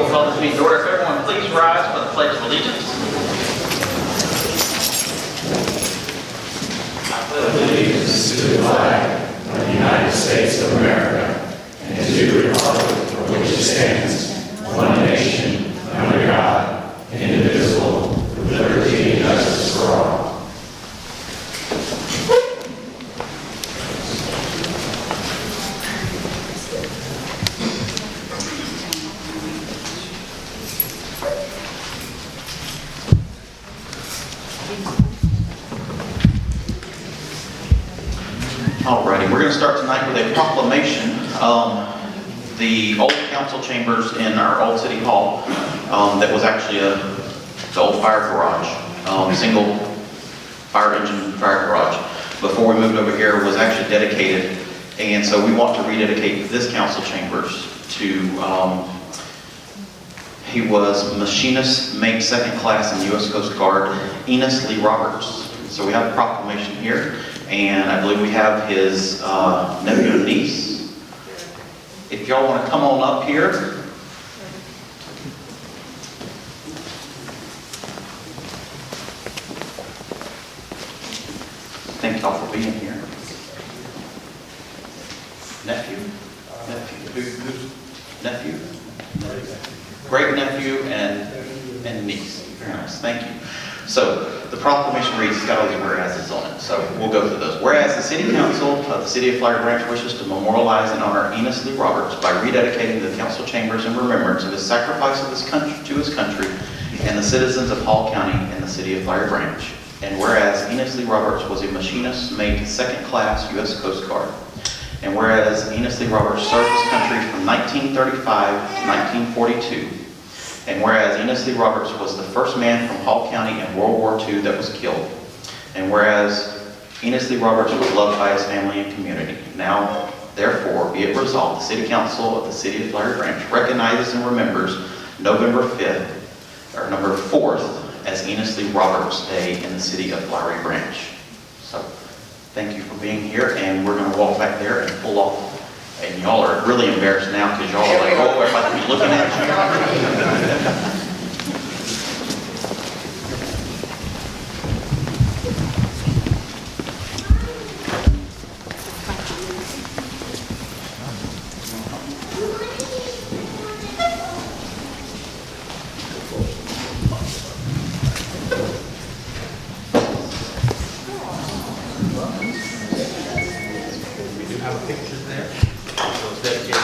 We'll call this meeting to order. If everyone please rise for the Pledge of Allegiance. I pledge allegiance to the flag of the United States of America and to the republic for which it stands, one nation, under God, indivisible, with liberty and justice for all. Alrighty, we're going to start tonight with a proclamation. The old council chambers in our old city hall, that was actually the old fire garage, single fire engine fire garage, before we moved over here, was actually dedicated. And so we want to rededicate this council chambers to, he was machinist, mate second class in the U.S. Coast Guard, Enos Lee Roberts. So we have a proclamation here. And I believe we have his nephew and niece. If y'all want to come on up here. Thank y'all for being here. Nephew? Who's nephew? Great nephew and niece. Very nice. Thank you. So the proclamation reads, it's got all these whereases on it, so we'll go through those. Whereas the City Council of the City of Flowery Branch wishes to memorialize and honor Enos Lee Roberts by rededicating the council chambers in remembrance of his sacrifice of his country, to his country and the citizens of Hall County and the City of Flowery Branch. And whereas Enos Lee Roberts was a machinist, mate second class U.S. Coast Guard. And whereas Enos Lee Roberts served his country from 1935 to 1942. And whereas Enos Lee Roberts was the first man from Hall County in World War II that was killed. And whereas Enos Lee Roberts was loved by his family and community. Now, therefore, be it resolved, the City Council of the City of Flowery Branch recognizes and remembers November 5th, or November 4th, as Enos Lee Roberts Day in the City of Flowery Branch. So, thank you for being here, and we're going to walk back there and pull off. And y'all are really embarrassed now because y'all are like, oh, everybody's looking at you. We do have a picture there. Those dedicated.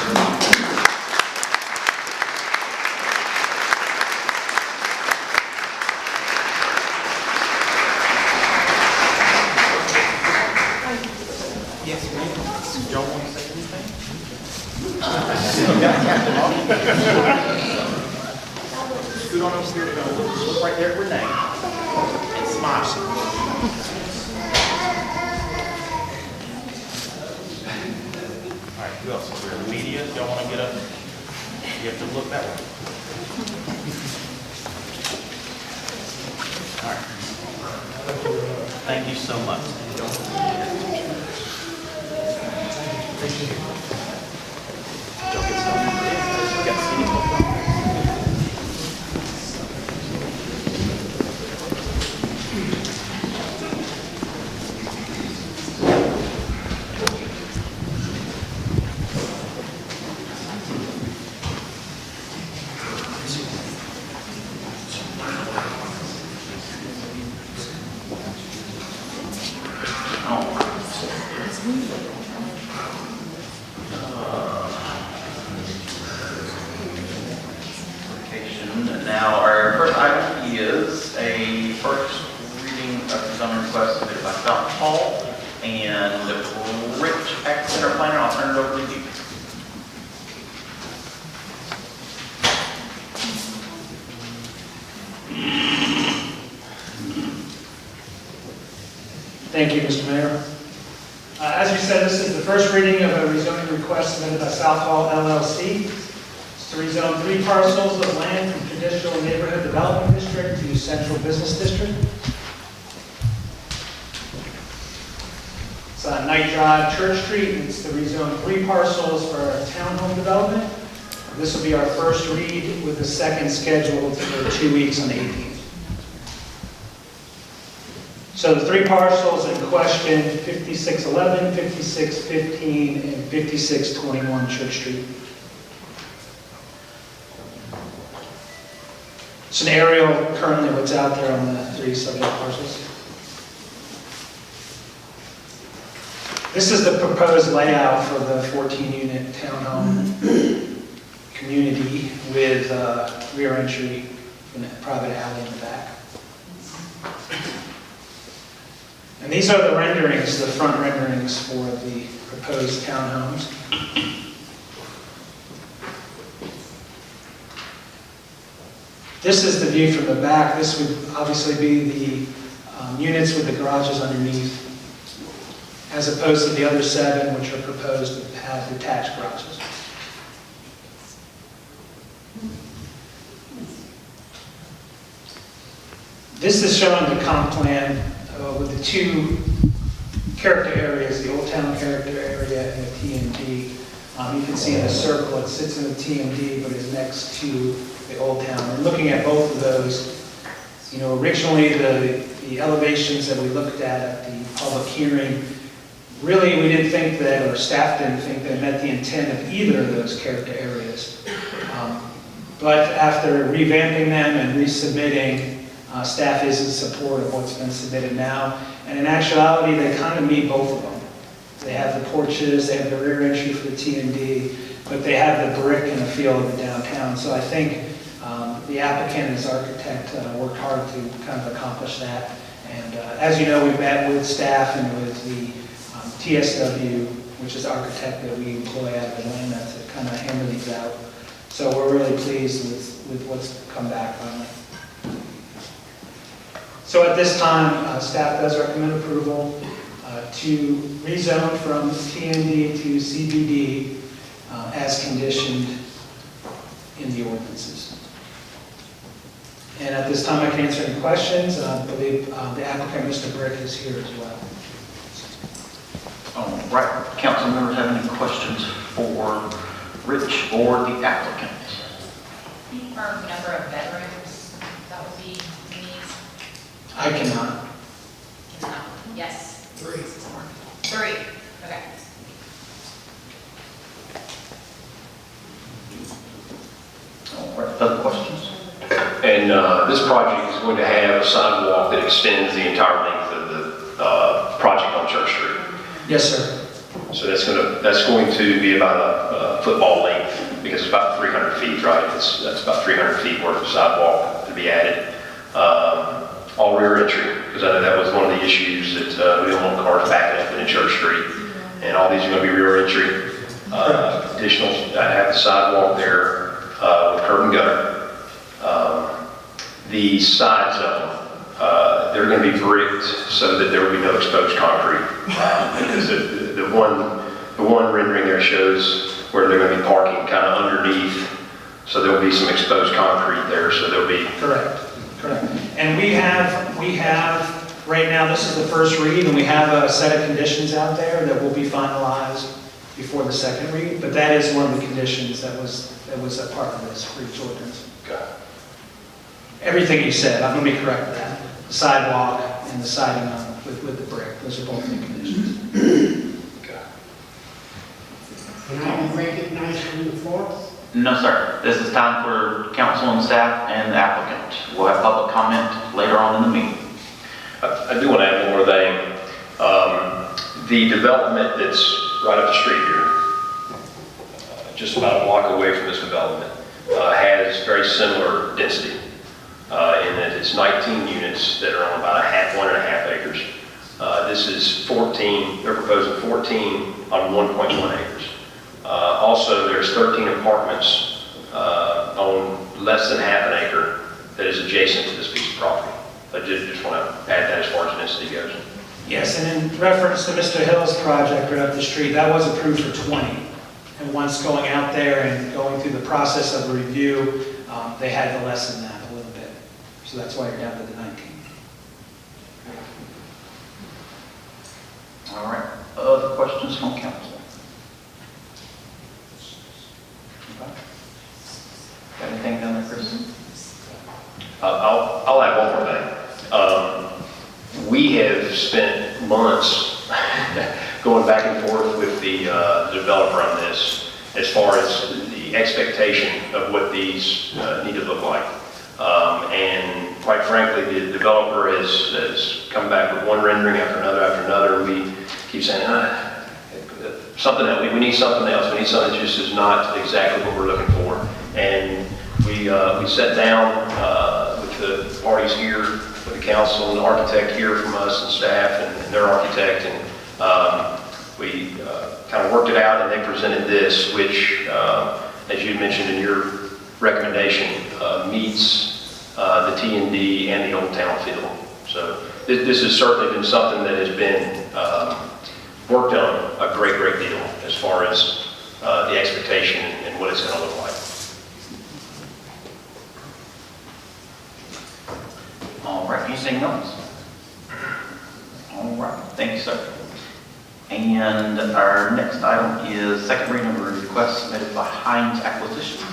Yes, ma'am. Y'all want to say anything? Scoot on over here to look right there at Renee and smile. All right, who else is there? The media, y'all want to get up? You have to look that way. All right. Thank you so much. Y'all get some? Got skinny football? Now, our first item is a first reading of the zoning request submitted by South Hall and Rich, Act Center Planner. I'll turn it over to you. Thank you, Mr. Mayor. As you said, this is the first reading of a rezoning request submitted by South Hall LLC. It's to rezone 3 parcels of land from traditional neighborhood development district to central business district. It's on Knight Drive, Church Street, and it's to rezone 3 parcels for townhome development. This will be our first read with the second scheduled for 2 weeks on the 18th. So the three parcels in question, 5611, 5615, and 5621 Church Street. It's an aerial currently what's out there on the three subject parcels. This is the proposed layout for the 14-unit townhome community with rear entry and a private alley in the back. And these are the renderings, the front renderings for the proposed townhomes. This is the view from the back. This would obviously be the units with the garages underneath, as opposed to the other 7 which are proposed to have detached garages. This is showing the comp plan with the 2 character areas, the Old Town character area and the TMD. You can see in the circle, it sits in the TMD, but is next to the Old Town. And looking at both of those, you know, originally the elevations that we looked at the public hearing, really we didn't think that, or staff didn't think that met the intent of either of those character areas. But after revamping them and resubmitting, staff is in support of what's been submitted now. And in actuality, they kind of meet both of them. They have the porches, they have the rear entry for the T&D, but they have the brick and the feel of the downtown. So I think the applicant and his architect worked hard to kind of accomplish that. And as you know, we've met with staff and with the TSW, which is the architect that we employ out of Atlanta to kind of hammer these out. So we're really pleased with what's come back finally. So at this time, staff does recommend approval to rezone from TND to CBD as conditioned in the ordinances. And at this time, I can answer any questions. I believe the applicant, Mr. Brick, is here as well. All right, council members have any questions for Rich or the applicant? Confirm number of bedrooms that would be needs? I cannot. Cannot. Yes. 3. 3. Okay. All right, other questions? And this project is going to have a sidewalk that extends the entire length of the project on Church Street. Yes, sir. So that's going to be about a football length, because it's about 300 feet, right? That's about 300 feet worth of sidewalk to be added. All rear entry, because I know that was one of the issues that we don't want cars backing up into Church Street. And all these are going to be rear entry. Additional, I have the sidewalk there with curb and gutter. The sides of them, they're going to be bricked so that there will be no exposed concrete. Because the one rendering there shows where they're going to be parking kind of underneath, so there'll be some exposed concrete there. So there'll be Correct. And we have, right now, this is the first read, and we have a set of conditions out there that will be finalized before the second read, but that is one of the conditions that was a part of this for each ordinance. okay. Everything you said, I'm going to be correct with that. The sidewalk and the siding on with the brick, those are both new conditions. Okay. Can I make it nice on the floor? No, sir. This is time for council and staff and the applicant. We'll have public comment later on in the meeting. I do want to add one more thing. The development that's right up the street here, just about a block away from this development, has very similar density in that it's 19 units that are on about 1.5 acres. This is 14, they're proposing 14 on 1.1 acres. Also, there's 13 apartments on less than half an acre that is adjacent to this piece of property. I just want to add that as far as density goes. Yes, and in reference to Mr. Hill's project right up the street, that was approved for 20. And once going out there and going through the process of review, they had to lessen that a little bit. So that's why you're down to the 19. All right. Other questions from council? anything down there, Chris? I'll add one more thing. We have spent months going back and forth with the developer on this as far as the expectation of what these need to look like. And quite frankly, the developer has come back with one rendering after another. We keep saying, something else. We need something else. We need something that just is not exactly what we're looking for. And we sat down with the parties here, with the council and the architect here from us and staff and their architect, and we kind of worked it out, and they presented this, which, as you mentioned in your recommendation, meets the T&D and the Old Town feel. So this has certainly been something that has been worked on a great deal as far as the expectation and what it's going to look like. All right, anything else? All right, thank you, sir. And our next item is second reading of a request submitted by Hines Acquisitions.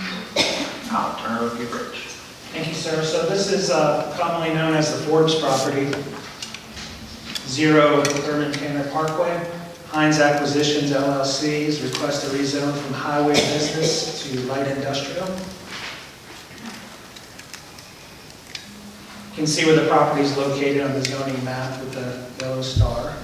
I'll turn it over to you, Rich. Thank you, sir. So this is commonly known as the Forbes property, 0 Thurman Tanner Parkway. Hines Acquisitions LLC's request to rezone from highway business to light industrial. You can see where the property is located on the zoning map with the yellow star.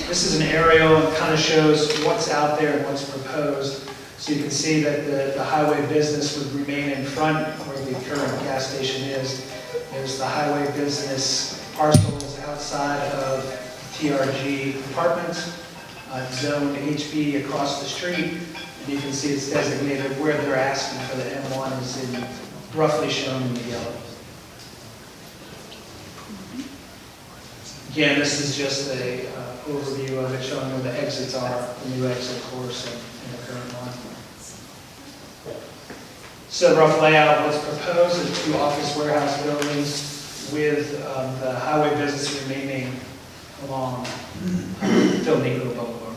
This is an aerial and kind of shows what's out there and what's proposed. So you can see that the highway business would remain in front where the current gas station is. There's the highway business parcels outside of TRG apartments, zone HB across the street. And you can see it's designated where they're asking for the M1 is in roughly shown in the yellow. Again, this is just a overview of it, showing where the exits are, the new exit course and the current one. So rough layout of what's proposed is 2 office warehouse buildings with the highway business remaining along Phil Negro Boulevard.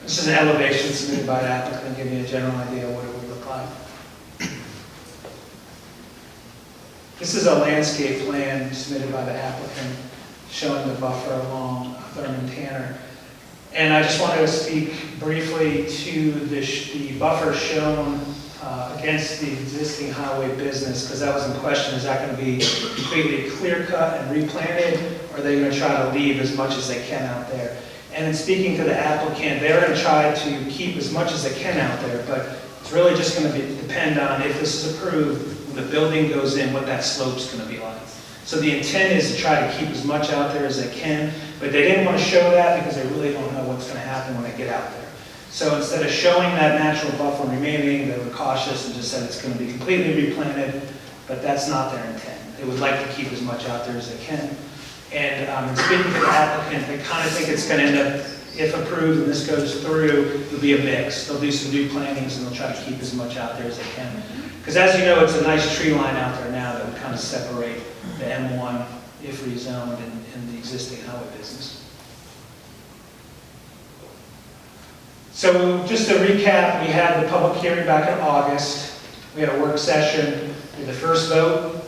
This is an elevation submitted by the applicant, giving you a general idea of what it would look like. This is a landscape plan submitted by the applicant showing the buffer along Thurman Tanner. And I just wanted to speak briefly to the buffer shown against the existing highway business, because that was in question. Is that going to be completely clear cut and replanted, or are they going to try to leave as much as they can out there? And in speaking to the applicant, they're going to try to keep as much as they can out there, but it's really just going to depend on, if this is approved, when the building goes in, what that slope's going to be like. So the intent is to try to keep as much out there as they can, but they didn't want to show that because they really don't know what's going to happen when they get out there. So instead of showing that natural buffer remaining, they were cautious and just said it's going to be completely replanted, but that's not their intent. They would like to keep as much out there as they can. And in speaking to the applicant, they kind of think it's going to end up, if approved and this goes through, it'll be a mix. They'll do some new plantings and they'll try to keep as much out there as they can. Because as you know, it's a nice tree line out there now that would kind of separate the M1, if rezoned, and the existing highway business. So just to recap, we had the public hearing back in August. We had a work session, we had the first vote.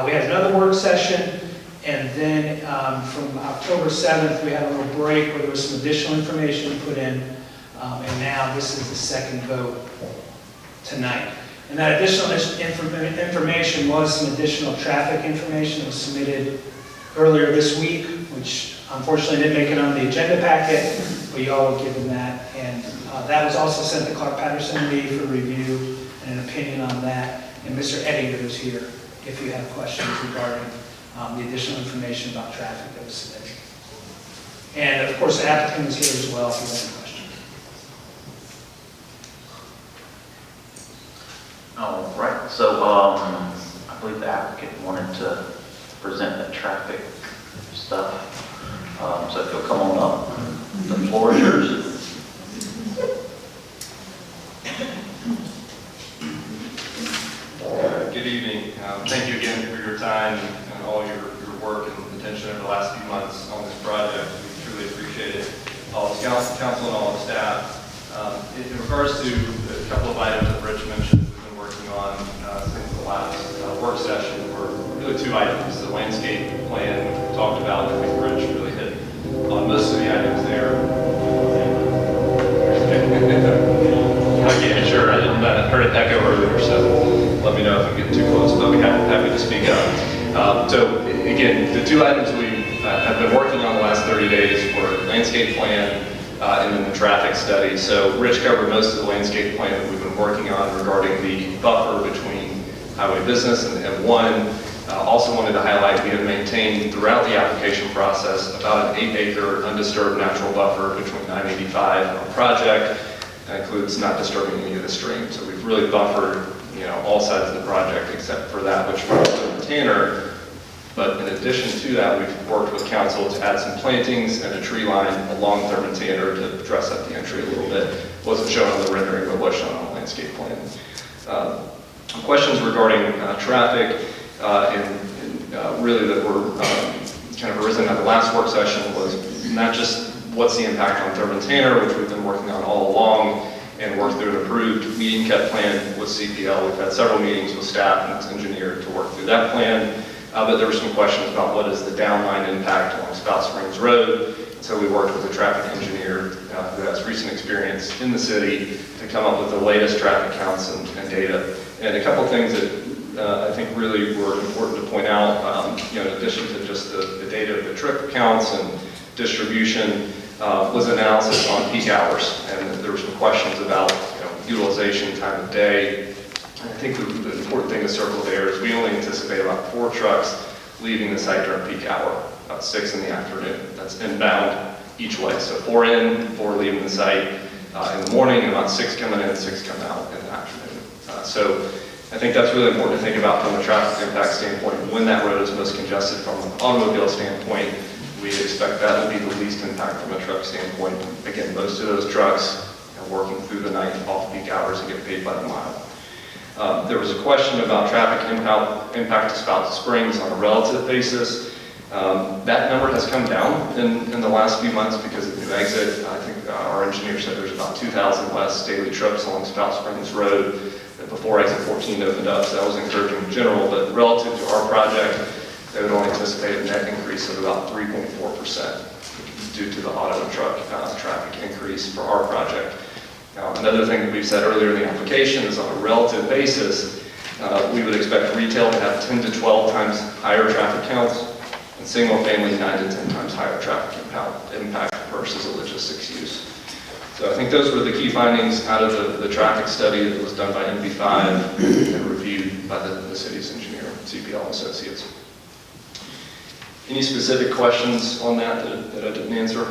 We had another work session. And then from October 7th, we had a little break where there was some additional information put in. And now this is the second vote tonight. And that additional information was some additional traffic information that was submitted earlier this week, which unfortunately didn't make it on the agenda packet, but you all were given that. And that was also sent to Clark Patterson and me for review and an opinion on that. And Mr. Ettinger is here if you have questions regarding the additional information about traffic that was submitted. And of course, the applicant is here as well if you have any questions. All right, so I believe the applicant wanted to present the traffic stuff. So if you'll come on up, the floor is yours. Good evening. Thank you again for your time and all your work and attention over the last few months on this project. We council and all the staff. In regards to a couple of items that Rich mentioned we've been working on since the last work session, were really two items. The landscape plan, which we talked about, and I think Rich really hit on most of the items there. Okay, sure, I didn't heard it echo earlier, so let me know if I'm getting too close, but I'll be happy to speak up. So again, the two items we have been working on the last 30 days were landscape plan and then the traffic study. So Rich covered most of the landscape plan that we've been working on regarding the buffer between highway business and M1. Also wanted to highlight we have maintained throughout the application process about an 8-acre undisturbed natural buffer between 985 and our project. That includes not disturbing any of the stream. So we've really buffered, all sides of the project except for that which runs through the Tanner. But in addition to that, we've worked with council to add some plantings and a tree line along Thurman and Tanner to dress up the entry a little bit. Wasn't shown on the rendering, but was shown on the landscape plan. Questions regarding traffic and really that were kind of arisen at the last work session was not just what's the impact on Thurman and Tanner, which we've been working on all along, and worked through an approved meeting cut plan with CPL. We've had several meetings with staff and its engineer to work through that plan. But there were some questions about what is the downline impact along Spout Springs Road. So we worked with a traffic engineer who has recent experience in the city to come up with the latest traffic counts and data. And a couple things that I think really were important to point out, in addition to just the data of the trip counts and distribution, was analysis on peak hours. And there were some questions about utilization, time of day. I think the important thing to circle there is we only anticipate about 4 trucks leaving the site during peak hour, about 6 in the afternoon. That's inbound each way. So 4 in, 4 leaving the site in the morning, and about 6 coming in and 6 coming out in the afternoon. So I think that's really important to think about from a traffic impact standpoint. When that road is most congested from an automobile standpoint, we expect that will be the least impact from a truck standpoint. Again, most of those trucks are working through the night off peak hours and get paid by the mile. There was a question about traffic impact to Spout Springs on a relative basis. That number has come down in the last few months because of the new exit. I think our engineer said there's about 2,000 less daily trips along Spout Springs Road before exit 14 opened up, so that was encouraging in general. But relative to our project, they would only anticipate a net increase of about 3.4% due to the auto and truck traffic increase for our project. Another thing that we've said earlier in the application is on a relative basis, we would expect retail to have 10 to 12 times higher traffic counts and single family 9 to 10 times higher traffic impact versus a logistics use. So I think those were the key findings out of the traffic study that was done by NV5 and reviewed by the city's engineer, CPL Associates. Any specific questions on that I didn't answer?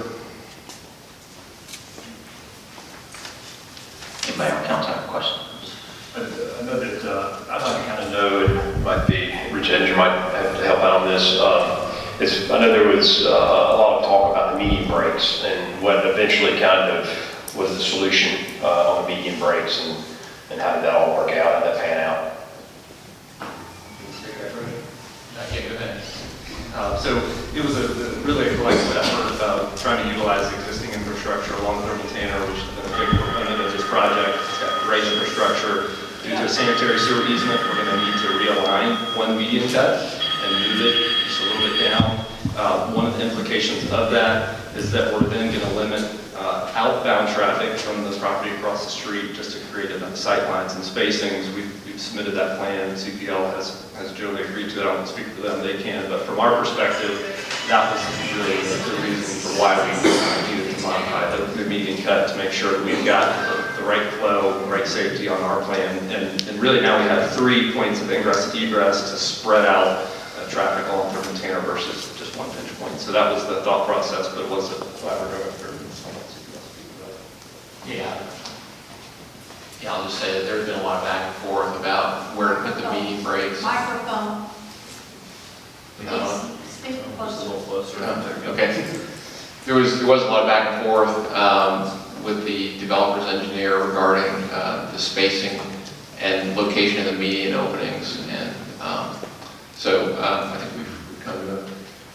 Anybody on council have questions? I know that I'd like to kind of know, it might be, Rich Edger might have to help out on this. I know there was a lot of talk about the median brakes and what eventually kind of was the solution on the median brakes and how did that all work out? How did that pan out? Yeah, go ahead. So it was really a collective effort of trying to utilize existing infrastructure along Thurman Tanner, which has been a big component of this project. It's got great infrastructure. Due to a sanitary sewer easement, we're going to need to realign one median cut and move it just a little bit down. One of the implications of that is that we're then going to limit outbound traffic from the property across the street just to create enough sight lines and spacings. We've submitted that plan. CPL has generally agreed to it. I won't speak for them, they can. But from our perspective, that was really the reason for why we needed to modify the median cut to make sure that we've got the right flow, the right safety on our plan. And really now we have 3 points of ingress and egress to spread out traffic along Thurman Tanner versus just one pinch point. So that was the thought process, but it was a collaborative effort. Yeah, I'll just say that there's been a lot of back and forth about where to put the median brakes. Microphone. No. Speak Just a closer. little closer. Okay. There was a lot of back and forth with the developer's engineer regarding the spacing and location of the median openings, and so I think we've come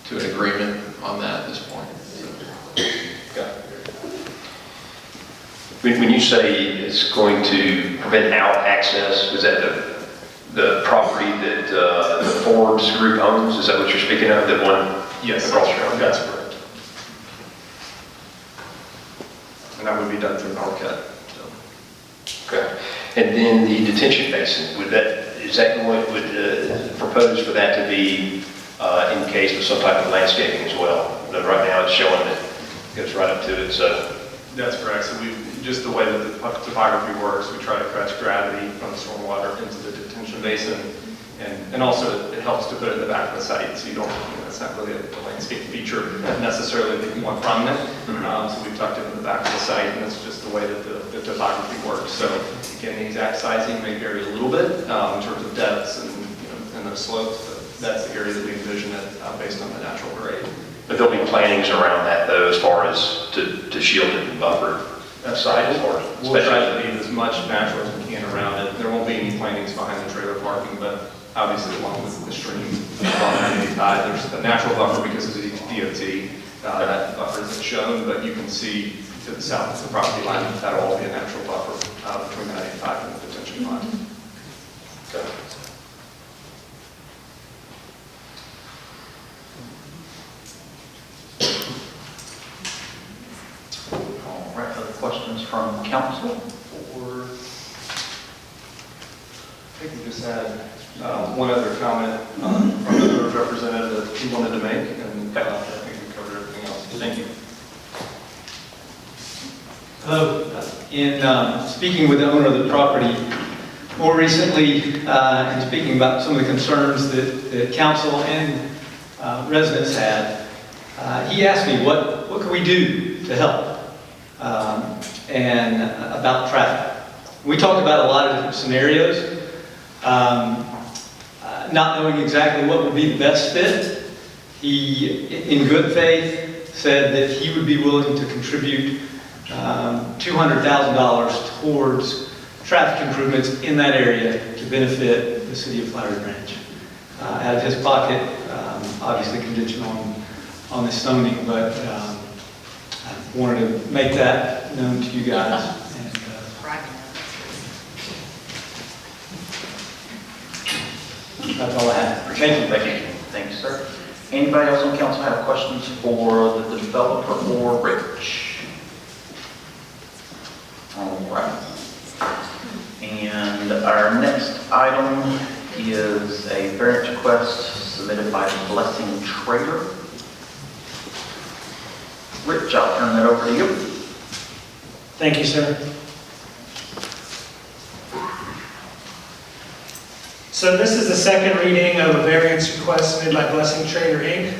to an agreement on that at this point. So. Yeah. When you say it's going to prevent out access, is that the property that the Forbes Group owns? Is that what you're speaking of, that one? Yes, across the road? that's correct. And that would be done through an RCAT. Okay. And then the detention basin, is that going, would propose for that to be encased with some type of landscaping as well? But right now it's showing that it goes right up to it, so. That's correct. So just the way that the topography works, we try to catch gravity from the stormwater into the detention basin. And also it helps to put it in the back of the site, so you don't, it's not really a landscape feature necessarily that you want prominent. So we've tucked it in the back of the site, and that's just the way that the topography works. So again, the exact sizing may vary a little bit in terms of depths and the slopes, but that's the area that we envision it based on the natural grade. But there'll be plantings around that though, as far as to shield it and buffer that site as far as. We'll try to leave as much natural as we can around it. There won't be any plantings behind the trailer parking, but obviously along with the stream along 95, there's a natural buffer because of the DOT. That buffer isn't shown, but you can see to the south of the property line, that'll all be a natural buffer between 95 and the detention pond. Okay. All right, other questions from council? Or I think we just had one other comment from the village representative that he wanted to make, and I think we covered everything else. Thank you. Hello. In speaking with the owner of the property, more recently, and speaking about some of the concerns that council and residents had, he asked me what can we do to help and about traffic. We talked about a lot of different scenarios. Not knowing exactly what would be the best fit, he, in good faith, said that he would be willing to contribute $200,000 towards traffic improvements in that area to benefit the city of Flowery Branch. Out of his pocket, obviously conditional on this zoning, but I wanted to make that known to you guys. That's all I have. thank you, thank you, sir. Anybody else on council have questions for the developer or Rich? All right. And our next item is a variance request submitted by Blessing Trader. Rich, I'll turn that over to you. Thank you, sir. So this is the second reading of a variance request submitted by Blessing Trader, Inc.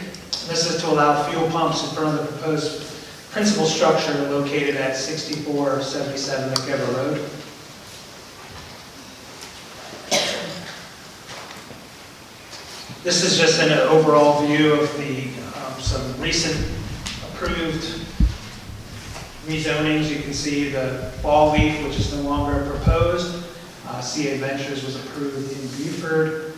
This is to allow fuel pumps in front of the proposed principal structure located at 6477 McEver Road. This is just an overall view of the some recent approved rezonings. You can see the Fall Leaf, which is no longer proposed. CA Ventures was approved in Buford.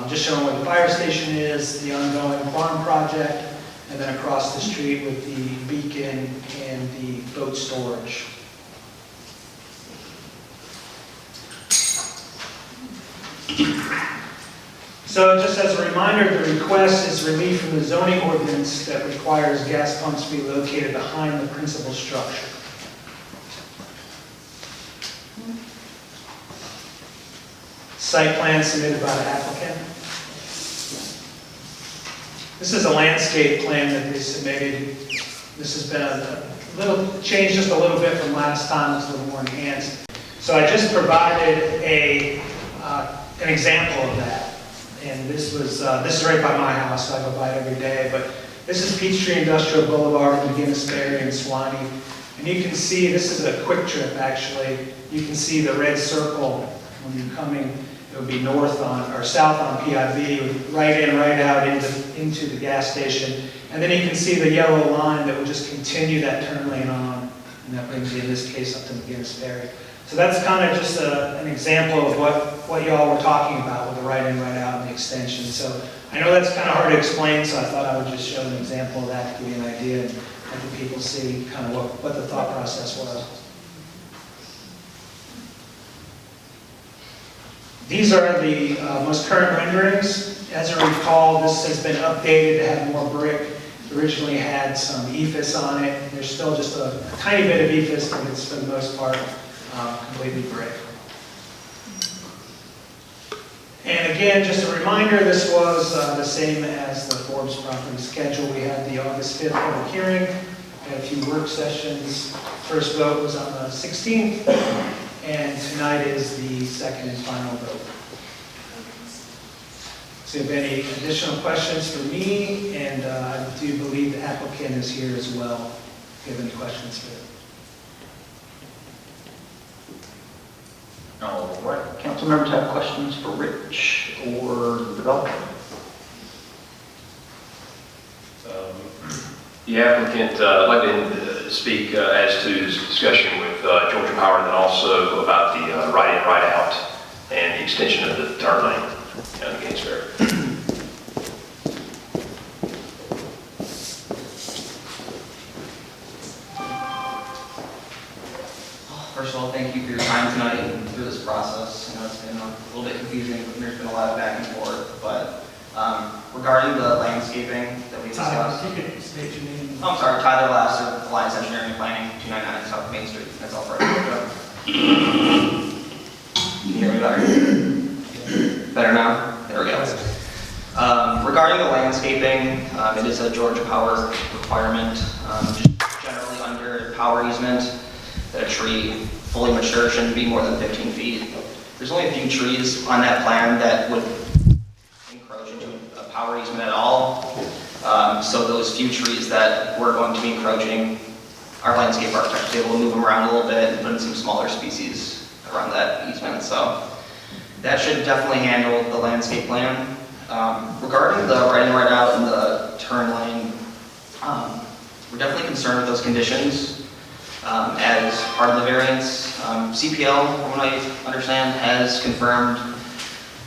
Just showing where the fire station is, the ongoing farm project, and then across the street with the beacon and the boat storage. So just as a reminder, the request is relief from the zoning ordinance that requires gas pumps to be located behind the principal structure. Site plan submitted by the applicant. This is a landscape plan that they submitted. This has been a little changed just a little bit from last time. It's a little more enhanced. So I just provided an example of that. And this is right by my house, so I go by it every day. But this is Peachtree Industrial Boulevard, McGinnis Ferry, and Swanee. And you can see, this is a quick trip actually. You can see the red circle when you're coming. It would be north on, or south on PIV, right in, right out into the gas station. And then you can see the yellow line that would just continue that turn lane on. And that brings you, in this case, up to McGinnis Ferry. So that's kind of just an example of what y'all were talking about with the right in, right out and the extension. So I know that's kind of hard to explain, so I thought I would just show an example of that to give you an idea and let the people see kind of what the thought process was. These are the most current renderings. As I recall, this has been updated to have more brick. It originally had some EFS on it. There's still just a tiny bit of EFS, but it's for the most part completely brick. And again, just a reminder, this was the same as the Forbes property schedule. We had the August 5th public hearing, had a few work sessions. First vote was on the 16th, and tonight is the second and final vote. So if you have any additional questions for me, and I do believe the applicant is here as well, if you have any questions for them. All right, council members have questions for Rich or the developer? The applicant, I'd like to speak as to his discussion with Georgia Power, and then also about the right-in, right-out, and the extension of the turn lane down the Gainesville. First of all, thank you for your time tonight and through this process. I know it's been a little bit confusing, but there's been a lot of back and forth. But regarding the landscaping that we discussed. You could state your name. Oh, I'm sorry, Tyler Lasser, Alliance Engineering and Planning, 299 South Main Street. That's all for Georgia. Can you hear me better? Better now? There we go. Regarding the landscaping, it is a Georgia Power requirement, just generally under power easement, that a tree fully mature shouldn't be more than 15 feet. There's only a few trees on that plan that would encroach into a power easement at all. So those few trees that were going to be encroaching, our landscape architect was able to move them around a little bit and put in some smaller species around that easement. So that should definitely handle the landscape plan. Regarding the right-in, right-out and the turn lane, we're definitely concerned with those conditions. As part of the variance, CPL, from what I understand, has confirmed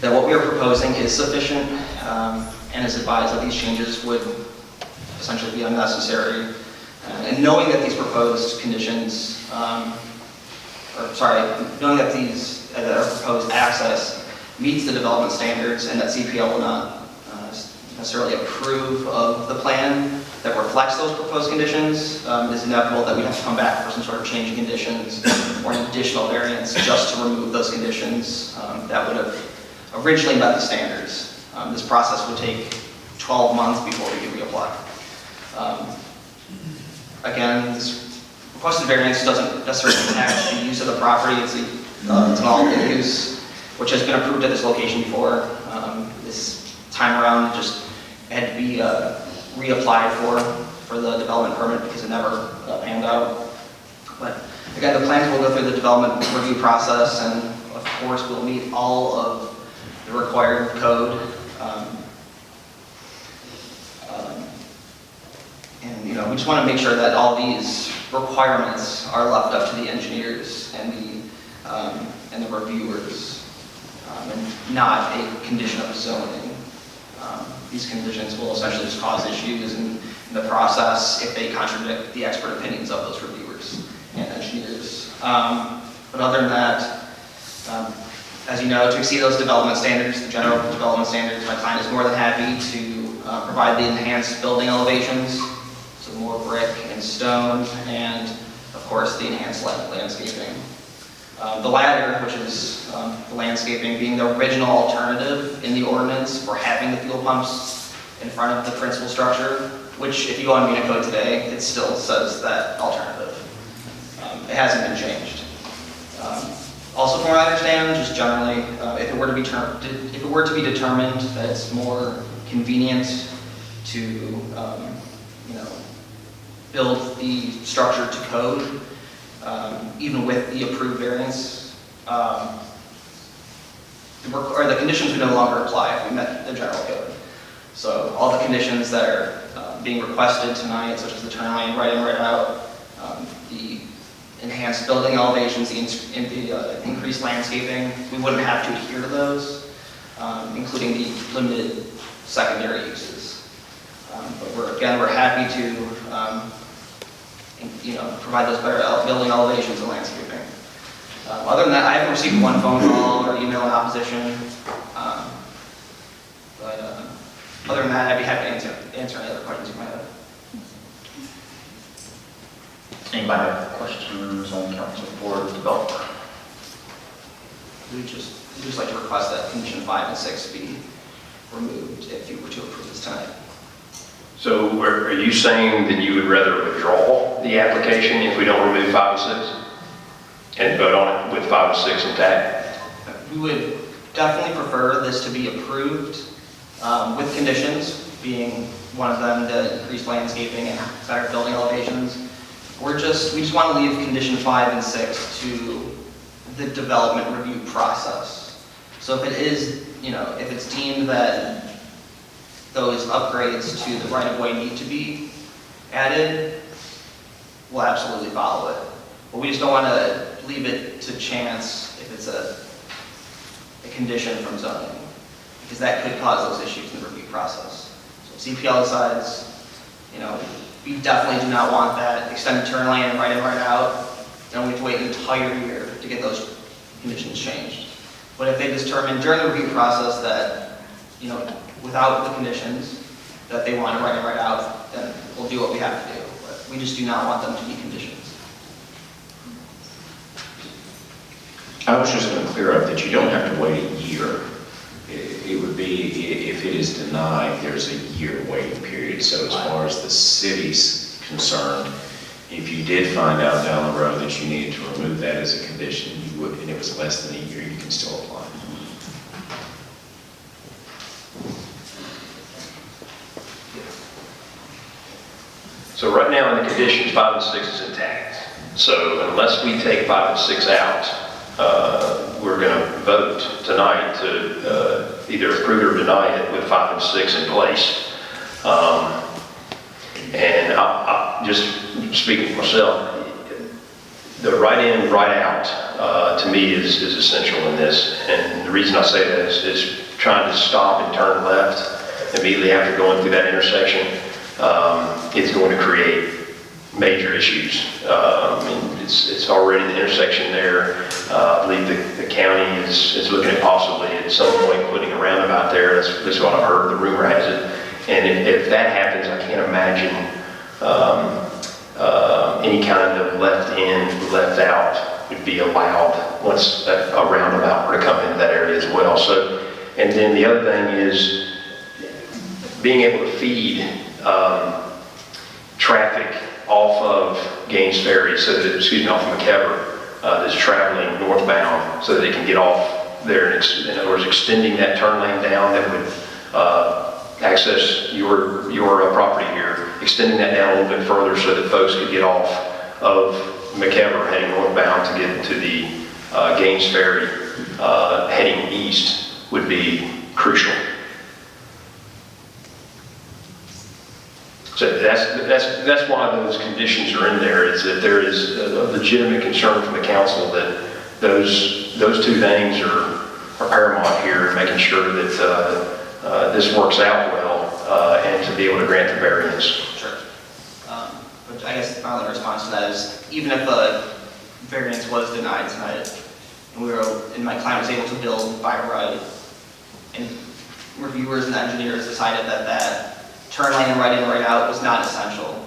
that what we are proposing is sufficient and has advised that these changes would essentially be unnecessary. And knowing that these proposed conditions, knowing that these our proposed access meets the development standards and that CPL will not necessarily approve of the plan that reflects those proposed conditions, it is inevitable that we have to come back for some sort of change in conditions or an additional variance just to remove those conditions that would have originally met the standards. This process would take 12 months before we could reapply. Again, this requested variance doesn't necessarily impact the use of the property. It's an all-day use, which has been approved at this location before. This time around, it just had to be reapplied for the development permit because it never panned out. But again, the plans will go through the development review process, and of course we'll meet all of the required code. And we just want to make sure that all these requirements are left up to the engineers and the reviewers, and not a condition of zoning. These conditions will essentially just cause issues in the process if they contradict the expert opinions of those reviewers and engineers. But other than that, as you know, to exceed those development standards, the general development standards, my client is more than happy to provide the enhanced building elevations, so more brick and stone, and of course the enhanced landscaping. The latter, which is the landscaping, being the original alternative in the ordinance for having the fuel pumps in front of the principal structure, which if you go on Munich Code today, it still says that alternative. It hasn't been changed. Also, from what I understand, just generally, if it were to be determined that it's more convenient to build the structure to code, even with the approved variance, the conditions would no longer apply if we met the general code. So all the conditions that are being requested tonight, such as the turn lane, right in, right out, the enhanced building elevations, the increased landscaping, we wouldn't have to adhere to those, including the limited secondary uses. But we're happy to provide those better building elevations and landscaping. Other than that, I haven't received one phone call or email in opposition. Other than that, I'd be happy to answer any other questions you might have. Anybody have questions on council for the developer? We'd just like to request that condition 5 and 6 be removed if you were to approve this tonight. So are you saying that you would rather withdraw the application if we don't remove 5 and 6? And vote on it with 5 and 6 intact? We would definitely prefer this to be approved with conditions, being one of them to increase landscaping and better building elevations. We just want to leave condition 5 and 6 to the development review process. So if it is, if it's deemed that those upgrades to the right-of-way need to be added, we'll absolutely follow it. But we just don't want to leave it to chance if it's a condition from zoning, because that could cause those issues in the review process. So if CPL decides, we definitely do not want that extended turn lane and right in, right out, then we have to wait an entire year to get those conditions changed. But if they determine during the review process that, without the conditions, that they want to right in, right out, then we'll do what we have to do. But we just do not want them to be conditions. I was just going to clear up that you don't have to wait a year. It would be, if it is denied, there's a year waiting period. So as far as the city's concerned, if you did find out down the road that you needed to remove that as a condition, you would, and it was less than a year, you can still apply. So right now in the conditions, 5 and 6 is intact. So unless we take 5 and 6 out, we're going to vote tonight to either approve or deny it with 5 and 6 in place. And I just speaking for myself, the right in, right out to me is essential in this. And the reason I say that is trying to stop and turn left immediately after going through that intersection is going to create major issues. It's already the intersection there. I believe the county is looking at possibly at some point putting a roundabout there. That's what I've heard. The rumor has it. And if that happens, I can't imagine any kind of left in, left out would be allowed once a roundabout were to come into that area as well. So, and then the other thing is being able to feed traffic off of Gaines Ferry, so that, off of McKever, that's traveling northbound, so that they can get off there. In other words, extending that turn lane down that would access your property here, extending that down a little bit further so that folks could get off of McKever heading northbound to get to the Gaines Ferry heading east would be crucial. So that's why those conditions are in there, is that there is a legitimate concern from the council that those two things are paramount here, making sure that this works out well and to be able to grant the variance. Sure. But I guess my only response to that is, even if a variance was denied tonight, and my client was able to build by right, and reviewers and engineers decided that turn lane and right in, right out was not essential,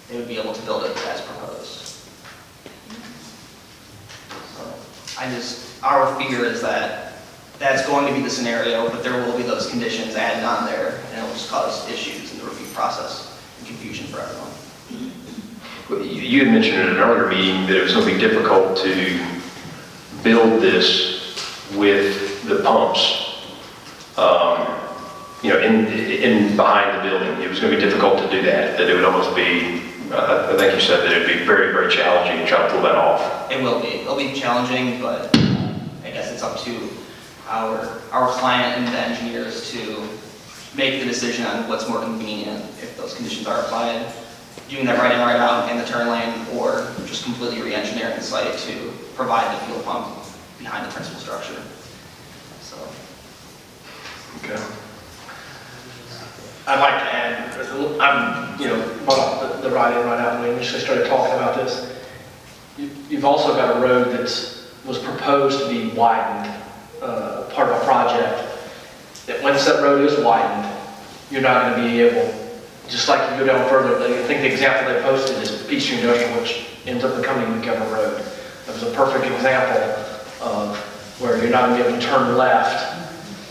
they would be able to build it as proposed. So our fear is that that's going to be the scenario, but there will be those conditions added on there, and it will just cause issues in the review process and confusion for everyone. You had mentioned in an earlier meeting that it was going to be difficult to build this with the pumps. In behind the building, it was going to be difficult to do that. That it would almost be, I think you said that it would be very, very challenging to try to pull that off. It will be. It'll be challenging, but I guess it's up to our client and the engineers to make the decision on what's more convenient if those conditions are applied. Doing that right in, right out in the turn lane, or just completely re-engineering the site to provide the fuel pump behind the principal structure. So. Okay. I'd like to add, brought up the right in, right out when we initially started talking about this. You've also got a road that's was proposed to be widened, part of a project, that once that road is widened, you're not going to be able, just like you go down further, I think the example they posted is Peachtree Industrial, which ends up becoming McGovern Road. That was a perfect example of where you're not going to be able to turn left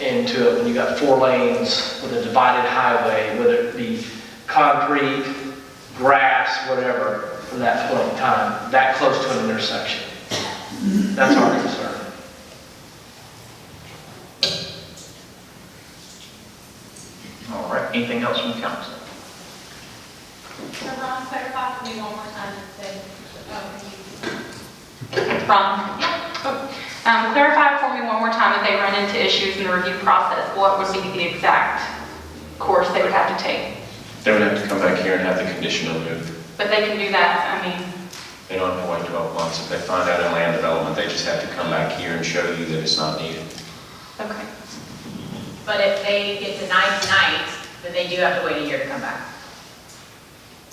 into it when you got 4 lanes with a divided highway, whether it be concrete, grass, whatever, from that point in time, that close to an intersection. That's our concern. All right, anything else from council? So Ron, clarify for me one more time Ron, clarify for me one more time, if they run into issues in the review process, what would be the exact course they would have to take? They would have to come back here and have the condition removed. But they can do that, I mean, They don't have to wait 12 months. If they find out in land development, they just have to come back here and show you that it's not needed. okay. But if they get denied tonight, then they do have to wait a year to come back.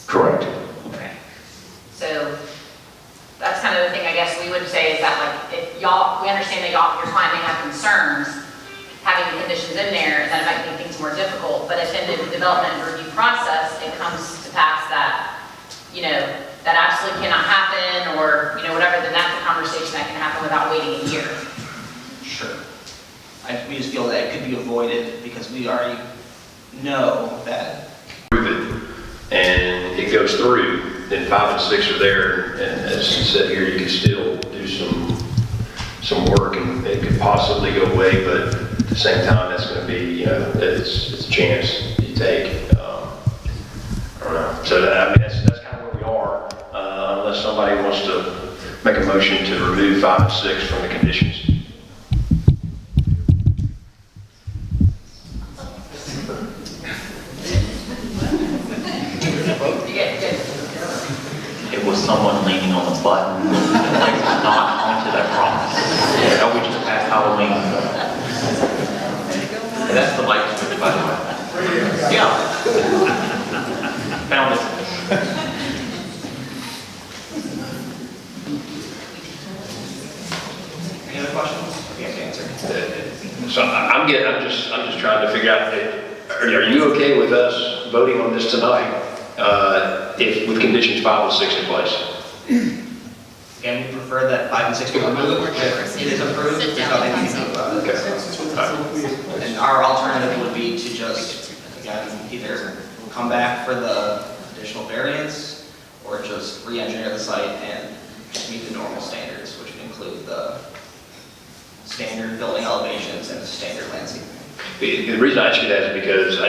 Correct. Okay. So that's kind of the thing I guess we would say is that like, if y'all, we understand that your client may have concerns having the conditions in there, and that it might make things more difficult, but if in the development and review process, it comes to pass that, you know, that absolutely cannot happen, or, you know, whatever, then that's a conversation that can happen without waiting a year. Sure. We just feel that it could be avoided because we already know that. Prove it, and it goes through, then 5 and 6 are there, and as you said here, you can still do some work, and it could possibly go away, but at the same time, that's going to be, you know, it's a chance you take. I don't know. So I mean, that's kind of where we are, unless somebody wants to make a motion to remove 5 and 6 from the conditions. It was someone leaning on the button, like not onto that promise. Yeah, we just passed Halloween. And that's the light switch, by the way. Yeah. Found it. Any other questions? We have to answer. So I'm just trying to figure out, are you okay with us voting on this tonight, if with conditions 5 and 6 in place? Again, we prefer that 5 and 6 be removed. If it is approved, there's nothing we can do about it. Okay. And our alternative would be to just, again, either come back for the additional variance or just re-engineer the site and just meet the normal standards, which would include the standard building elevations and the standard landscaping. The reason I ask you that is because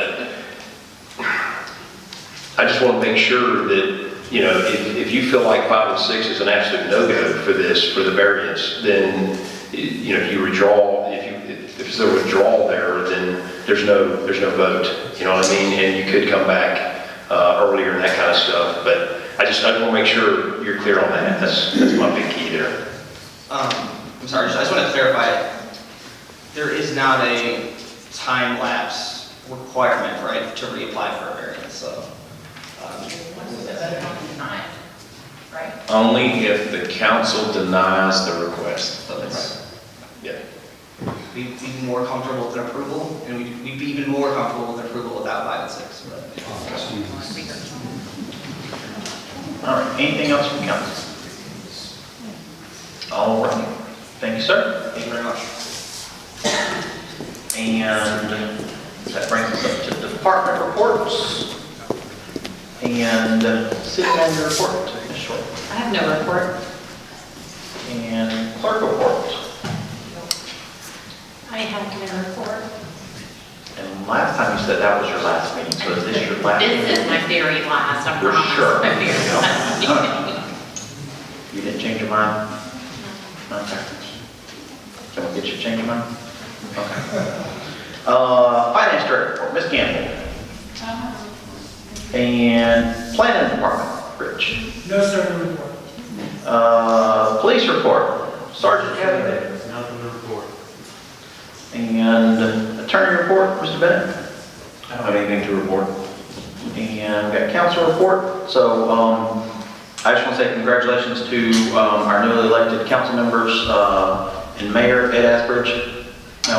I just want to make sure that, you know, if you feel like 5 and 6 is an absolute no-go for this, for the variance, then, you know, if you withdraw, if there's a withdrawal there, then there's no vote, you know what I mean? And you could come back earlier and that kind of stuff, but I just want to make sure you're clear on that. That's my big key there. I'm sorry, I just want to clarify, there is not a time lapse requirement, right, to reapply for a variance, so. Denied, right? Only if the council denies the request. So it's, Yeah. we'd be more comfortable with an approval, and we'd be even more comfortable with approval without 5 and 6. All right, anything else from council? All right, thank you, sir. Thank you very much. And that brings us up to department reports. And city manager report, Ms. Short. I have no report. And clerk report. I have no report. And last time you said that was your last meeting, so is this your last meeting? This is my very last, I You're promise. sure? My very last. You didn't change your mind? Okay. Can we get you to change your mind? Okay. Finance director report, Ms. Campbell. And planning department, Rich. No certain report. Police report, Sergeant Kevin. Nothing to report. And attorney report, Mr. Bennett. I don't have anything to report. And we got council report. So I just want to say congratulations to our newly elected council members and Mayor Ed Asbridge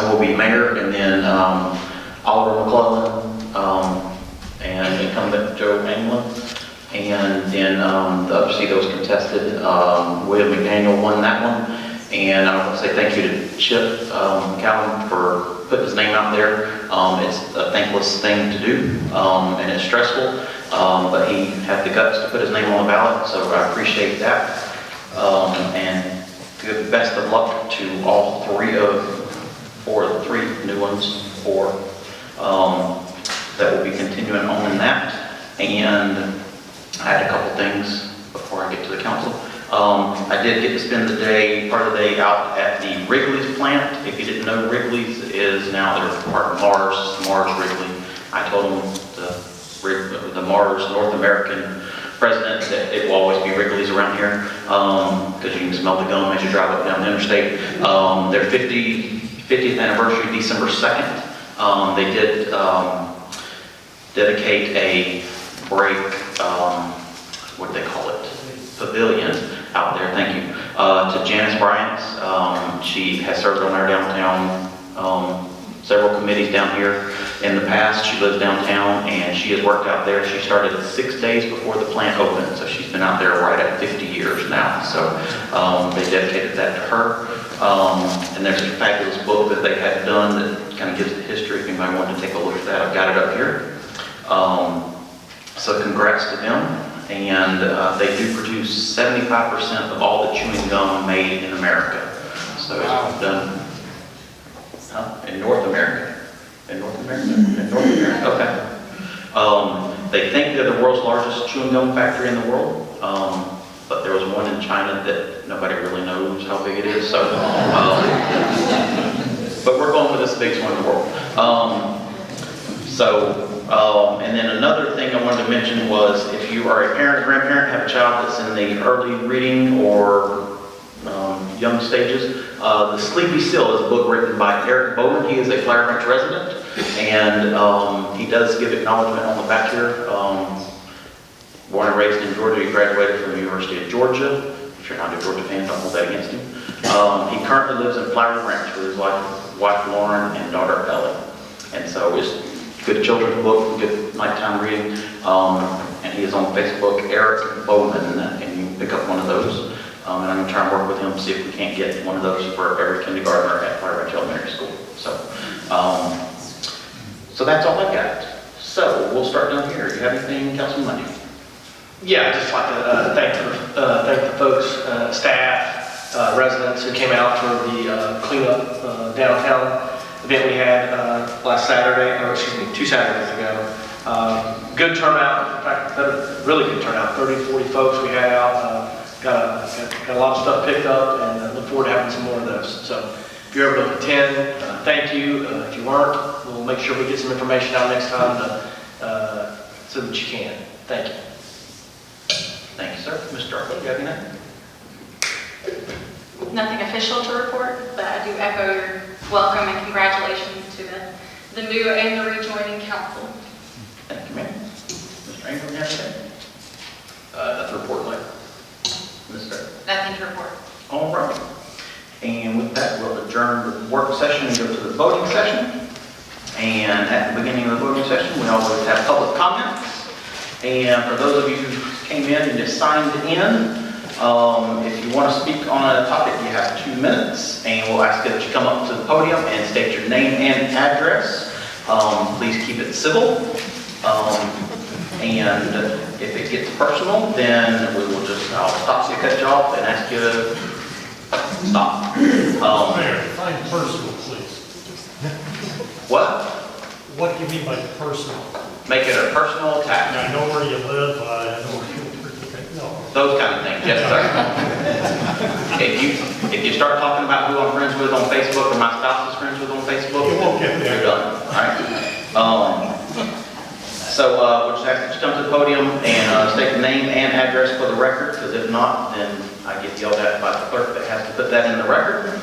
will be mayor, and then Oliver McClellan and incumbent Joe Anglin, and then the other seat that was contested, William McDaniel won that one. And I want to say thank you to Chip Callum for putting his name out there. It's a thankless thing to do, and it's stressful, but he had the guts to put his name on the ballot, so I appreciate that. And good best of luck to all three new ones, that will be continuing on in that. And I had a couple things before I get to the council. I did get to spend part of the day out at the Wrigley's plant. If you didn't know, Wrigley's is now they're part of Mars Wrigley. I told them the Mars North American president that it will always be Wrigley's around here, because you can smell the gum as you drive up down the interstate. Their 50th anniversary, December 2nd. They did dedicate a break, what do they call it? Pavilion out there, thank you, to Janice Bryant. She has served on our downtown, several committees down here in the past. She lives downtown and she has worked out there. She started 6 days before the plant opened, so she's been out there right at 50 years now. So they dedicated that to her. And there's a fabulous book that they had done that kind of gives the history. If anybody wanted to take a look at that, I've got it up here. So congrats to them. And they do produce 75% of all the chewing gum made in America. So it's done in North America. In North America? In North America, okay. They think they're the world's largest chewing gum factory in the world, but there was one in China that nobody really knows how big it is. So, but we're going with this biggest one in the world. And then another thing I wanted to mention was if you are a parent or grandparent, have a child that's in the early reading or young stages, The Sleepy Seal is a book written by Eric Bowman. He is a Flowery Branch resident, and he does give acknowledgement on the back here. Born and raised in Georgia, he graduated from the University of Georgia. If you're not a Georgia fan, don't hold that against him. He currently lives in Flowery Branch with his wife Lauren and daughter Ellie. And so it's a good children's book, good nighttime reading. And he is on Facebook, Eric Bowman, and you can pick up one of those. And I'm going to try and work with him to see if we can't get one of those for every kindergartner at Flowery Branch Elementary School. So that's all I got. So we'll start down here. Do you have anything, Councilman Mundy? Yeah, I'd just like to thank the folks, staff, residents who came out for the cleanup downtown event we had last Saturday, or excuse me, 2 Saturdays ago. Good turnout, in fact, really good turnout, 30, 40 folks we had out. Got a lot of stuff picked up, and look forward to having some more of those. So if you're able to attend, thank you. If you weren't, we'll make sure we get some information out next time so that you can. Thank you. Thank you, sir. Mr. Arthur, do you have anything? Nothing official to report, but I do echo your welcome and congratulations to the new and the rejoining council. Thank you, ma'am. Mr. Ingram, you have anything? Nothing to report later. Mr. Nothing to report. All right. And with that, we'll adjourn the work session and go to the voting session. And at the beginning of the voting session, we always have public comments. And for those of you who came in and just signed in, if you want to speak on a topic, you have 2 minutes. And we'll ask that you come up to the podium and state your name and address. Please keep it civil. And if it gets personal, then I'll stop you, cut you off, and ask you to stop. Mayor, define personal, please. What? What do you mean by personal? Make it a personal attack. I know where you live, I know where you work. No. Those kind of things, yes, sir. If you start talking about who I'm friends with on Facebook or my spouse is friends with on Facebook, You won't get there. you're done. All right. So we'll just ask that you come to the podium and state the name and address for the record, because if not, then I get yelled at by the clerk that has to put that in the record.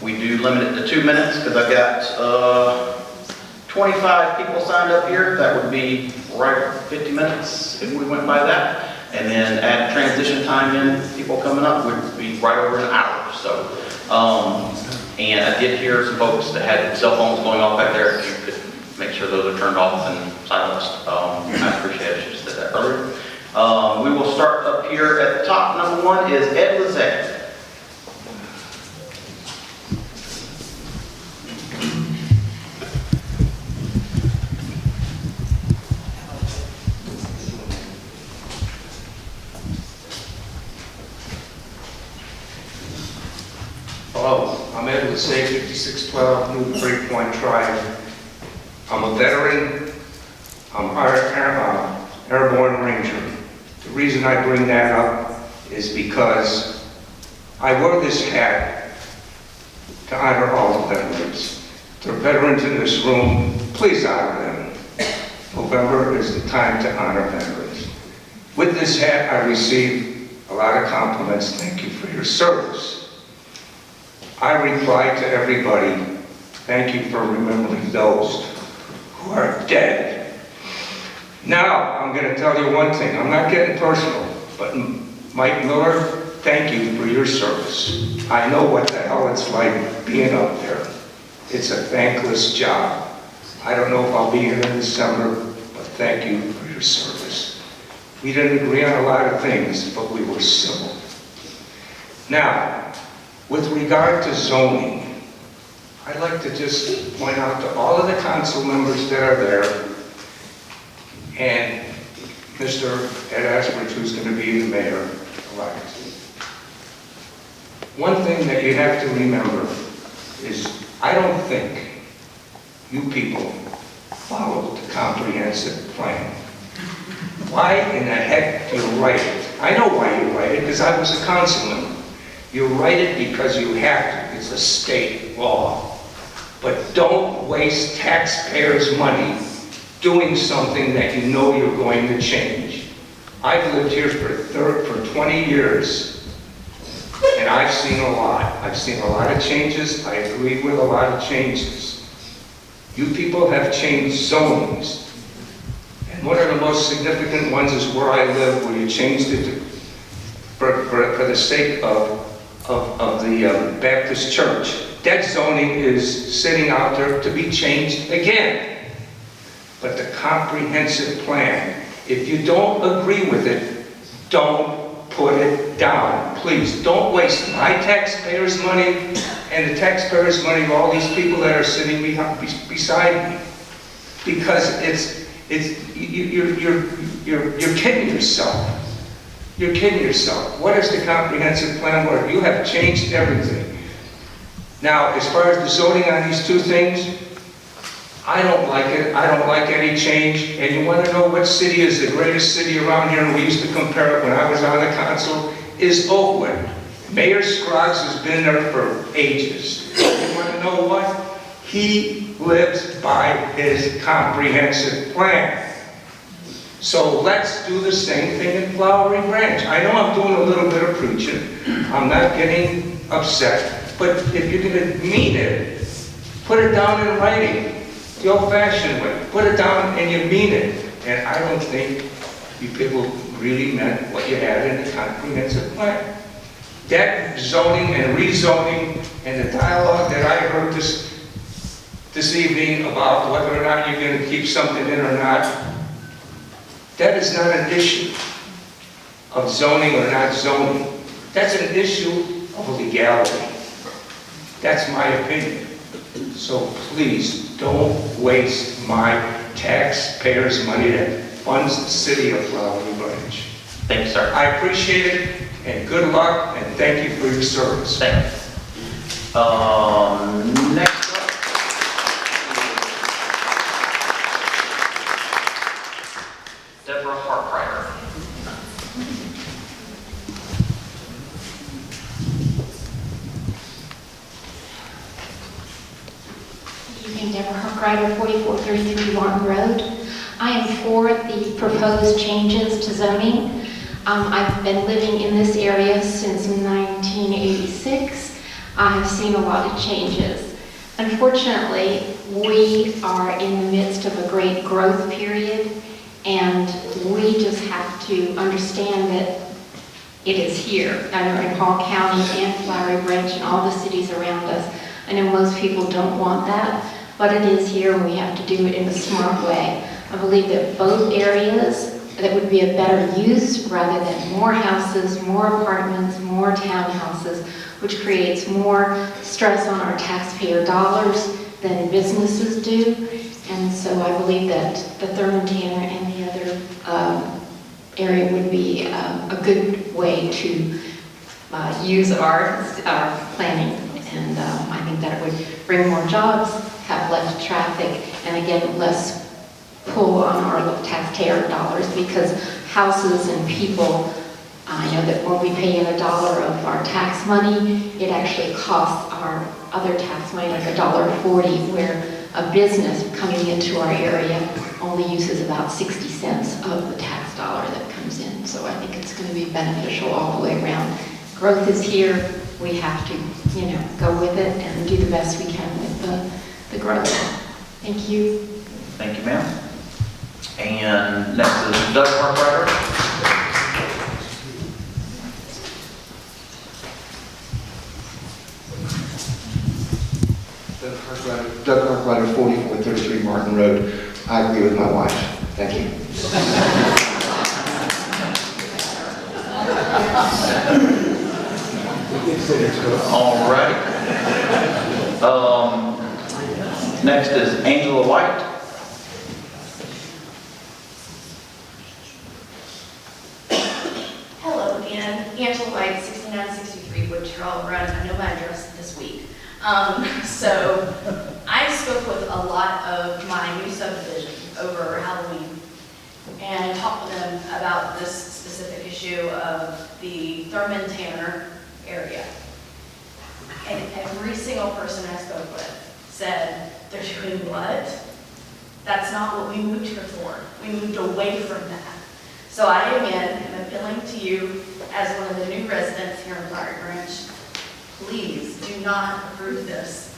We do limit it to 2 minutes because I've got 25 people signed up here. That would be right at 50 minutes if we went by that. And then at transition time in, people coming up would be right over an hour, so. And I did hear some folks that had cell phones going off back there, if you could make sure those are turned off and silenced. I appreciate it, you just said that earlier. We will start up here at the top. Number 1 is Ed Lizette. Hello, I'm Ed Lissay, 5612 Newbury Point Drive. I'm a veteran. I'm airborne ranger. The reason I bring that up is because I wear this hat to honor all the veterans. The veterans in this room, please honor them. November is the time to honor veterans. With this hat, I receive a lot of compliments. Thank you for your service. I reply to everybody, thank you for remembering those who are dead. Now, I'm going to tell you one thing. I'm not getting personal, but Mike Miller, thank you for your service. I know what the hell it's like being up there. It's a thankless job. I don't know if I'll be here in December, but thank you for your service. We didn't agree on a lot of things, but we were civil. Now, with regard to zoning, I'd like to just point out to all of the council members that are there, and Mr. Ed Ashbridge, who's going to be the mayor-elect. One thing that you have to remember is, I don't think you people followed the comprehensive plan. Why in the heck do you write it? I know why you write it, because I was a councilman. You write it because you have to. It's a state law. But don't waste taxpayers' money doing something that you know you're going to change. I've lived here for 20 years, and I've seen a lot. I've seen a lot of changes. I agree with a lot of changes. You people have changed zonings. And one of the most significant ones is where I live, where you changed it for the sake of the Baptist Church. That zoning is sitting out there to be changed again. But the comprehensive plan, if you don't agree with it, don't put it down. Please, don't waste my taxpayers' money and the taxpayers' money of all these people that are sitting beside me. Because you're kidding yourself. You're kidding yourself. What is the comprehensive plan work? You have changed everything. Now, as far as the zoning on these two things, I don't like it. I don't like any change. And you want to know what city is the greatest city around here? And we used to compare it when I was on the council, is Oakland. Mayor Scruggs has been there for ages. You want to know what? He lives by his comprehensive plan. So let's do the same thing in Flowery Branch. I know I'm doing a little bit of preaching. I'm not getting upset. But if you're going to mean it, put it down in writing, the old-fashioned way. Put it down and you mean it. And I don't think you people really meant what you had in the comprehensive plan. That zoning and rezoning and the dialogue that I heard this evening about whether or not you're going to keep something in or not, that is not an issue of zoning or not zoning. That's an issue of legality. That's my opinion. So please don't waste my taxpayers' money that funds the city of Flowery Branch. Thank you, sir. I appreciate it, and good luck, and thank you for your service. Thank you. Next up. Deborah Hartreiter. Evening, Deborah Hartreiter, 4433 Long Road. I am for the proposed changes to zoning. I've been living in this area since 1986. I've seen a lot of changes. Unfortunately, we are in the midst of a great growth period, and we just have to understand that it is here. I know in Hall County and Flowery Branch and all the cities around us, I know most people don't want that, but it is here and we have to do it in a smart way. I believe that both areas, that would be a better use rather than more houses, more apartments, more townhouses, which creates more stress on our taxpayer dollars than businesses do. And so I believe that the Thurman Tanner and the other area would be a good way to use our planning. And I think that it would bring more jobs, have less traffic, and again, less pull on our taxpayer dollars, because houses and people, I know that when we pay in $1 of our tax money, it actually costs our other tax money like $1.40, where a business coming into our area only uses about 60 cents of the tax dollar that comes in. So I think it's going to be beneficial all the way around. Growth is here. We have to, go with it and do the best we can with the growth. Thank you. Thank you, ma'am. And next is Doug Harkrider. Doug Harkrider, 4433 Martin Road. I agree with my wife. Thank you. All right. Next is Angela White. Hello again, Angela White, 6963 Wood Trail Run. I know my address this week. So I spoke with a lot of my new subdivision over Halloween and talked with them about this specific issue of the Thurman Tanner area. And every single person I spoke with said, they're doing what? That's not what we moved here for. We moved away from that. So I, again, am appealing to you as one of the new residents here in Flowery Branch. Please do not approve this.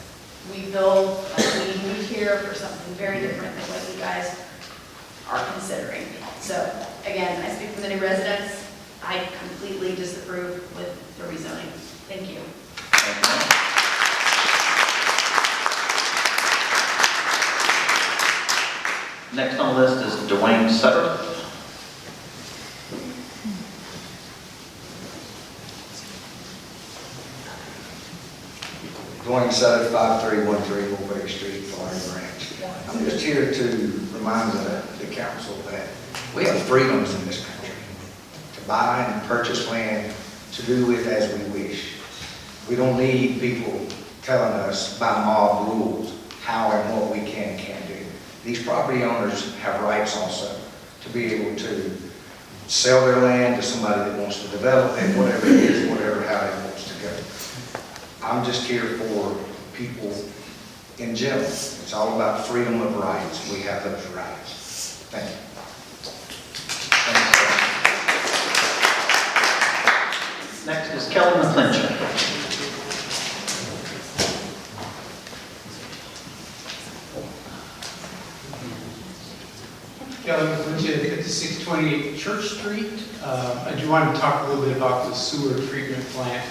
We moved here for something very different than what you guys are considering. So again, I speak for the new residents. I completely disapprove with the rezoning. Thank you. Next on the list is Dwayne Sutter. Dwayne Sutter, 5313 Mulberry Street, Flowery Branch. I'm just here to remind the council that we have freedoms in this country to buy and purchase land, to do with as we wish. We don't need people telling us by mob rules how and what we can and can't do. These property owners have rights also to be able to sell their land to somebody that wants to develop it, whatever it is, whatever, how it wants to go. I'm just here for people in general. It's all about freedom of rights. We have those rights. Thank you. Next is Kelly McClinchon. Kelly McClinchon at 628 Church Street. I do want to talk a little bit about the sewer treatment plant.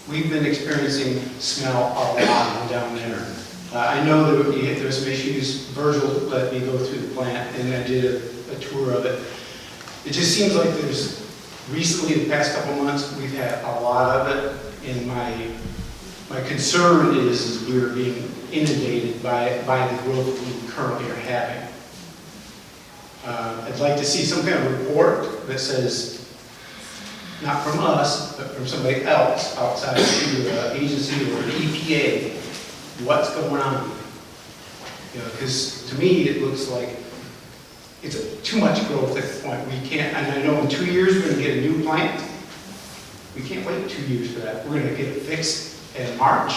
We've been experiencing smell a lot down there. I know that there were some issues. Virgil let me go through the plant and I did a tour of it. It just seems like recently, the past couple months, we've had a lot of it. And my concern is we're being inundated by the growth we currently are having. I'd like to see some kind of report that says, not from us, but from somebody else outside the agency or the EPA, what's going on. Because to me, it looks like it's too much growth at the point. We can't, and I know in 2 years we're going to get a new plant. We can't wait 2 years for that. We're going to get it fixed in March.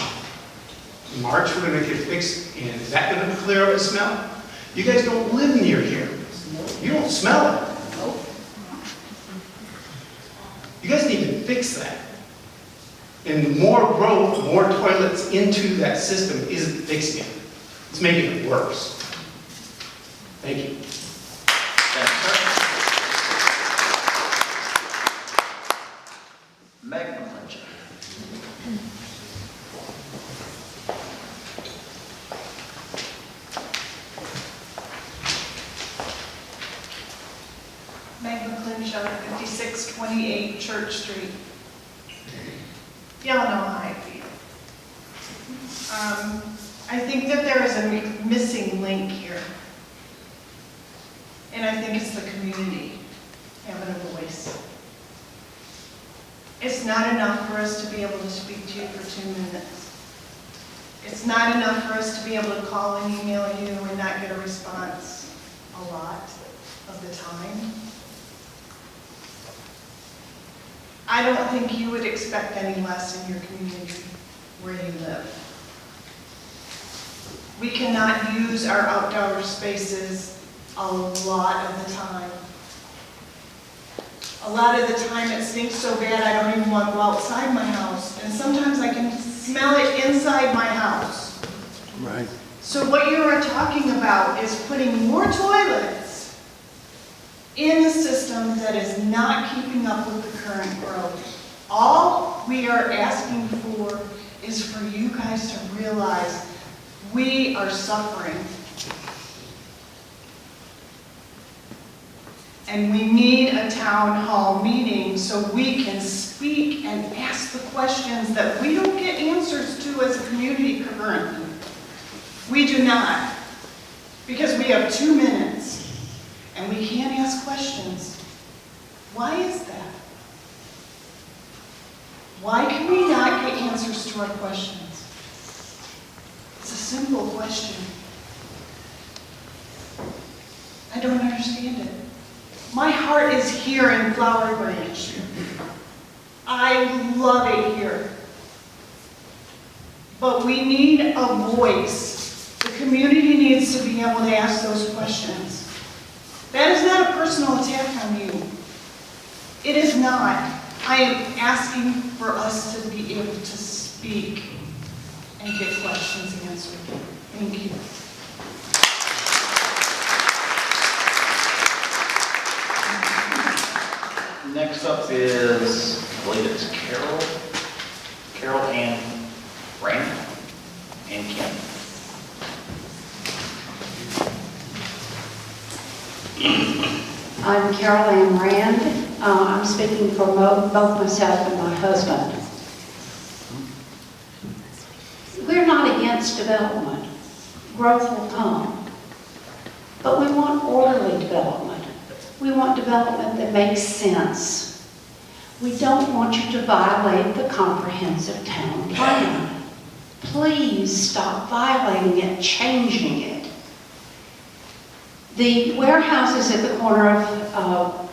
In March, we're going to get it fixed, and is that going to clear up the smell? You guys don't live near here. You don't smell it. You guys need to fix that. And more growth, more toilets into that system isn't fixing it. It's making it worse. Thank you. Meg McClinchon. Meg McClinchon, 5628 Church Street. Y'all know how I feel. I think that there is a missing link here. And I think it's the community having a voice. It's not enough for us to be able to speak to you for 2 minutes. It's not enough for us to be able to call and email you and not get a response a lot of the time. I don't think you would expect any less in your community where you live. We cannot use our outdoor spaces a lot of the time. A lot of the time it stinks so bad I don't even want to go outside my house. And sometimes I can smell it inside my house. Right. So what you are talking about is putting more toilets in a system that is not keeping up with the current growth. All we are asking for is for you guys to realize we are suffering. And we need a town hall meeting so we can speak and ask the questions that we don't get answers to as a community currently. We do not, because we have 2 minutes and we can't ask questions. Why is that? Why can we not get answers to our questions? It's a simple question. I don't understand it. My heart is here in Flowery Branch. I love it here. But we need a voice. The community needs to be able to ask those questions. That is not a personal attack on you. It is not. I am asking for us to be able to speak and get questions answered. Thank you. Next up is, I believe it's Carol Ann Rand and Kim. I'm Carol Ann Rand. I'm speaking for both myself and my husband. We're not against development. Growth will come. But we want orderly development. We want development that makes sense. We don't want you to violate the comprehensive town plan. Please stop violating it, changing it. The warehouses at the corner of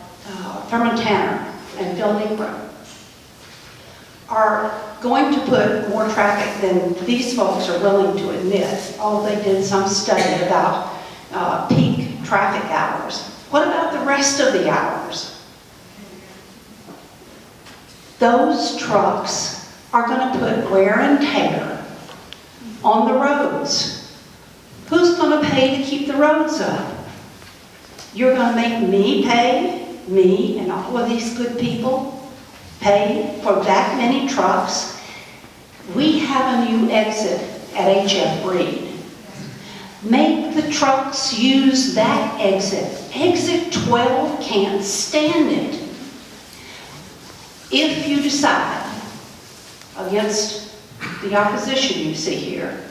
Thurman Tanner and Fielding Road are going to put more traffic than these folks are willing to admit. Oh, they did some study about peak traffic hours. What about the rest of the hours? Those trucks are going to put wear and tear on the roads. Who's going to pay to keep the roads up? You're going to make me pay, me and all of these good people, pay for that many trucks. We have a new exit at H.F. Reed. Make the trucks use that exit. Exit 12 can't stand it. If you decide, against the opposition you see here,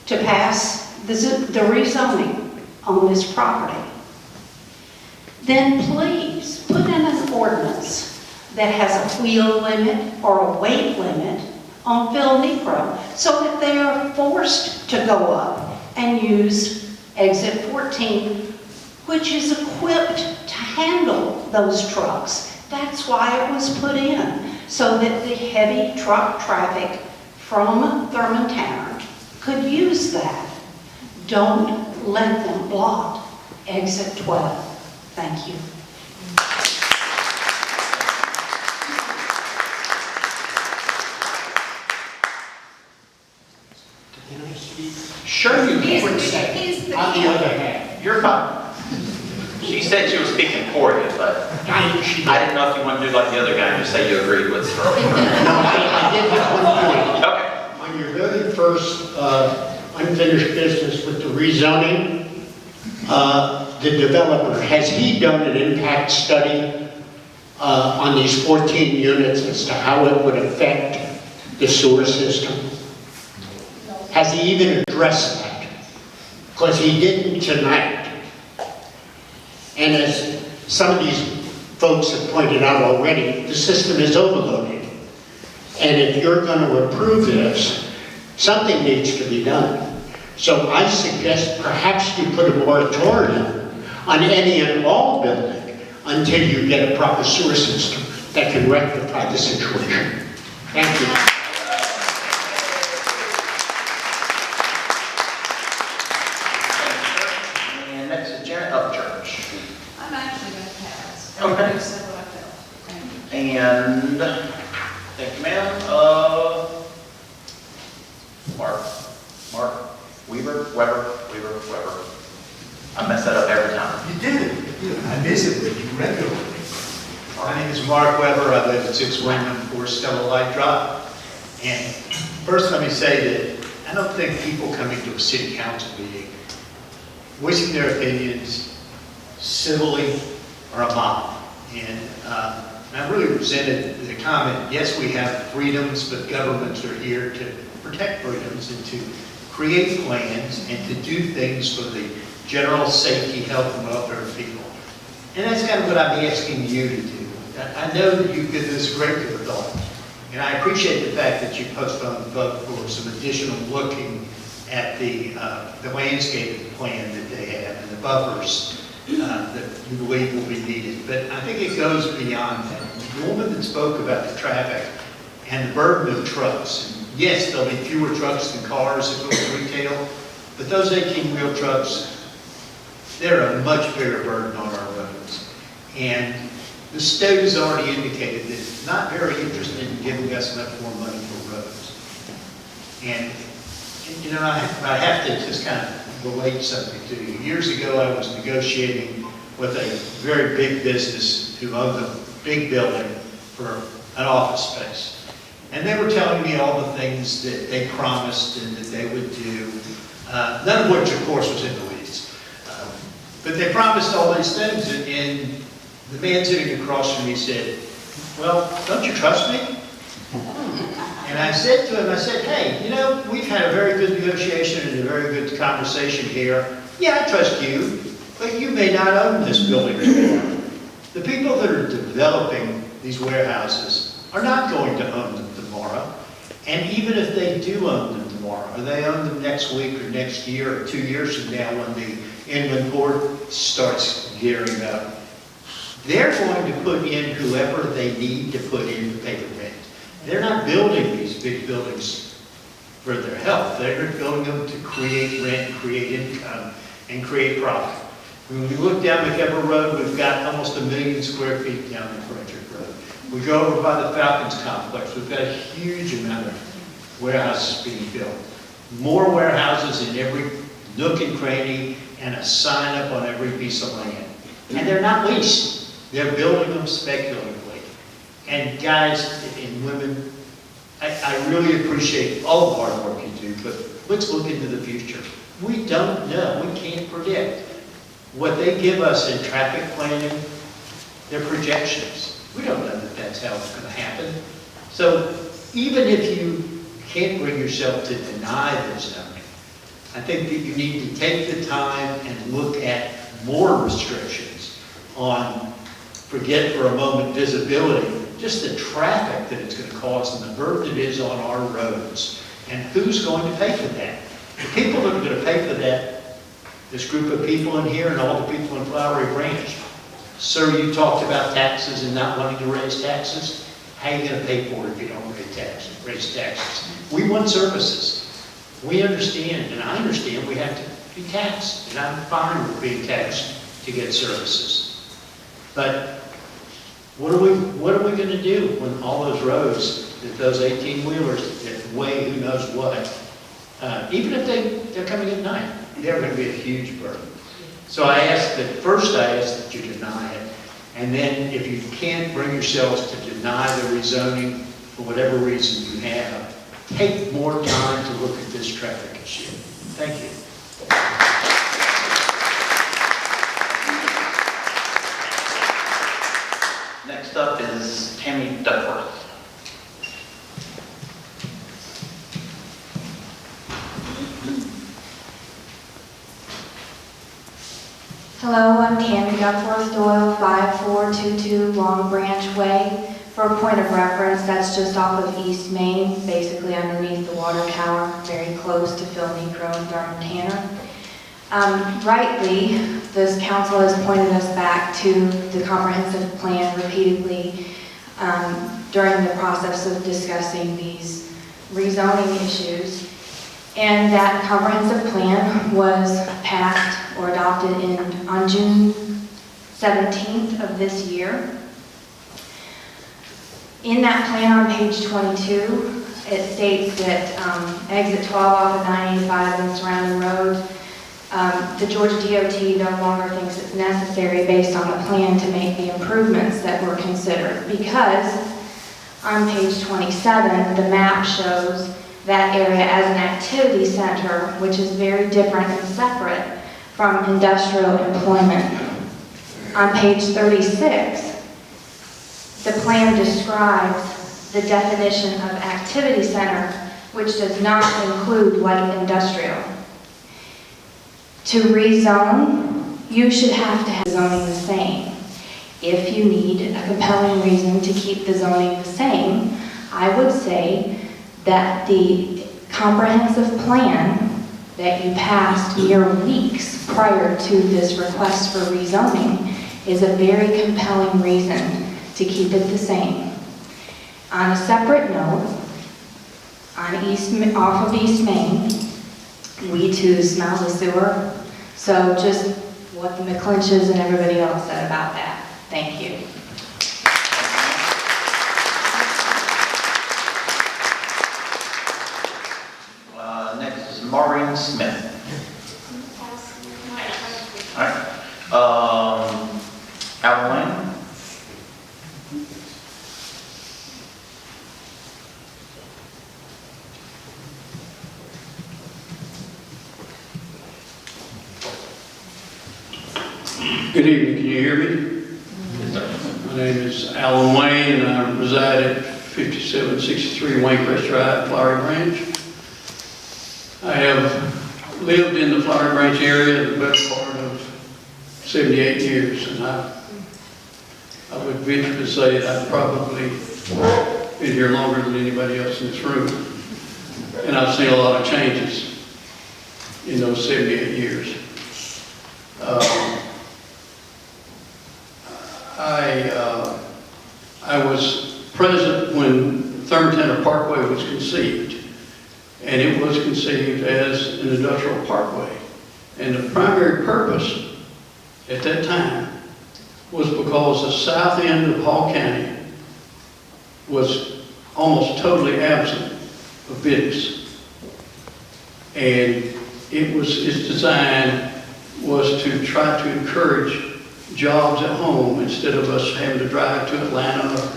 to pass the rezoning on this property, then please put in an ordinance that has a wheel limit or a weight limit on Phil Negro so that they are forced to go up and use exit 14, which is equipped to handle those trucks. That's why it was put in, so that the heavy truck traffic from Thurman Tanner could use that. Don't let them block exit 12. Thank you. Can I speak? Sure you can. He's the On the other hand, You're fine. she you said she was speaking for you, but I didn't know if you wanted to do like the other guy and just say you agreed with her. No, I did have one point. Okay. On your very first unfinished business with the rezoning, the developer, has he done an impact study on these 14 units as to how it would affect the sewer system? Has he even addressed that? Because he didn't tonight. And as some of these folks have pointed out already, the system is overloaded. And if you're going to approve this, something needs to be done. So I suggest perhaps you put a moratorium on any and all building until you get a proper sewer system that can rectify the situation. Thank you. And next is Janet Upchurch. I'm actually going to pass. Okay. Everybody said what I felt. Thank you. And, thank you, ma'am. Mark Weber. I mess that up every time. You do. I visit with you regularly. My name is Mark Weber. I live at 6114 Stella Light Drive. And first let me say that I don't think people coming to a city council meeting, voicing their opinions civilly are a mob. And I really resented the comment, yes, we have freedoms, but governments are here to protect freedoms and to create plans and to do things for the general safety, health, and welfare of people. And that's kind of what I'm asking you to do. I know that you've given this a great deal of thought, and I appreciate the fact that you postponed the vote for some additional looking at the landscaping plan that they have and the buffers that you believe will be needed. But I think it goes beyond that. The woman that spoke about the traffic and the burden of trucks, and yes, there'll be fewer trucks than cars that go to retail, but those 18-wheel trucks, they're a much bigger burden on our roads. And the state has already indicated that it's not very interested in giving us much more money for roads. And you know, I have to just kind of relate something to you. Years ago, I was negotiating with a very big business who owned a big building for an office space. And they were telling me all the things that they promised and that they would do, none of which, of course, was in the lease. But they promised all these things, and the man sitting across from me said, well, don't you trust me? And I said to him, I said, hey, you know, we've had a very good negotiation and a very good conversation here. Yeah, I trust you, but you may not own this building anymore. The people that are developing these warehouses are not going to own them tomorrow. And even if they do own them tomorrow, or they own them next week or next year or 2 years from now when the inland port starts gearing up, they're going to put in whoever they need to put in to pay the rent. They're not building these big buildings for their health. They're building them to create rent, create income, and create profit. When we look down McEver Road, we've got almost 1 million square feet down in Frederick Road. We go over by the Falcons complex, we've got a huge amount of warehouses being built. More warehouses in every nook and cranny and a sign up on every piece of land. And they're not leased. They're building them speculatively. And guys and women, I really appreciate all the hard work you do, but let's look into the future. We don't know, we can't predict. What they give us in traffic planning, they're projections. We don't know that that's how it's going to happen. So even if you can't bring yourself to deny this zoning, I think that you need to take the time and look at more restrictions on, forget for a moment visibility, just the traffic that it's going to cause and the burden it is on our roads. And who's going to pay for that? The people that are going to pay for that, this group of people in here and all the people in Flowery Branch. Sir, you talked about taxes and not wanting to raise taxes. How are you going to pay for it if you don't raise taxes? We want services. We understand, and I understand, we have to be taxed. And I'm fine with being taxed to get services. But what are we going to do when all those roads, that those 18-wheelers that weigh who knows what, even if they're coming at night, they're going to be a huge burden. So I ask that you deny it, and then if you can't bring yourselves to deny the rezoning for whatever reason you have, take more time to look at this traffic issue. Thank you. Next up is Tammy Duckworth. Hello, I'm Tammy Duckworth Doyle, 5422 Long Branch Way. For a point of reference, that's just off of East Main, basically underneath the water tower, very close to Phil Negro and Thurman Tanner. Rightly, this council has pointed us back to the comprehensive plan repeatedly during the process of discussing these rezoning issues. And that comprehensive plan was passed or adopted on June 17th of this year. In that plan on page 22, it states that exit 12 off of 985 and surrounding roads, the Georgia DOT no longer thinks it's necessary based on the plan to make the improvements that were considered, because on page 27, the map shows that area as an activity center, which is very different and separate from industrial employment. On page 36, the plan describes the definition of activity center, which does not include light industrial. To rezone, you should have to have zoning the same. If you need a compelling reason to keep the zoning the same, I would say that the comprehensive plan that you passed mere weeks prior to this request for rezoning is a very compelling reason to keep it the same. On a separate note, off of East Main, we too smell the sewer. So just what the McClinches and everybody else said about that. Thank you. Next is Maureen Smith. All right. Alan Wayne. Good evening, can you hear me? My name is Alan Wayne, and I reside at 5763 Waycrest Drive, Flowery Branch. I have lived in the Flowery Branch area the better part of 78 years, and I would venture to say that I've probably been here longer than anybody else in this room. And I've seen a lot of changes in those 78 years. I was present when Thurman Tanner Parkway was conceived, and it was conceived as an industrial parkway. And the primary purpose at that time was because the south end of Hall County was almost totally absent of business. And its design was to try to encourage jobs at home instead of us having to drive to Atlanta or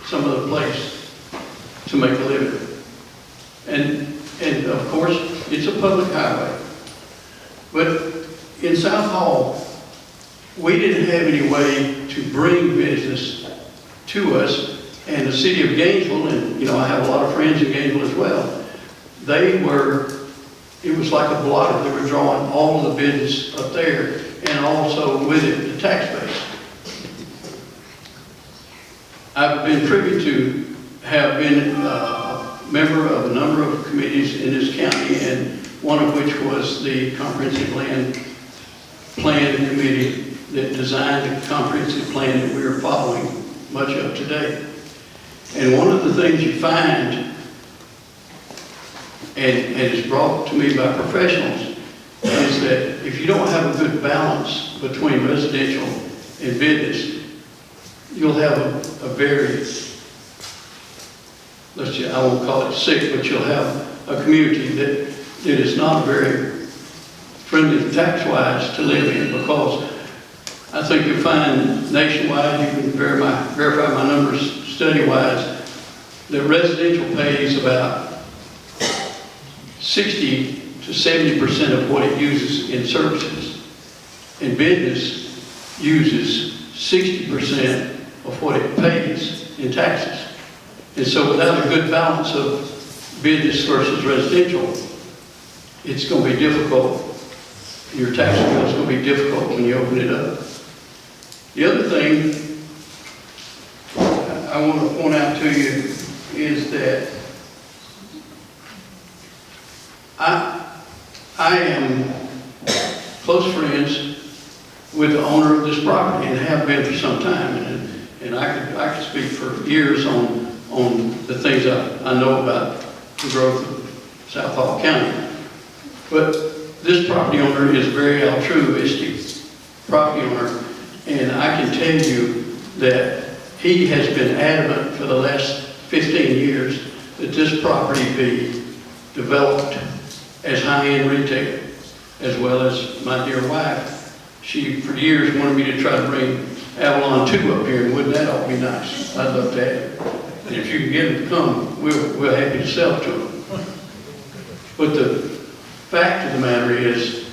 some other place to make a living. And of course, it's a public highway. But in South Hall, we didn't have any way to bring business to us. And the city of Gainesville, and I have a lot of friends in Gainesville as well, it was like a blotter. They were drawing all of the business up there, and also with it, the tax base. I've been privy to have been a member of a number of committees in this county, and one of which was the Comprehensive Plan Committee that designed the comprehensive plan that we are following much of today. And one of the things you find, and it's brought to me by professionals, is that if you don't have a good balance between residential and business, you'll have a very, I won't call it sick, but you'll have a community that is not very friendly tax-wise to live in, because I think you'll find nationwide, you can verify my numbers study-wise, that residential pays about 60 to 70% of what it uses in services, and business uses 60% of what it pays in taxes. And so without a good balance of business versus residential, it's going to be difficult. Your tax bill is going to be difficult when you open it up. The other thing I want to point out to you is that I am close friends with the owner of this property and have been for some time. And I could speak for years on the things I know about the growth of South Hall County. But this property owner is a very altruistic property owner, and I can tell you that he has been adamant for the last 15 years that this property be developed as high-end retail, as well as my dear wife. She, for years, wanted me to try to bring Avalon 2 up here, and wouldn't that all be nice? I'd love to have it. And if you can get them to come, we're happy to sell it to them. But the fact of the matter is,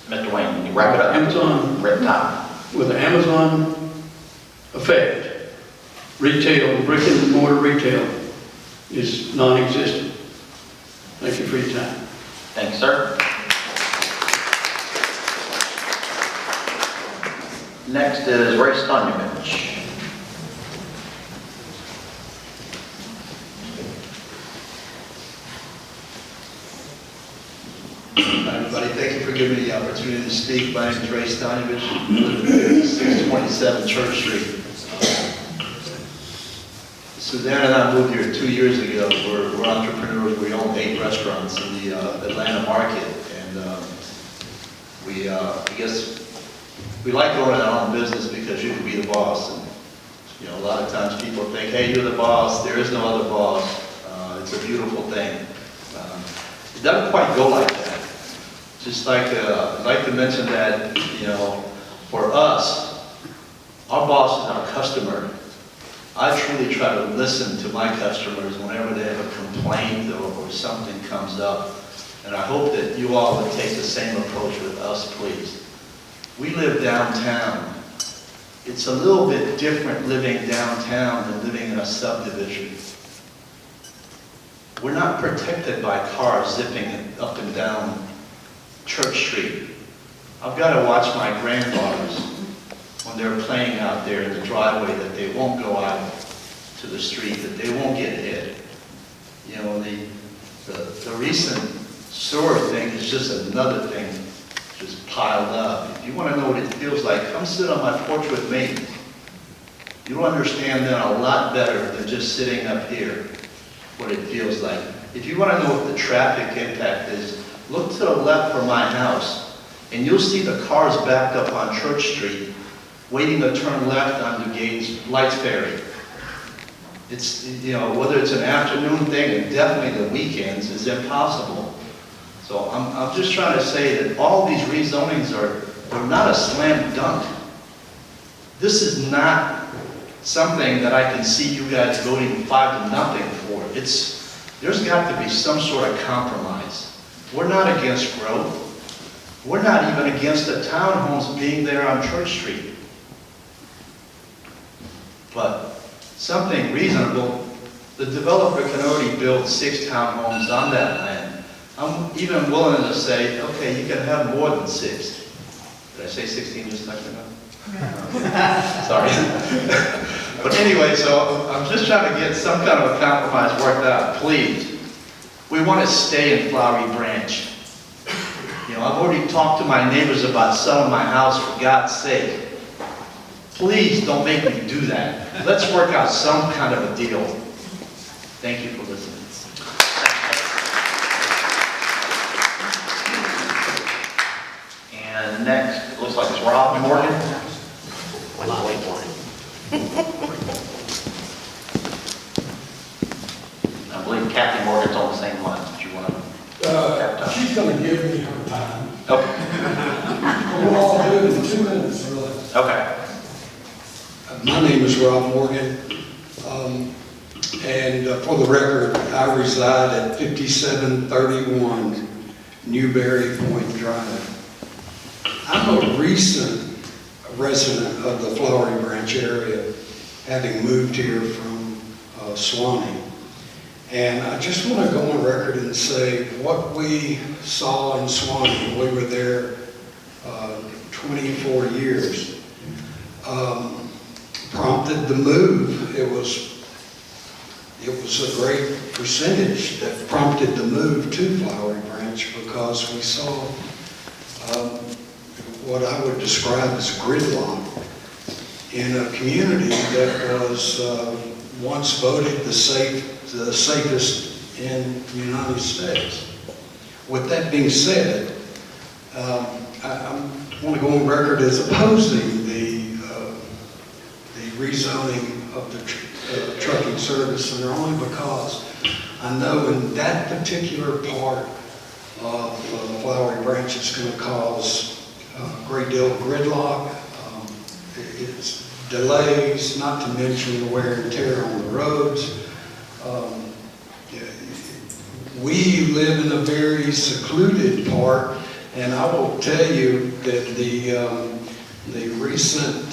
Mr. Wayne, can you wrap it up? Amazon, with the Amazon effect, retail, brick and mortar retail is non-existent. Thank you for your time. Thanks, sir. Next is Ray Stonovich. Hi, everybody. Thank you for giving me the opportunity to speak. My name is Ray Stonovich. I live at 627 Church Street. Suzanne and I moved here 2 years ago. We're entrepreneurs. We own 8 restaurants in the Atlanta market. And I guess we like going our own business because you can be the boss. And, you know, a lot of times people think, hey, you're the boss. There is no other boss. It's a beautiful thing. It doesn't quite go like that. Just like, I'd like to mention that, you know, for us, our boss is our customer. I truly try to listen to my customers whenever they have a complaint or something comes up. And I hope that you all would take the same approach with us, please. We live downtown. It's a little bit different living downtown than living in a subdivision. We're not protected by cars zipping up and down Church Street. I've got to watch my granddaughters when they're playing out there in the driveway that they won't go out to the street, that they won't get hit. You know, the recent sewer thing is just another thing just piled up. If you want to know what it feels like, come sit on my porch with me. You'll understand then a lot better than just sitting up here what it feels like. If you want to know what the traffic impact is, look to the left from my house, and you'll see the cars backed up on Church Street, waiting to turn left onto Gates Lights Ferry. It's, you know, whether it's an afternoon thing, and definitely the weekends, is impossible. So I'm just trying to say that all these rezonings are not a slam dunk. This is not something that I can see you guys voting 5-0 for. There's got to be some sort of compromise. We're not against growth. We're not even against the townhomes being there on Church Street. But something reasonable, the developer can already build 6 townhomes on that land. I'm even willing to say, okay, you can have more than 6. Did I say 16 just a second ago? Sorry. But anyway, so I'm just trying to get some kind of a compromise worked out, please. We want to stay in Flowery Branch. You know, I've already talked to my neighbors about selling my house, for God's sake. Please don't make me do that. Let's work out some kind of a deal. Thank you for listening. And next, it looks like it's Rob Morgan. I believe Kathy Morgan's on the same line. Did you want to? have time. She's gonna give me her time. Okay. We'll all do it in 2 minutes, really. Okay. My name is Rob Morgan, and for the record, I reside at 5731 Newberry Point Drive. I'm a recent resident of the Flowery Branch area, having moved here from Swanee. And I just want to go on record and say what we saw in Swanee, we were there 24 years, prompted the move. It was a great percentage that prompted the move to Flowery Branch, because we saw what I would describe as gridlock in a community that was once voted the safest in the United States. With that being said, I want to go on record as opposing the rezoning of the trucking service center, only because I know in that particular part of Flowery Branch it's going to cause a great deal of gridlock. It's delays, not to mention the wear and tear on the roads. We live in a very secluded part, and I will tell you that the recent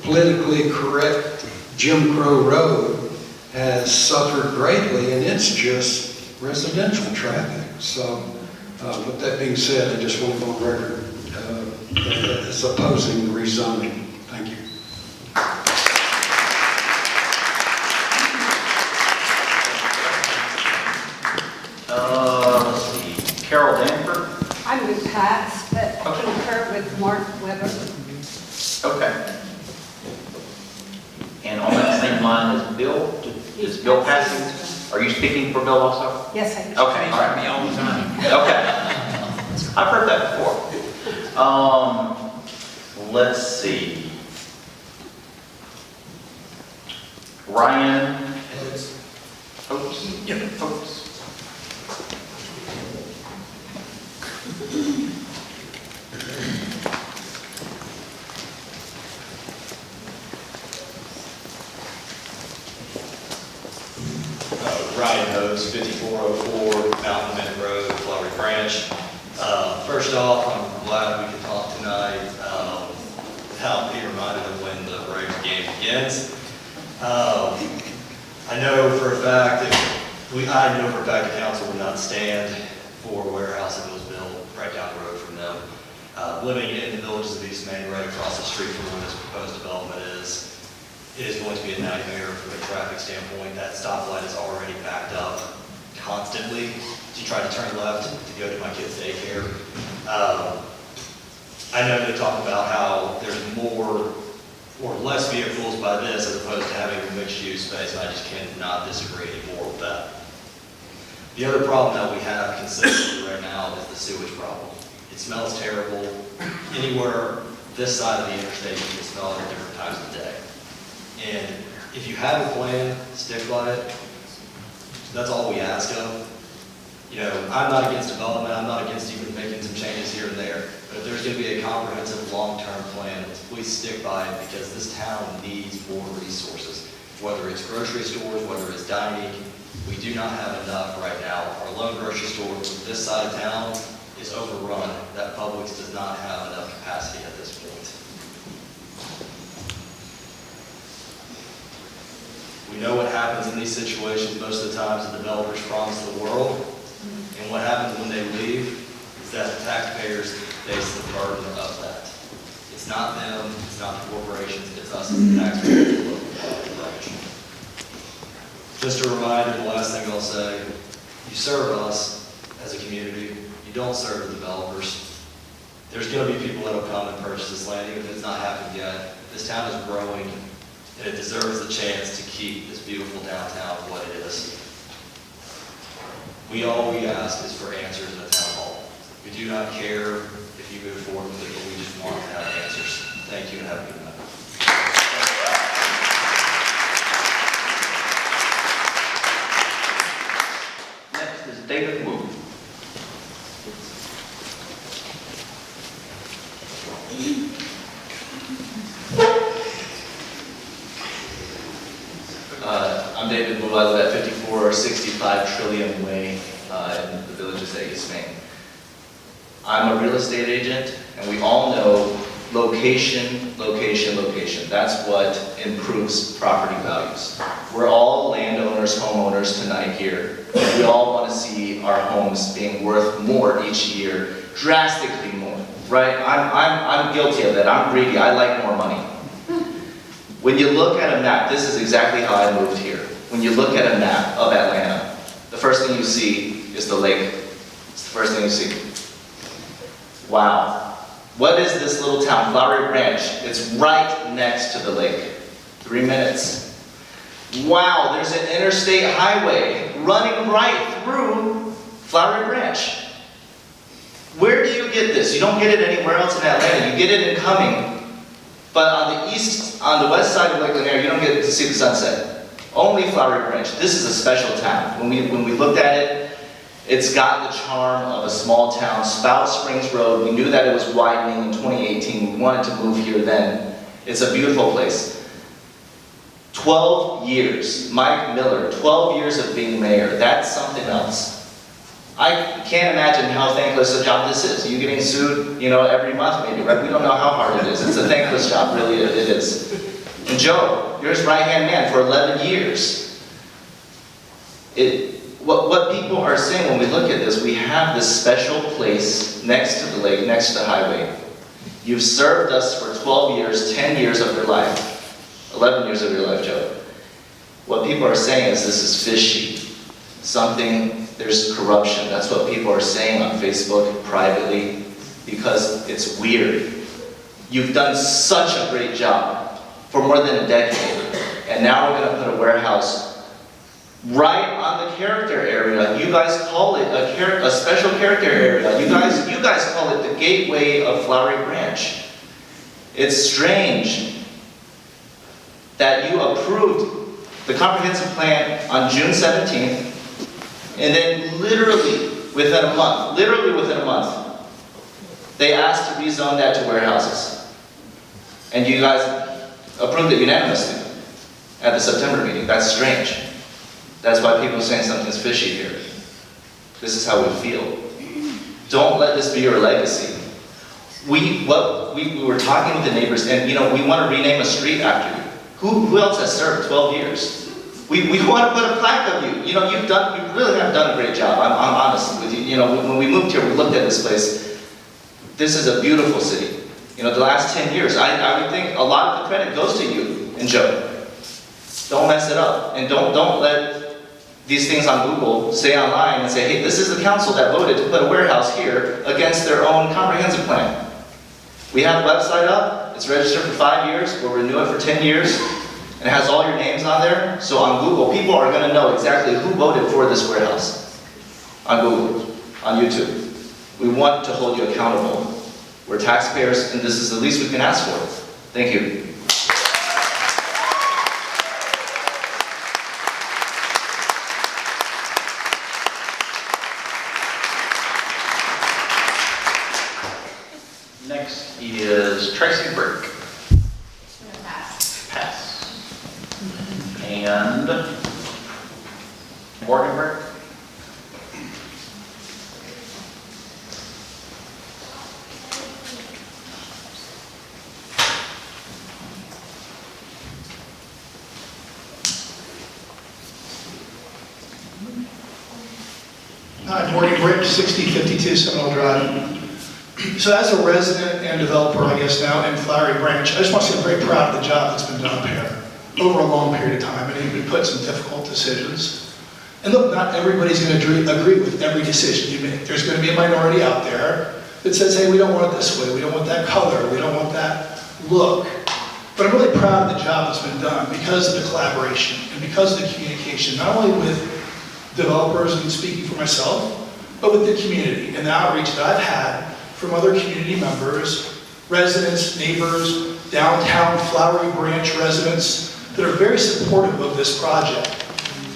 politically correct Jim Crow Road has suffered greatly, and it's just residential traffic. So with that being said, I just want to go on record as opposing rezoning. Thank you. Let's see, Carol Danford. I would pass, but I concur with Mark Weber. Okay. And on that same line is Bill. Is Bill passing? Are you speaking for Bill also? Yes, I do. Okay, all right. Me all the time. Okay. I've heard that before. Let's see. Ryan Oates. Yep, Oates. Ryan Oates, 5404 Mountain Mint Road, Flowery Branch. First off, I'm glad we can talk tonight. I'll be reminded of when the Braves game begins. I know for a fact that the council would not stand for a warehouse that was built right down the road from them. Living in the villages of East Main, right across the street from where this proposed development is, it is going to be a nightmare from a traffic standpoint. That stoplight is already backed up constantly to try to turn left to go to my kids' daycare. I know they talk about how there's more or less vehicles by this as opposed to having a mixed-use space, and I just cannot disagree anymore with that. The other problem that we have consistently right now is the sewage problem. It smells terrible. Anywhere this side of the interstate, you can smell it at different times of the day. And if you have a plan, stick by it. That's all we ask of. You know, I'm not against development. I'm not against even making some changes here and there. But if there's going to be a comprehensive long-term plan, please stick by it, because this town needs more resources. Whether it's grocery stores, whether it's dining, we do not have enough right now. Our lone grocery store this side of town is overrun. That Publix does not have enough capacity at this point. We know what happens in these situations. Most of the times the developers promise the world, and what happens when they leave is that the taxpayers face the burden of that. It's not them, it's not the corporations, it's us as the taxpayers of the local Flowery Branch. Just a reminder, the last thing I'll say, you serve us as a community, you don't serve the developers. There's going to be people that will come and purchase this land, even if it's not happened yet. This town is growing, and it deserves the chance to keep this beautiful downtown what it is. All we ask is for answers in the town hall. We do not care if you move forward with it, but we just want to have answers. Thank you, and have a good night. I'm David Wu. I live at 5465 Trillium Way in the Villages at East Main. I'm a real estate agent, and we all know location, location, location. That's what improves property values. We're all landowners, homeowners tonight here. We all want to see our homes being worth more each year, drastically more, right? I'm guilty of that. I'm greedy. I like more money. When you look at a map, this is exactly how I moved here. When you look at a map of Atlanta, the first thing you see is the lake. It's the first thing you see. Wow. What is this little town, Flowery Branch? It's right next to the lake. 3 minutes. Wow, there's an interstate highway running right through Flowery Branch. Where do you get this? You don't get it anywhere else in Atlanta. You get it in Cumming. But on the west side of Lake Lanier, you don't get to see the sunset. Only Flowery Branch. This is a special town. When we looked at it, it's got the charm of a small town. Spout Springs Road, we knew that it was widening in 2018. We wanted to move here then. It's a beautiful place. 12 years, Mike Miller, 12 years of being mayor. That's something else. I can't imagine how thankless a job this is. You getting sued, every month maybe, right? We don't know how hard it is. It's a thankless job, really it is. And Joe, you're his right-hand man for 11 years. What people are saying when we look at this, we have this special place next to the lake, next to the highway. You've served us for 12 years, 10 years of your life, 11 years of your life, Joe. What people are saying is this is fishy. There's corruption. That's what people are saying on Facebook privately because it's weird. You've done such a great job for more than a decade, and now we're going to put a warehouse right on the character area. You guys call it a special character area. You guys call it the gateway of Flowery Branch. It's strange that you approved the comprehensive plan on June 17th, and then literally within a month, they asked to rezone that to warehouses. And you guys approved it unanimously at the September meeting. That's strange. That's why people are saying something's fishy here. This is how we feel. Don't let this be your legacy. We were talking with the neighbors, and we want to rename a street after you. Who else has served 12 years? We want to put a plaque of you. You really have done a great job. I'm honest with you. When we moved here, we looked at this place. This is a beautiful city. The last 10 years, I would think a lot of the credit goes to you and Joe. Don't mess it up, and don't let these things on Google say online and say, hey, this is the council that voted to put a warehouse here against their own comprehensive plan. We have a website up. It's registered for 5 years. We'll renew it for 10 years. And it has all your names on there. So on Google, people are going to know exactly who voted for this warehouse. On Google, on YouTube. We want to hold you accountable. We're taxpayers, and this is the least we can ask for. Thank you. Next is Tracy Burke. Pass. And Morgan Burke. Hi, Morgan Burke, 6052 Seminole Drive. So as a resident and developer, I guess now in Flowery Branch, I just want to say I'm very proud of the job that's been done up here over a long period of time, and we put some difficult decisions. And look, not everybody's going to agree with every decision you make. There's going to be a minority out there that says, hey, we don't want it this way, we don't want that color, we don't want that look. But I'm really proud of the job that's been done because of the collaboration and because of the communication, not only with developers and speaking for myself, but with the community and the outreach that I've had from other community members, residents, neighbors, downtown Flowery Branch residents that are very supportive of this project.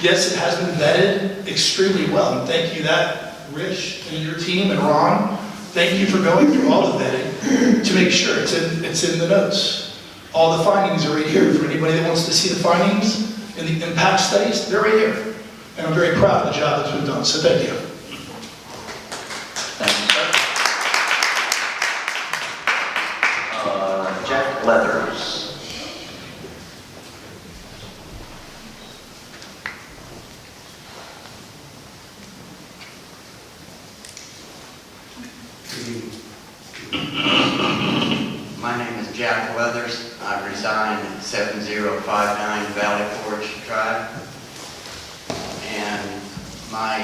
Yes, it has been vetted extremely well, and thank you that, Rich and your team and Ron, thank you for going through all the vetting to make sure it's in the notes. All the findings are right here. For anybody that wants to see the findings, and the impact studies, they're right here. And I'm very proud of the job that's been done, so thank you. Thank you, sir. Jack Leathers. My name is Jack Leathers. I reside at 7059 Valley Forge Drive. And my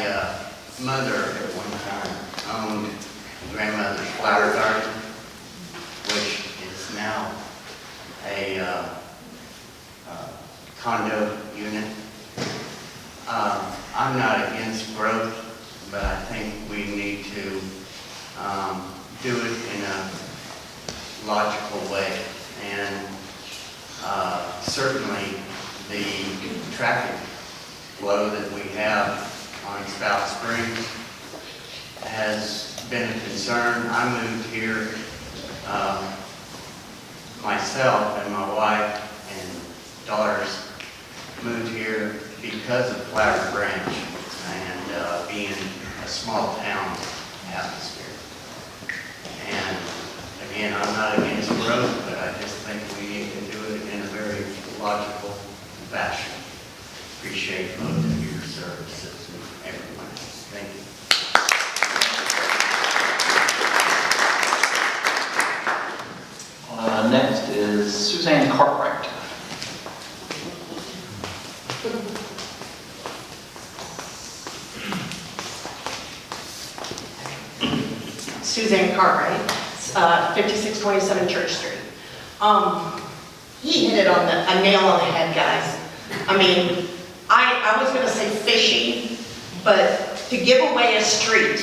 mother at one time owned grandmother's flower garden, which is now a condo unit. I'm not against growth, but I think we need to do it in a logical way. And certainly the traffic flow that we have on South Springs has been a concern. I moved here myself, and my wife and daughters moved here because of Flowery Branch and being a small town atmosphere. And again, I'm not against growth, but I just think we need to do it in a very logical fashion. Appreciate both of your services and everyone else. Thank you. Next is Suzanne Cartwright. Suzanne Cartwright, 5627 Church Street. He hit it on a nail on the head, guys. I mean, I was gonna say fishy, but to give away a street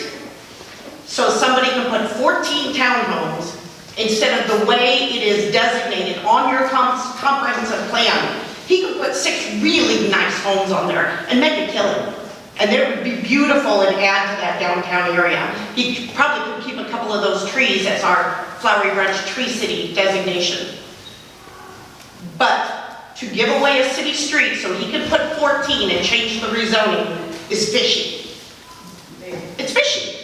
so somebody can put 14 townhomes instead of the way it is designated on your comprehensive plan, he could put 6 really nice homes on there and make a killing. And it would be beautiful and add to that downtown area. He probably could keep a couple of those trees as our Flowery Branch Tree City designation. But to give away a city street so he could put 14 and change the rezoning is fishy. It's fishy.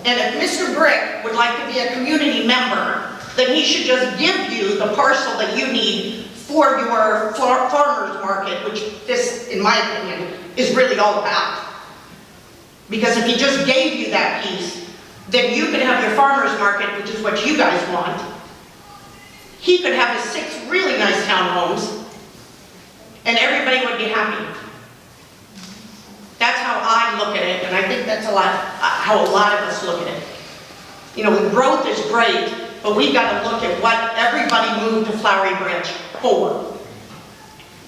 And if Mr. Brick would like to be a community member, then he should just give you the parcel that you need for your farmer's market, which this, in my opinion, is really all about. Because if he just gave you that piece, then you could have your farmer's market, which is what you guys want. He could have his 6 really nice townhomes, and everybody would be happy. That's how I look at it, and I think that's how a lot of us look at it. You know, growth is great, but we've got to look at what everybody moved to Flowery Branch for.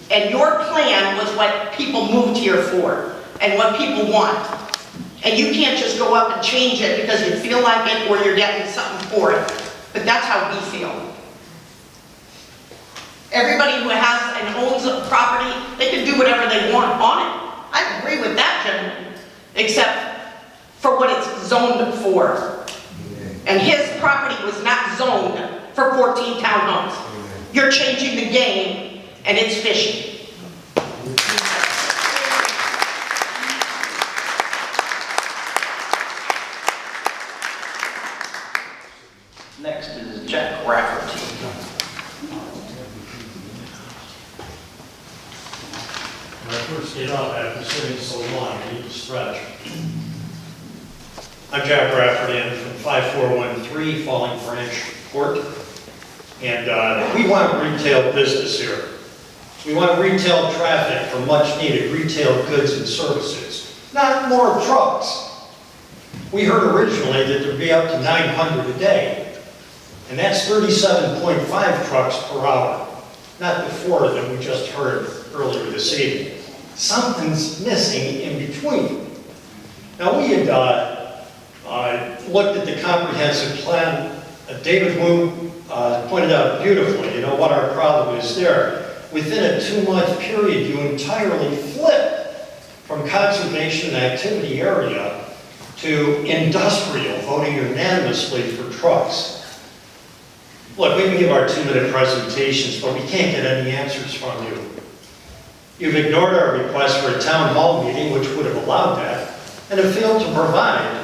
And your plan was what people moved here for, and what people want. And you can't just go up and change it because you feel like it or you're getting something for it. But that's how we feel. Everybody who has and owns a property, they can do whatever they want on it. I agree with that, gentleman, except for what it's zoned for. And his property was not zoned for 14 townhomes. You're changing the game, and it's fishy. Next is Jack Rafferty. When I first get up after sitting so long, I need to stretch. I'm Jack Rafferty, I'm from 5413 Falling Branch Court. And we want retail business here. We want retail traffic for much needed retail goods and services, not more trucks. We heard originally that there'd be up to 900 a day, and that's 37.5 trucks per hour, not the 4 that we just heard earlier this evening. Something's missing in between. Now we had looked at the comprehensive plan. David Wu pointed out beautifully, what our problem is there. Within a 2-month period, you entirely flip from conservation activity area to industrial, voting unanimously for trucks. Look, we can give our 2-minute presentations, but we can't get any answers from you. You've ignored our request for a town hall meeting, which would have allowed that, and have failed to provide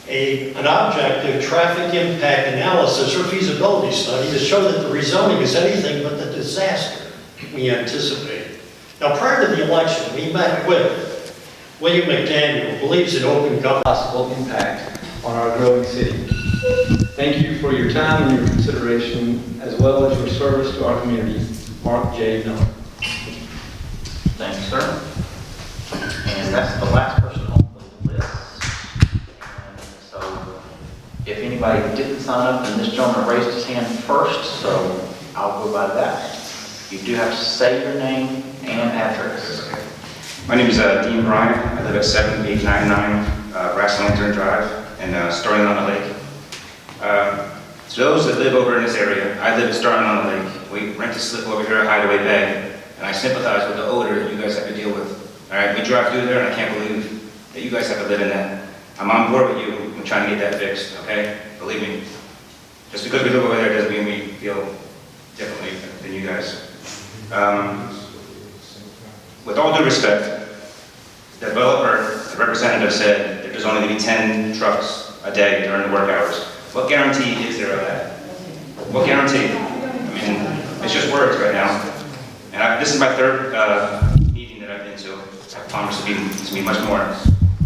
an objective traffic impact analysis or feasibility study to show that the rezoning is anything but the disaster we anticipate. Now, prior to the election, we met with William McDaniel, who believes in open government. Possible impact on our growing city. Thank you for your time and your consideration, as well as your service to our community. Mark J. Miller. Thank you, sir. And that's the last person on the list. And so if anybody didn't sign up, then this gentleman raised his hand first, so I'll go by that. You do have to say your name and address. My name is Dean Bryant. I live at 7899 Brass Lantern Drive in Sterling on the Lake. To those that live over in this area, I live at Sterling on the Lake. We rent a slip over here at Hideaway Bay, and I sympathize with the odor that you guys have to deal with. All right, we drive through there, and I can't believe that you guys have to live in that. I'm on board with you. I'm trying to get that fixed, okay? Believe me. Just because we live over there doesn't mean we feel differently than you guys. With all due respect, the developer, the representative said that there's only going to be 10 trucks a day during the work hours. What guarantee is there of that? What guarantee? I mean, it's just words right now. And this is my third meeting that I've been to. I promise to be much more.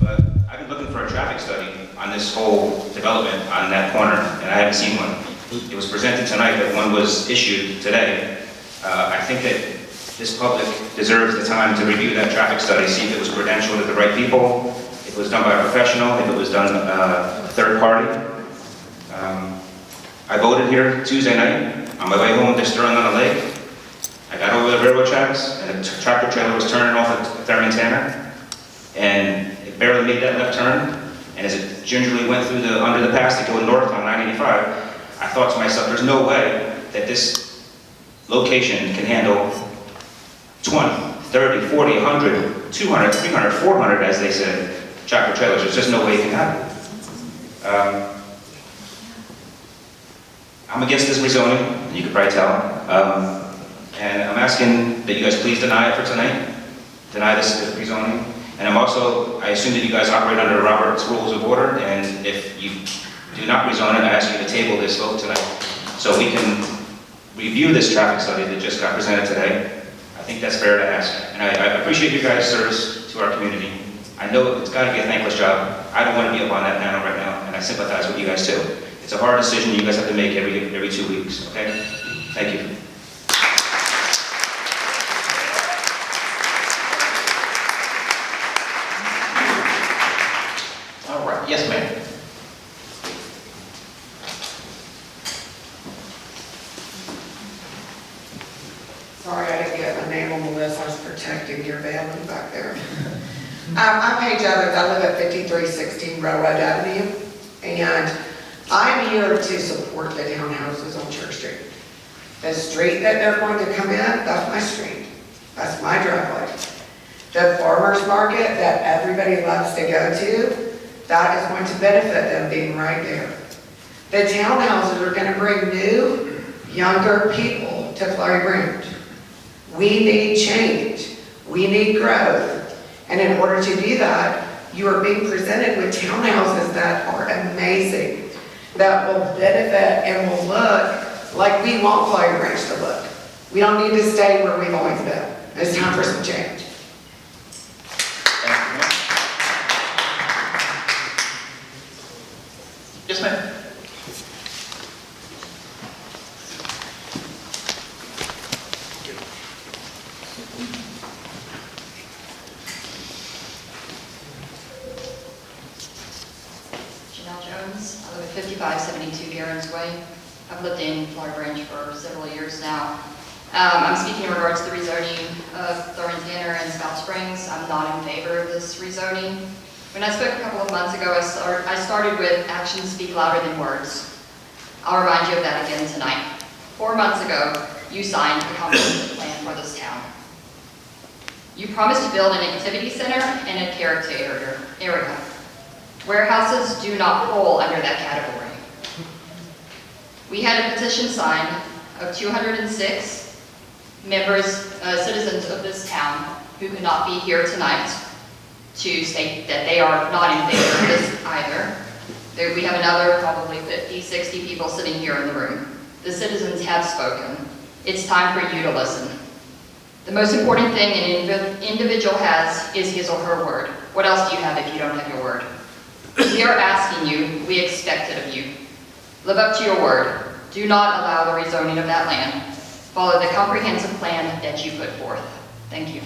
But I've been looking for a traffic study on this whole development on that corner, and I haven't seen one. It was presented tonight that one was issued today. I think that this public deserves the time to review that traffic study, see if it was credentialed to the right people, if it was done by a professional, if it was done third party. I voted here Tuesday night on my way home to Sterling on the Lake. I got over the railroad tracks, and a tractor trailer was turning off at Thurman Tanner, and it barely made that left turn. And as it gingerly went through under the pass to go north on 985, I thought to myself, there's no way that this location can handle 20, 30, 40, 100, 200, 300, 400, as they said, tractor trailers. There's just no way it can happen. I'm against this rezoning, you could probably tell. And I'm asking that you guys please deny it for tonight. Deny this rezoning. And I assume that you guys operate under Robert's Rules of Order, and if you do not rezone it, I ask you to table this vote tonight so we can review this traffic study that just got presented today. I think that's fair to ask. And I appreciate you guys' service to our community. I know it's got to be a thankless job. I don't want to be up on that panel right now, and I sympathize with you guys too. It's a hard decision you guys have to make every 2 weeks, okay? Thank you. All right, yes, ma'am. Sorry, I didn't get my name on the list. I was protecting your family back there. I'm Paige Evans. I live at 5316 Railroad Avenue, and I'm here to support the townhouses on Church Street. The street that they're going to come in, that's my street. That's my driveway. The farmer's market that everybody loves to go to, that is going to benefit them being right there. The townhouses are going to bring new, younger people to Flowery Branch. We need change. We need growth. And in order to do that, you are being presented with townhouses that are amazing, that will benefit and will look like we want Flowery Branch to look. We don't need to stay where we've always been. It's time for some change. Yes, ma'am. Janelle Jones. I live at 5572 Garrett's Way. I've lived in Flowery Branch for several years now. I'm speaking in regards to the rezoning of Thurman Tanner and South Springs. I'm not in favor of this rezoning. When I spoke a couple of months ago, I started with actions speak louder than words. I'll remind you of that again tonight. 4 months ago, you signed a comprehensive plan for this town. You promised to build an activity center and a character area. Warehouses do not fall under that category. We had a petition signed of 206 members, citizens of this town, who could not be here tonight to state that they are not in favor of this either. We have another probably 50, 60 people sitting here in the room. The citizens have spoken. It's time for you to listen. The most important thing an individual has is his or her word. What else do you have if you don't have your word? We are asking you, we expect it of you. Live up to your word. Do not allow the rezoning of that land. Follow the comprehensive plan that you put forth. Thank you.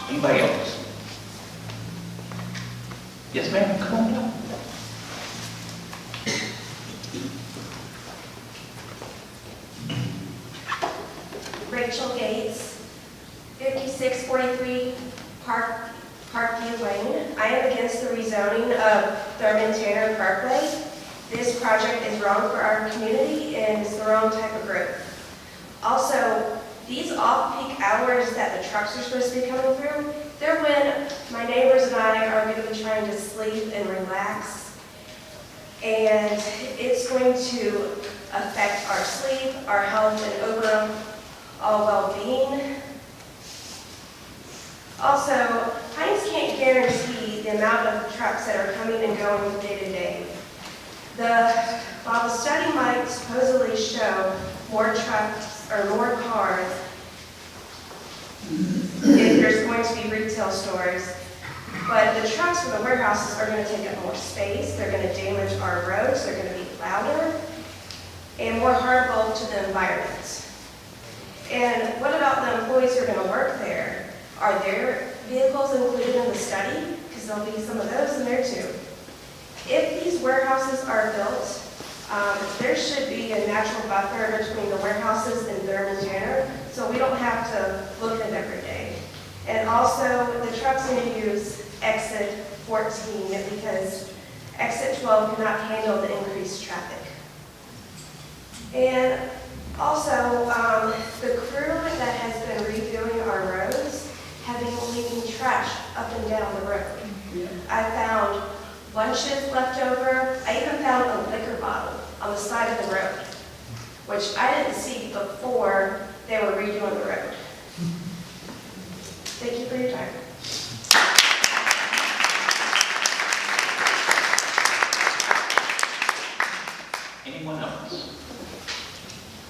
Anybody else? Yes, ma'am, come on down. Rachel Gates, 5643 Parkview Lane. I am against the rezoning of Thurman Tanner Parkway. This project is wrong for our community and it's the wrong type of growth. Also, these off-peak hours that the trucks are supposed to be coming through, they're when my neighbors and I are going to be trying to sleep and relax. And it's going to affect our sleep, our health, and overall well-being. Also, Hines can't guarantee the amount of trucks that are coming and going from day to day. While the study might supposedly show more trucks or more cars if there's going to be retail stores, but the trucks for the warehouses are going to take up more space, they're going to damage our roads, they're going to be louder, and more harmful to the environment. And what about the employees who are going to work there? Are their vehicles included in the study? Because there'll be some of those in there too. If these warehouses are built, there should be a natural buffer between the warehouses and Thurman Tanner, so we don't have to look at it every day. And also, the trucks need to use exit 14 because exit 12 cannot handle the increased traffic. And also, the crew that has been redoing our roads have been leaving trash up and down the road. I found lunches left over. I even found a liquor bottle on the side of the road, which I didn't see before they were redoing the road. Thank you for your time. Anyone else?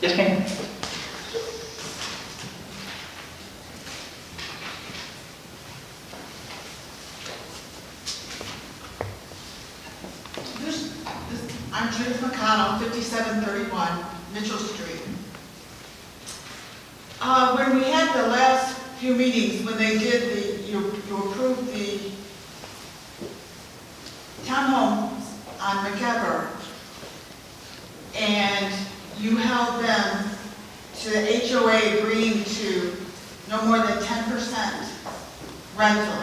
Yes, ma'am. I'm Judith McConnell, 5731 Mitchell Street. When we had the last few meetings, when they did you approved the townhomes on McEver, and you held them to the HOA agreeing to no more than 10% rental.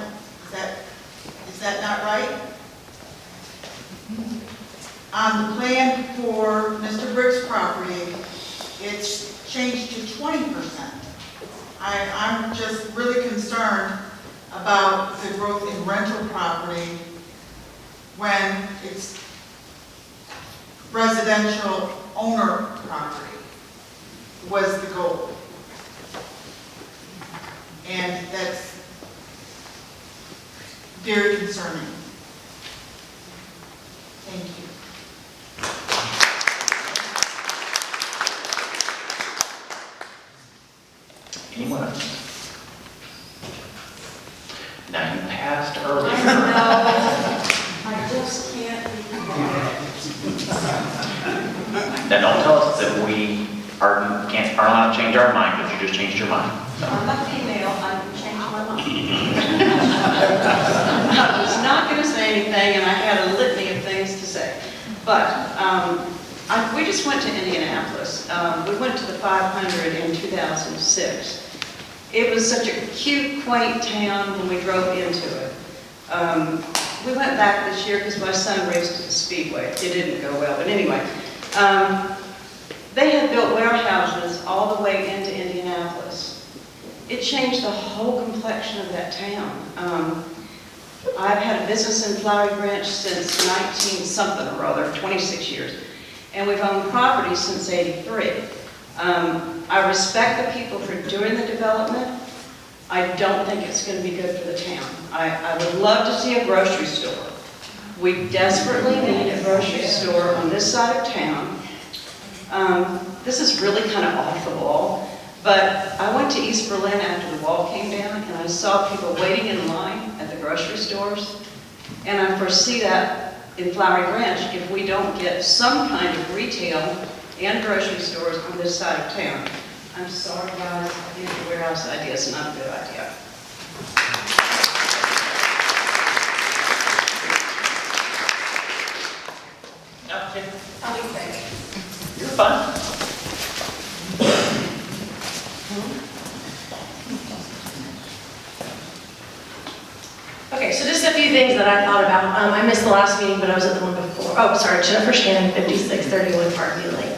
Is that not right? On the plan for Mr. Brick's property, it's changed to 20%. I'm just really concerned about the growth in rental property when it's residential owner property was the goal. And that's very concerning. Thank you. Anyone else? Now, you passed earlier. I just can't be quiet. Now, don't tell us that we are allowed to change our mind because you just changed your mind. So. I'm a female, I can change my mind. I was not going to say anything, and I had a litany of things to say. But we just went to Indianapolis. We went to the 500 in 2006. It was such a cute, quaint town when we drove into it. We went back this year because my son raced at the Speedway. It didn't go well, but anyway. They had built warehouses all the way into Indianapolis. It changed the whole complexion of that town. I've had a business in Flowery Branch since 19-something or other, 26 years. And we've owned property since '83. I respect the people for doing the development. I don't think it's going to be good for the town. I would love to see a grocery store. We desperately need a grocery store on this side of town. This is really kind of off the wall, but I went to East Berlin after the wall came down, and I saw people waiting in line at the grocery stores. And I foresee that in Flowery Branch if we don't get some kind of retail and grocery stores on this side of town. I'm sorry, guys, I think the warehouse idea is not a good idea. How do you think? You're fine. Okay, so just a few things that I thought about. I missed the last meeting, but I was at the one before. Oh, sorry, Jennifer Shannon, 5631 Parkview Lane.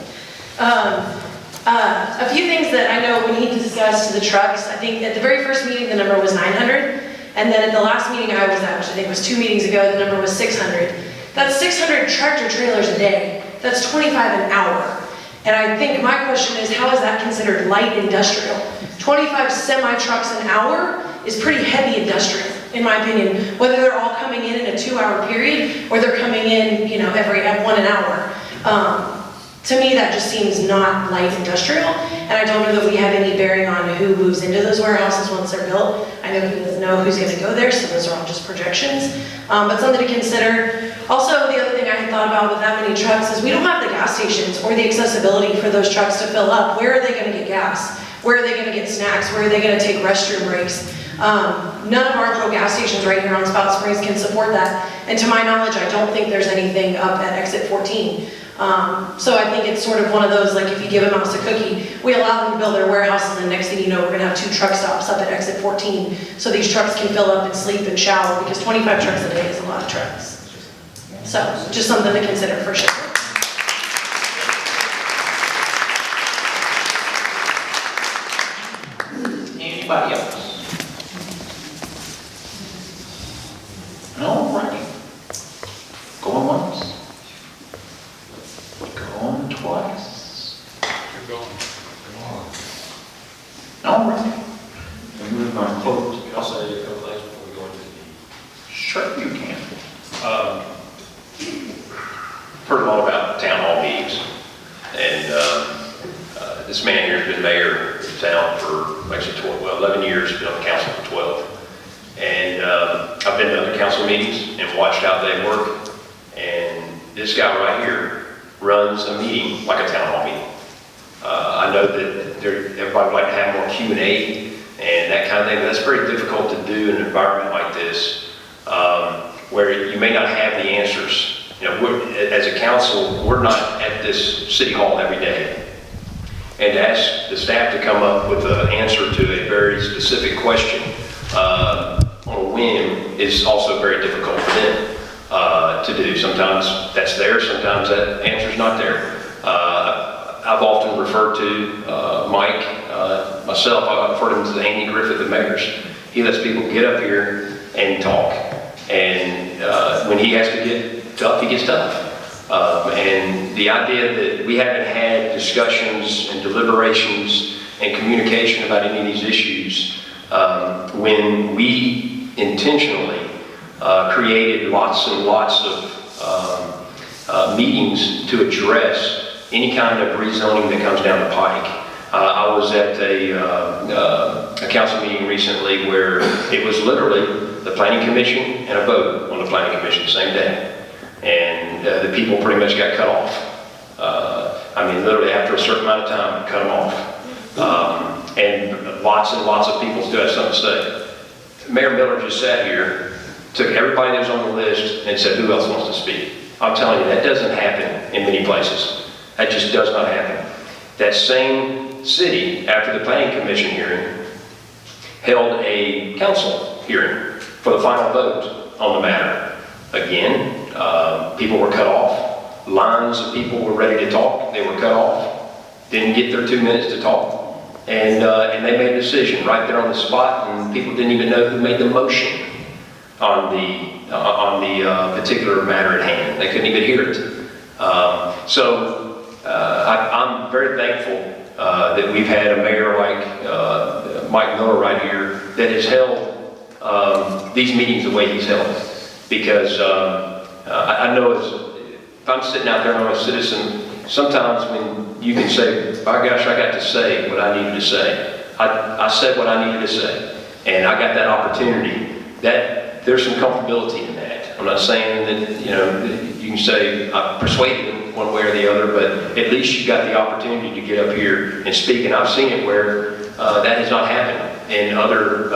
A few things that I know we need to discuss to the trucks. I think at the very first meeting, the number was 900. And then at the last meeting I was at, which I think was 2 meetings ago, the number was 600. That's 600 tractor trailers a day. That's 25 an hour. And I think my question is, how is that considered light industrial? 25 semi-trucks an hour is pretty heavy industrial, in my opinion. Whether they're all coming in a 2-hour period, or they're coming in, you know, at 1 an hour. To me, that just seems not light industrial, and I don't know that we have any bearing on who moves into those warehouses once they're built. I know he doesn't know who's gonna go there, so those are all just projections. But something to consider. Also, the other thing I had thought about with that many trucks is we don't have the gas stations or the accessibility for those trucks to fill up. Where are they gonna get gas? Where are they gonna get snacks? Where are they gonna take restroom breaks? None of our little gas stations right here on Spout Springs can support that. And to my knowledge, I don't think there's anything up at exit 14. So I think it's sort of one of those, like if you give a mouse a cookie, we allow them to build their warehouses, and next thing you know, we're gonna have 2 truck stops up at exit 14. So these trucks can fill up and sleep and shower, because 25 trucks a day is a lot of trucks. So just something to consider for sure. Anybody else? All right. Going once. Going twice. You're going. All right. And move my close. I'll say a couple things before we go into the meeting. Sure you can. Heard a lot about town hall meetings, and this man here has been mayor of town for actually 11 years, been on the council for 12. And I've been to other council meetings and watched how they work, and this guy right here runs a meeting like a town hall meeting. I know that everybody would like to have more Q&A and that kind of thing, but that's very difficult to do in an environment like this, where you may not have the answers. You know, as a council, we're not at this city hall every day. And to ask the staff to come up with an answer to a very specific question on a whim is also very difficult for them to do. Sometimes that's there, sometimes that answer's not there. I've often referred to Mike, myself, I've referred him to the Andy Griffith of mayors. He lets people get up here and talk. And when he has to get tough, he gets tough. And the idea that we haven't had discussions and deliberations and communication about any of these issues when we intentionally created lots and lots of meetings to address any kind of rezoning that comes down the pike. I was at a council meeting recently where it was literally the planning commission and a vote on the planning commission the same day. And the people pretty much got cut off. I mean, literally after a certain amount of time, cut them off. And lots of people still have something to say. Mayor Miller just sat here, took everybody that was on the list and said, who else wants to speak? I'm telling you, that doesn't happen in many places. That just does not happen. That same city, after the planning commission hearing, held a council hearing for the final vote on the matter. Again, people were cut off. Lines of people were ready to talk. They were cut off. Didn't get their 2 minutes to talk. And they made a decision right there on the spot, and people didn't even know who made the motion. on the particular matter at hand. They couldn't even hear it. I'm very thankful that we've had a mayor like Mike Miller right here that has held these meetings the way he's held. Because I know if I'm sitting out there and I'm a citizen, sometimes when you can say, by gosh, I got to say what I needed to say. I said what I needed to say. And I got that opportunity. There's some comfortability in that. I'm not saying that, you can say I persuaded them one way or the other, but at least you got the opportunity to get up here and speak. And I've seen it where that has not happened in other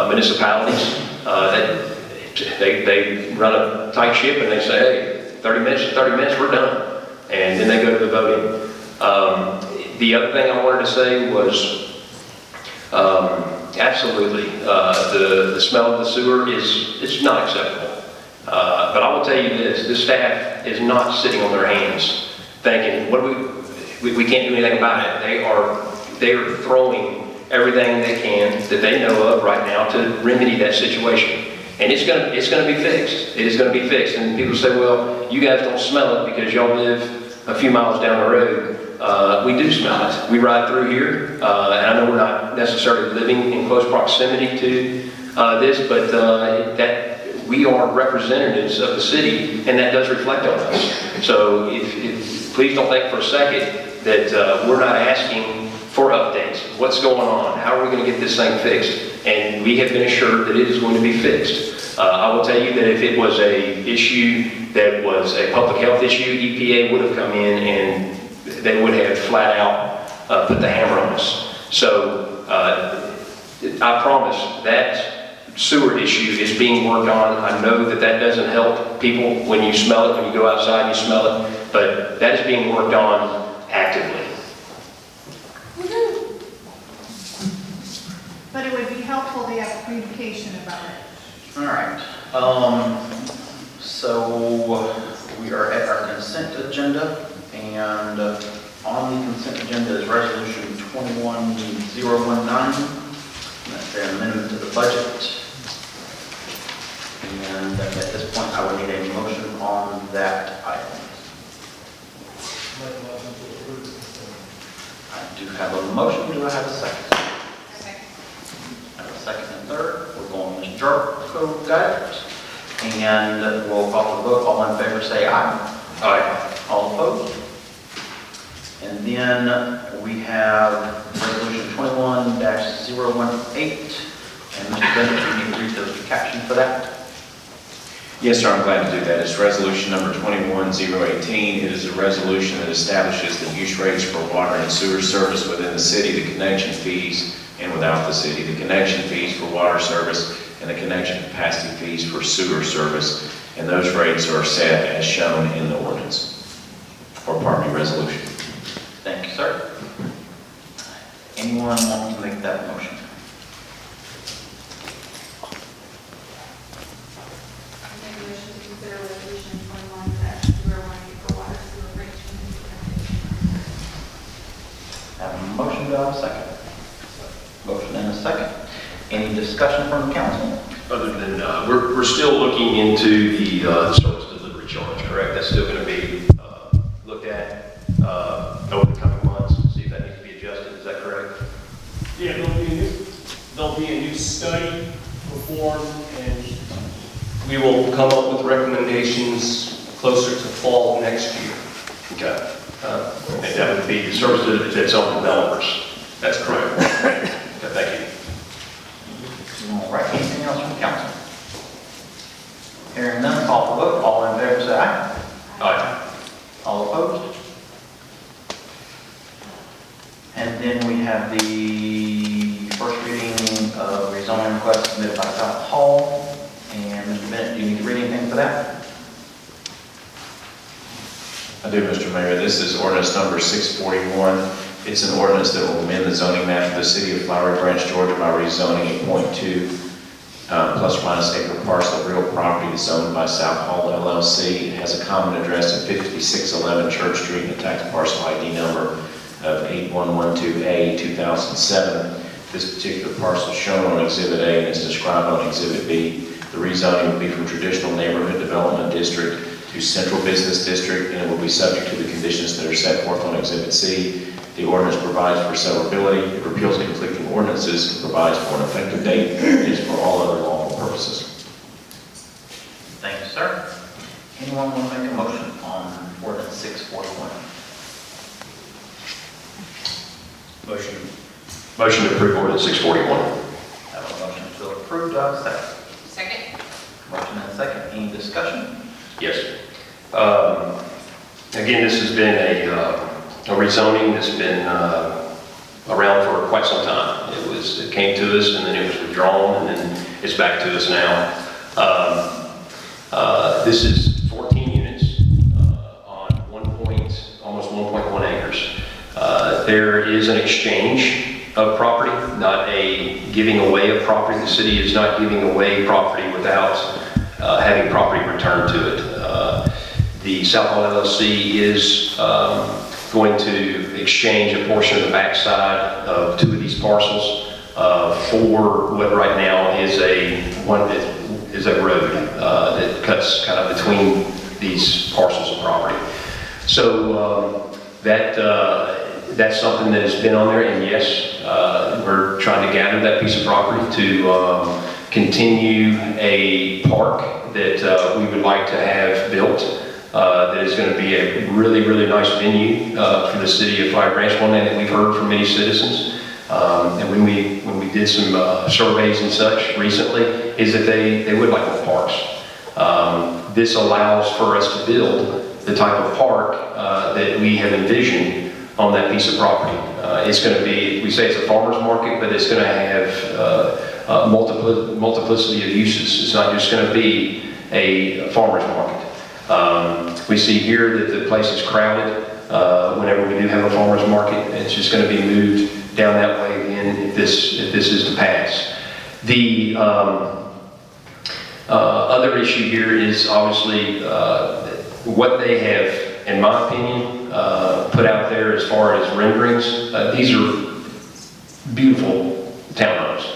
municipalities. They run a tight ship and they say, hey, 30 minutes, we're done. And then they go to the voting. The other thing I wanted to say was, absolutely, the smell of the sewer it's not acceptable. But I will tell you this staff is not sitting on their hands thinking, we can't do anything about it. They are throwing everything they can that they know of right now to remedy that situation. And it's going to be fixed. It is going to be fixed. And people say, well, you guys don't smell it because y'all live a few miles down the road. We do smell it. We ride through here, and I know we're not necessarily living in close proximity to this, but that we are representatives of the city, and that does reflect on us. So if please don't think for a second that we're not asking for updates. What's going on? How are we going to get this thing fixed? And we have been assured that it is going to be fixed. I will tell you that if it was a issue that was a public health issue, EPA would have come in and they would have flat out put the hammer on us. So I promise that sewer issue is being worked on. I know that doesn't help people when you smell it, when you go outside and you smell it, but that is being worked on actively. But it would be helpful to have communication about it. All right. So we are at our consent agenda, and on the consent agenda is resolution 21019. That's an amendment to the budget. And at this point, I would need a motion on that item. I do have a motion. Do I have a second? I have a second and third. We're going Ms. Jarko got it. And we'll call for the vote. All in favor say aye. Aye. All opposed? And then we have resolution 21-018. And Mr. Bennett, you need to read those captions for that. Yes, sir, I'm glad to do that. It's resolution number 21018. It is a resolution that establishes the use rates for water and sewer service within the city, the connection fees, and without the city, the connection fees for water service, and the connection capacity fees for sewer service. And those rates are set as shown in the ordinance, or pardon me, resolution. Thank you, sir. Anyone want to make that motion? Have a motion, do I have a second? Motion and a second. Any discussion from the council? Other than, we're still looking into the service delivery charge, correct? That's still going to be looked at over the coming months, see if that needs to be adjusted, is that correct? Yeah, there'll be a new study performed, and we will come up with recommendations closer to fall next year. Okay. And that would be the service that's on developers. That's correct. Okay, thank you. All right, anything else from the council? Hearing none, call for vote. All in favor say aye. Aye. All opposed? And then we have the first reading of rezoning request submitted by South Hall. And Mr. Bennett, do you need to read anything for that? I do, Mr. Mayor. This is ordinance number 641. It's an ordinance that will amend the zoning map of the city of Flowery Branch, Georgia by rezoning a .2 plus or minus acre parcel of real property that's owned by South Hall LLC. It has a common address of 5611 Church Street and a tax parcel ID number of 8112A 2007. This particular parcel is shown on Exhibit A and is described on Exhibit B. The rezoning will be from traditional neighborhood development district to central business district, and it will be subject to the conditions that are set forth on Exhibit C. The ordinance provides for severability, it repeals conflicting ordinances, and provides for an effective date that is for all other lawful purposes. Thank you, sir. Anyone want to make a motion on ordinance 641? Motion to approve ordinance 641. I have a motion to approve. Do I have a second? Second. Motion and a second. Any discussion? Yes. Again, this has been a rezoning that's been around for quite some time. It came to us and then it was withdrawn and then it's back to us now. This is 14 units on almost 1.1 acres. There is an exchange of property, not a giving away of property. The city is not giving away property without having property returned to it. The South Hall LLC is going to exchange a portion of the backside of 2 of these parcels for what right now is a road that cuts kind of between these parcels of property. So that's something that has been on there, and yes, we're trying to gather that piece of property to continue a park that we would like to have built. That is going to be a really, really nice venue for the city of Flowery Branch. One thing that we've heard from many citizens, and when we did some surveys and such recently, is that they would like more parks. This allows for us to build the type of park that we have envisioned on that piece of property. It's going to be, we say it's a farmer's market, but it's going to have multiplicity of uses. It's not just going to be a farmer's market. We see here that the place is crowded whenever we do have a farmer's market. It's just going to be moved down that way again if this is to pass. The other issue here is obviously what they have, in my opinion, put out there as far as renderings. These are beautiful townhomes.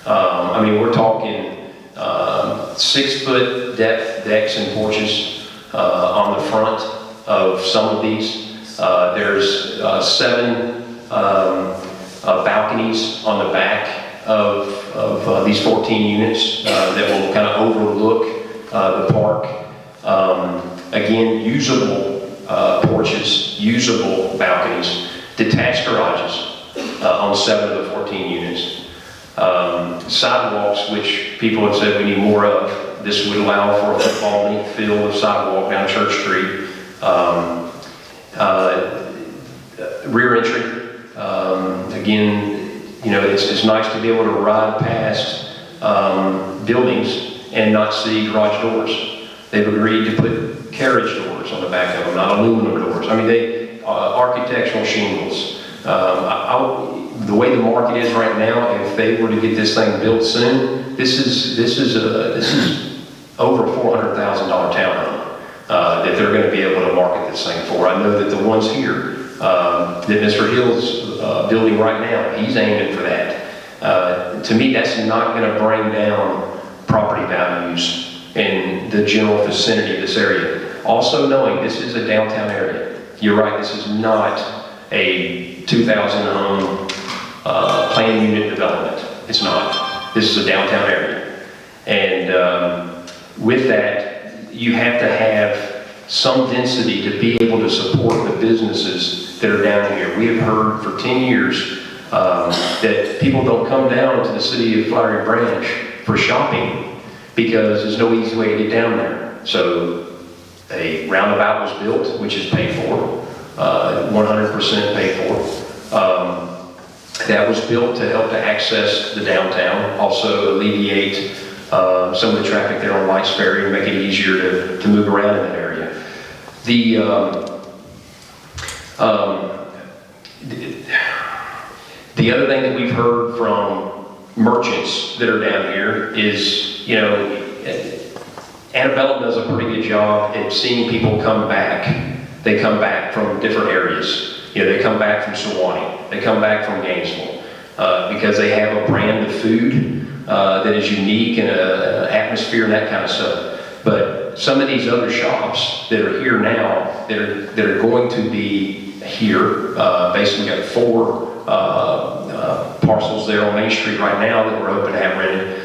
I mean, we're talking 6-foot depth decks and porches on the front of some of these. There's 7 balconies on the back of these 14 units that will kind of overlook the park. Again, usable porches, usable balconies, detached garages on 7 of the 14 units. Sidewalks, which people have said we need more of. This would allow for a football field of sidewalk down Church Street. Rear entry. Again, you know, it's nice to be able to ride past buildings and not see garage doors. They've agreed to put carriage doors on the back of them, not aluminum doors. I mean, architectural shingles. The way the market is right now, if they were to get this thing built soon, this is over a $400,000 townhome that they're going to be able to market this thing for. I know that the ones here that Mr. Hill's building right now, he's aiming for that. To me, that's not going to bring down property values in the general vicinity of this area. Also knowing this is a downtown area. You're right, this is not a 2,000 home planned unit development. It's not. This is a downtown area. And with that, you have to have some density to be able to support the businesses that are down here. We have heard for 10 years that people don't come down to the city of Flowery Branch for shopping because there's no easy way to get down there. So a roundabout was built, which is paid for, 100% paid for. That was built to help to access the downtown, also alleviate some of the traffic there on Lights Ferry and make it easier to move around in that area. The other thing that we've heard from merchants that are down here is, you know, Annabella does a pretty good job at seeing people come back. They come back from different areas. You know, they come back from Sewanee. They come back from Gainesville because they have a brand of food that is unique and an atmosphere and that kind of stuff. But some of these other shops that are here now, that are going to be here, basically we got 4 parcels there on Main Street right now that we're hoping to have rented.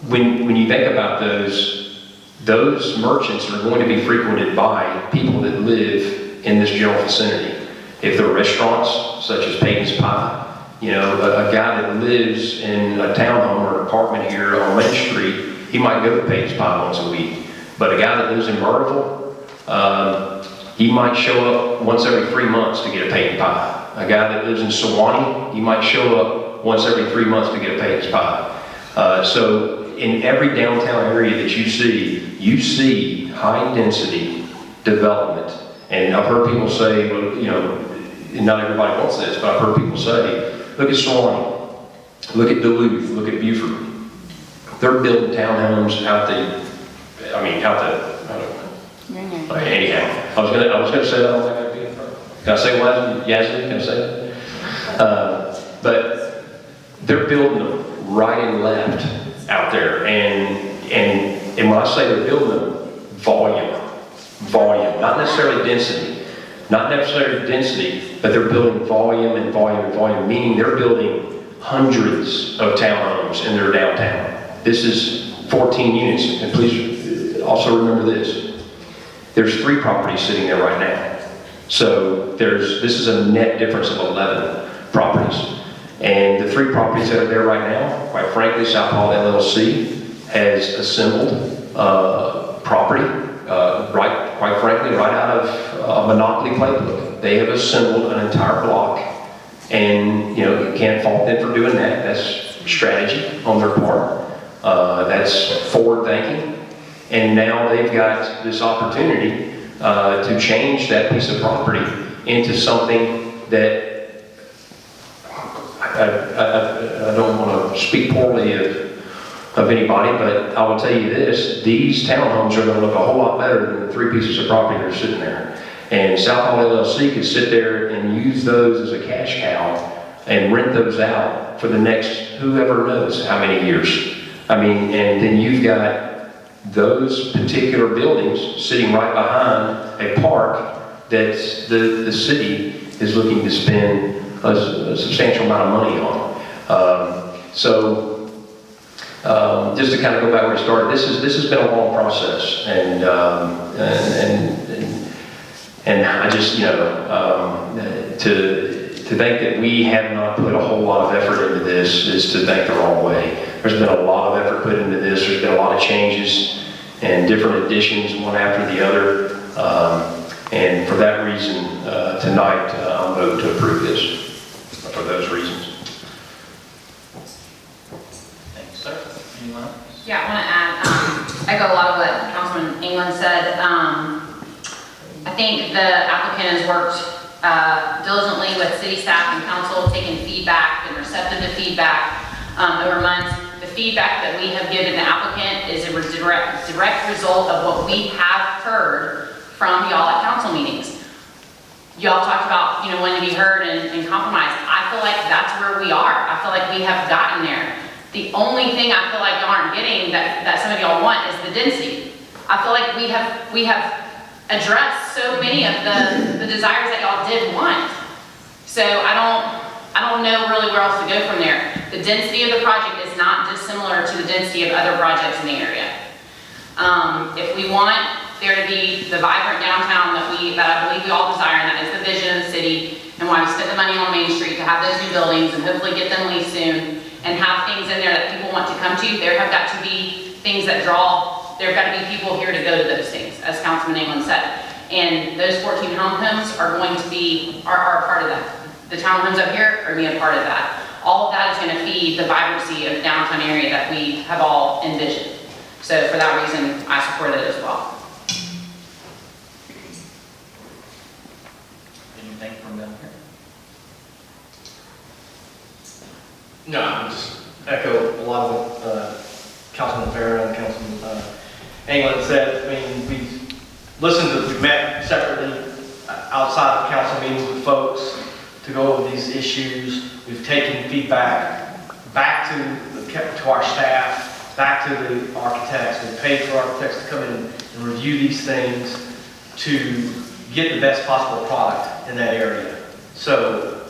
When you think about those merchants are going to be frequented by people that live in this general vicinity. If they're restaurants, such as Peyton's Pie, you know, a guy that lives in a townhome or an apartment here on Main Street, he might go to Peyton's Pie once a week. But a guy that lives in Myrtleville, he might show up once every 3 months to get a Peyton Pie. A guy that lives in Sewanee, he might show up once every 3 months to get a Peyton's Pie. So in every downtown area that you see high density development. And I've heard people say, well, you know, not everybody wants this, but I've heard people say, look at Sewanee, look at Duluth, look at Beaufort. They're building townhomes out the, I don't know. Anyhow, I was gonna say that on my way. Can I say what? Yazzie, can I say that? But they're building them right and left out there, and when I say they're building them, volume, not necessarily density, but they're building volume and volume and volume, meaning they're building hundreds of townhomes in their downtown. This is 14 units, and please also remember this. There's 3 properties sitting there right now. So this is a net difference of 11 properties. And the 3 properties that are there right now, quite frankly, South Hall LLC has assembled property, quite frankly, right out of a Monopoly playbook. They have assembled an entire block, and you know, you can't fault them for doing that. That's strategy on their part. That's forward thinking. And now they've got this opportunity to change that piece of property into something that I don't want to speak poorly of anybody, but I will tell you this: these townhomes are going to look a whole lot better than the 3 pieces of property that are sitting there. And South Hall LLC could sit there and use those as a cash cow and rent those out for the next whoever knows how many years. I mean, and then you've got those particular buildings sitting right behind a park that the city is looking to spend a substantial amount of money on. Just to kind of go back where we started, this has been a long process, and I just, you know, to think that we have not put a whole lot of effort into this is to think the wrong way. There's been a lot of effort put into this. There's been a lot of changes and different additions, one after the other. And for that reason, tonight, I'll vote to approve this for those reasons. Thank you, sir. Anyone else? Yeah, I want to add, echo a lot of what Councilman England said. I think the applicant has worked diligently with city staff and council, taking feedback and receptive to feedback over months. The feedback that we have given the applicant is a direct result of what we have heard from y'all at council meetings. Y'all talked about, you know, wanting to be heard and compromised. I feel like that's where we are. I feel like we have gotten there. The only thing I feel like y'all aren't getting that some of y'all want is the density. I feel like we have addressed so many of the desires that y'all did want. So I don't know really where else to go from there. The density of the project is not dissimilar to the density of other projects in the area. If we want there to be the vibrant downtown that I believe we all desire, and that is the vision of the city, and why we spent the money on Main Street to have those new buildings and hopefully get them leased soon, and have things in there that people want to come to, there have got to be things that draw, there have got to be people here to go to those things, as Councilman England said. And those 14 homes are going to be, are a part of that. The townhomes up here are going to be a part of that. All of that is going to feed the vibrancy of the downtown area that we have all envisioned. So for that reason, I support it as well. Anything from down here? No, I would just echo a lot of what Councilman Farah and Councilman England said. I mean, we've met separately outside of council meetings with folks to go over these issues. We've taken feedback back to the to our staff, back to the architects. We paid for architects to come in and review these things to get the best possible product in that area. So,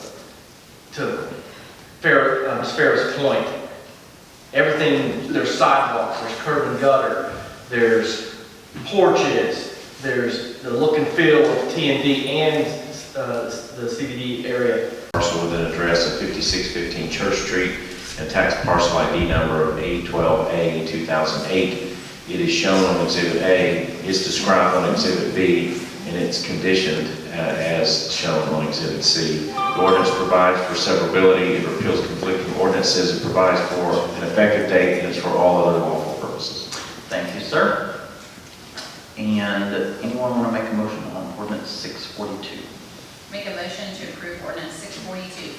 to Ms. Farrah's point, everything, there's sidewalks, there's curb and gutter, there's porches, there's the look and feel of T&D and the CBD area. Parcel with an address of 5615 Church Street and tax parcel ID number of 812A 2008. It is shown on Exhibit A, is described on Exhibit B, and it's conditioned as shown on Exhibit C. The ordinance provides for severability, it repeals conflicting ordinances, it provides for an effective date, and it's for all other lawful purposes. Thank you, sir. And anyone want to make a motion on ordinance 642? Make a motion to approve ordinance 642.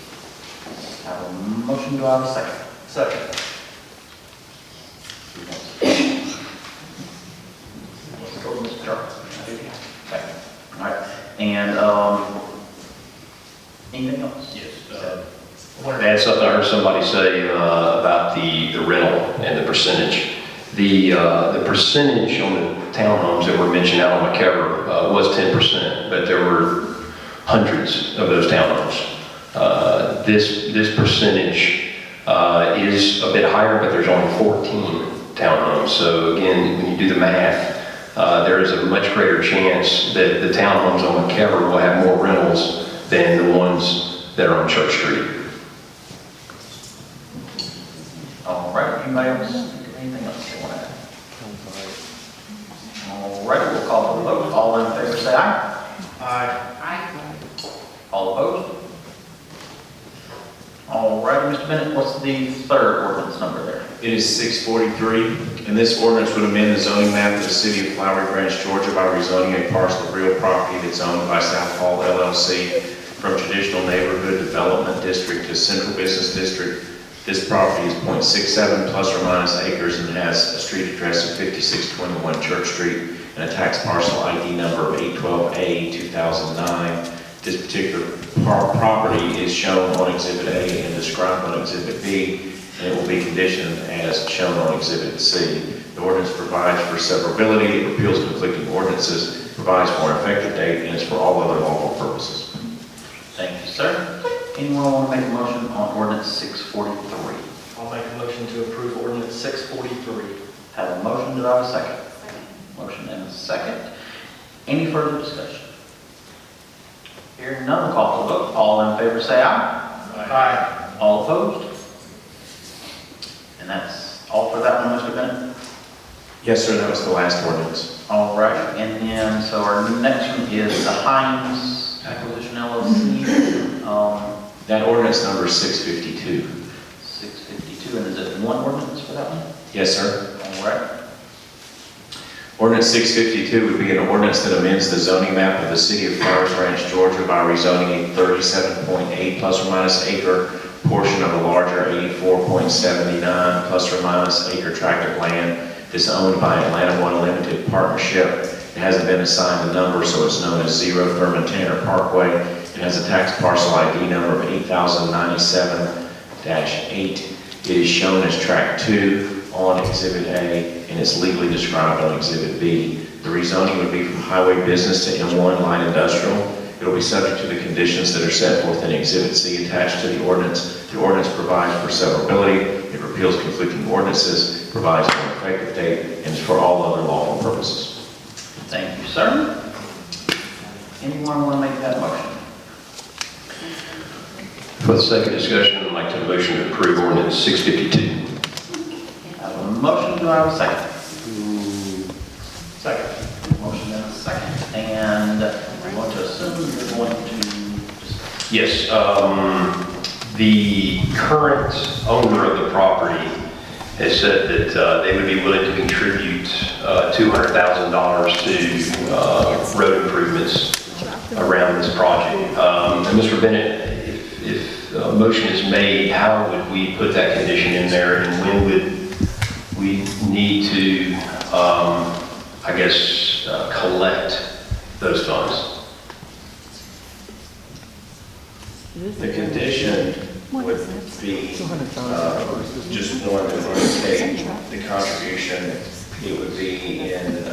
I have a motion, do I have a second? Second. Let's go with Mr. Jarvis. Okay. All right. And anything else? Yes. I wanted to add something. I heard somebody say about the rental and the percentage. The percentage on the townhomes that were mentioned out on McKever was 10%, but there were hundreds of those townhomes. This percentage is a bit higher, but there's only 14 townhomes. So again, when you do the math, there is a much greater chance that the townhomes on McKever will have more rentals than the ones that are on Church Street. All right. Anybody else? Anything else you want to add? All right. We'll call for the vote. All in favor say aye. Aye. Aye. All opposed? All right, Mr. Bennett, what's the third ordinance number there? It is 643, and this ordinance would amend the zoning map of the city of Flowery Branch, Georgia by rezoning a parcel of real property that's owned by South Hall LLC from traditional neighborhood development district to central business district. This property is .67 plus or minus acres and has a street address of 5621 Church Street and a tax parcel ID number of 812A 2009. This particular property is shown on Exhibit A and described on Exhibit B, and it will be conditioned as shown on Exhibit C. The ordinance provides for severability, it repeals conflicting ordinances, provides for an effective date, and is for all other lawful purposes. Thank you, sir. Anyone want to make a motion on ordinance 643? I'll make a motion to approve ordinance 643. Have a motion, do I have a second? Second. Motion and a second. Any further discussion? Hearing none, call for the vote. All in favor say aye. Aye. All opposed? And that's all for that one, Mr. Bennett? Yes, sir, that was the last ordinance. All right, and then, so our next one is the Hines Acquisition LLC. That ordinance number is 652. 652, and is it one ordinance for that one? Yes, sir. All right. Ordinance 652 would be an ordinance that amends the zoning map of the city of Flowery Branch, Georgia by rezoning a 37.8 plus or minus acre portion of a larger 84.79 plus or minus acre tract of land that's owned by Atlanta One Limited Partnership. It hasn't been assigned a number, so it's known as 0 Thurman Tanner Parkway. It has a tax parcel ID number of 8097-8. It is shown as tract 2 on Exhibit A, and it's legally described on Exhibit B. The rezoning would be from highway business to M1 light industrial. It will be subject to the conditions that are set forth in Exhibit C attached to the ordinance. The ordinance provides for severability, it repeals conflicting ordinances, provides for an effective date, and is for all other lawful purposes. Thank you, sir. Anyone want to make that motion? For the sake of discussion, I'd like to motion to approve ordinance 652. I have a motion, do I have a second? Second. Motion and a second. And I want to assume you're going to just... Yes, the current owner of the property has said that they would be willing to contribute $200,000 to road improvements around this project. And Mr. Bennett, if a motion is made, how would we put that condition in there, and when would we need to, I guess, collect those funds? The condition would be just one to indicate the contribution. It would be in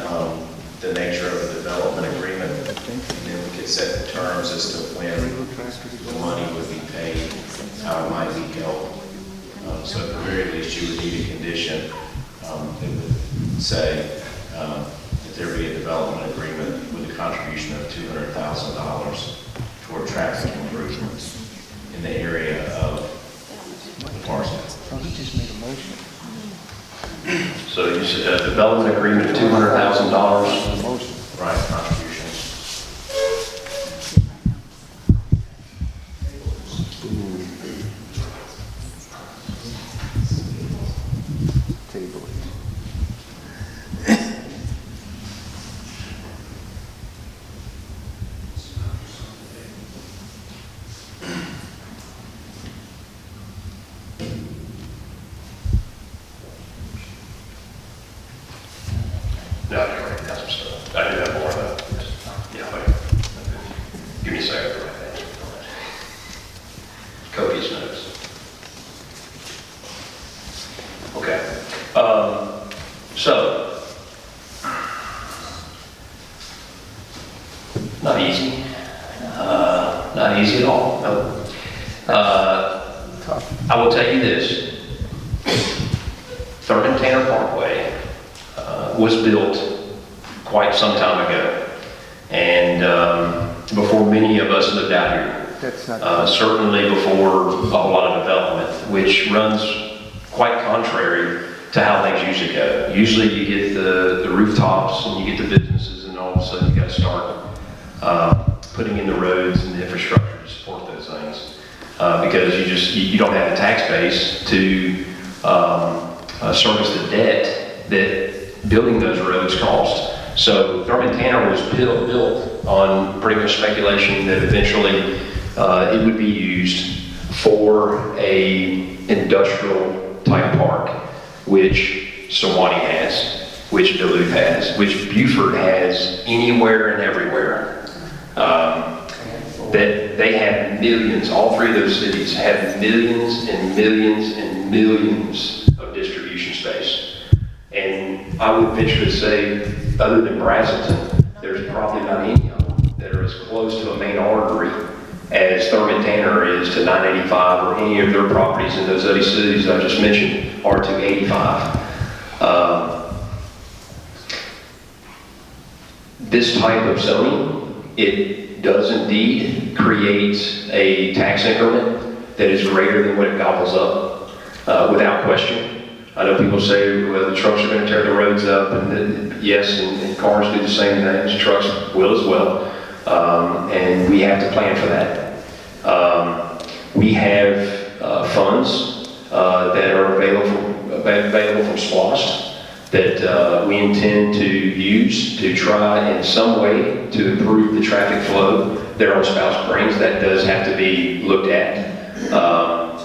the nature of a development agreement, and then we could set the terms as to when the money would be paid, how it might be held. So at the very least, you would need a condition that would say that there be a development agreement with a contribution of $200,000 toward traffic improvements in the area of the parcel. So you said a development agreement of $200,000? Right, contributions. No, I didn't write down some stuff. I do have more of that. Yeah, wait. Give me a second to write that. Copious notes. Okay. So, not easy. Not easy at all. No. I will tell you this. Thurman Tanner Parkway was built quite some time ago, and before many of us lived out here. Certainly before a whole lot of development, which runs quite contrary to how things usually go. Usually you get the rooftops and you get the businesses, and all of a sudden you got to start putting in the roads and the infrastructure to support those things, because you don't have the tax base to service the debt that building those roads cost. So Thurman Tanner was built on pretty much speculation that eventually it would be used for a industrial type park, which Sewanee has, which Duluth has, which Beaufort has anywhere and everywhere. That they have millions, all three of those cities have millions and millions and millions of distribution space. And I would venture to say, other than Brazelton, there's probably not any of them that are as close to a main artery as Thurman Tanner is to 985, or any of their properties in those other cities I just mentioned are to 85. This type of zoning, it does indeed create a tax increment that is greater than what it gobbles up, without question. I know people say, well, the trucks are going to tear the roads up, and yes, and cars do the same things, trucks will as well, and we have to plan for that. We have funds that are available from SPLOST that we intend to use to try in some way to improve the traffic flow there on Spouse Springs. That does have to be looked at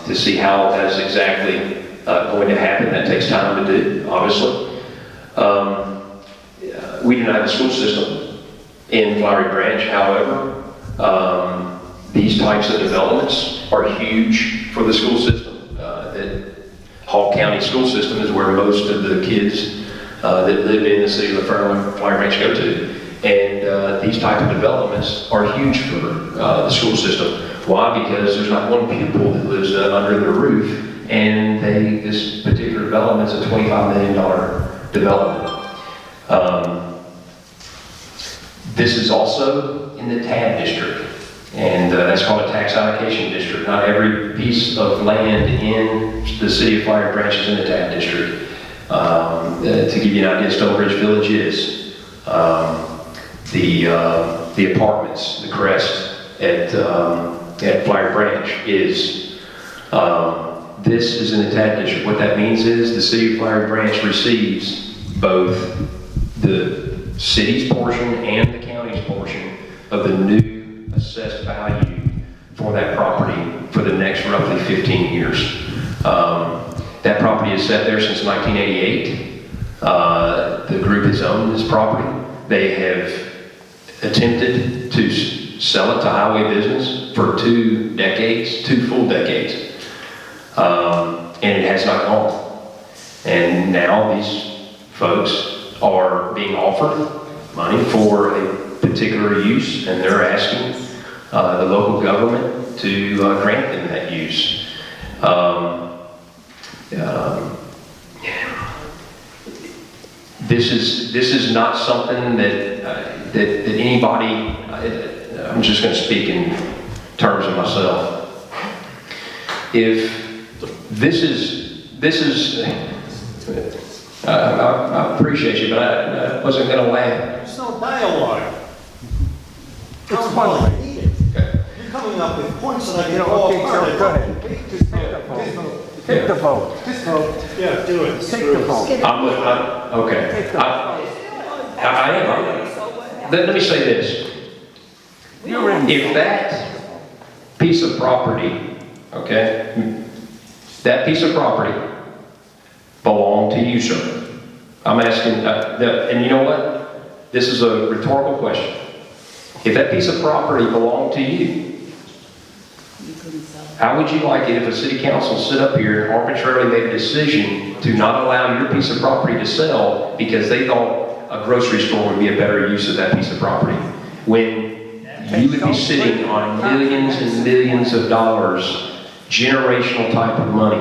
to see how that is exactly going to happen. That takes time to do, obviously. We do not have a school system in Flowery Branch. However, these types of developments are huge for the school system. The Hall County school system is where most of the kids that live in the city of Flowery Branch go to. And these type of developments are huge for the school system. Why? Because there's not one pupil that lives under their roof. And this particular development is a $25 million development. This is also in the TAB district, and that's called a tax allocation district. Not every piece of land in the city of Flowery Branch is in the TAB district. To give you an idea, Stonebridge Village is. The apartments, the Crest at Flowery Branch is. This is in the TAB district. What that means is the city of Flowery Branch receives both the city's portion and the county's portion of the new assessed value for that property for the next roughly 15 years. That property has sat there since 1988. The group has owned this property. They have attempted to sell it to highway business for 2 decades, 2 full decades. And it has not gone. And now these folks are being offered money for a particular use, and they're asking the local government to grant them that use. This is not something that anybody. I'm just going to speak in terms of myself. If this is, I appreciate you, but I wasn't going to laugh. There's no dialogue. Town hall, I need it. You're coming up with points that I can go apart. Go ahead. Take the vote. Just vote. Yeah, do it. Take the vote. Okay. I am. Let me say this. If that piece of property, okay, that piece of property belonged to you, sir. I'm asking, and you know what? This is a rhetorical question. If that piece of property belonged to you, how would you like it if a city council stood up here and arbitrarily made a decision to not allow your piece of property to sell because they thought a grocery store would be a better use of that piece of property? When you would be sitting on millions and millions of dollars, generational type of money.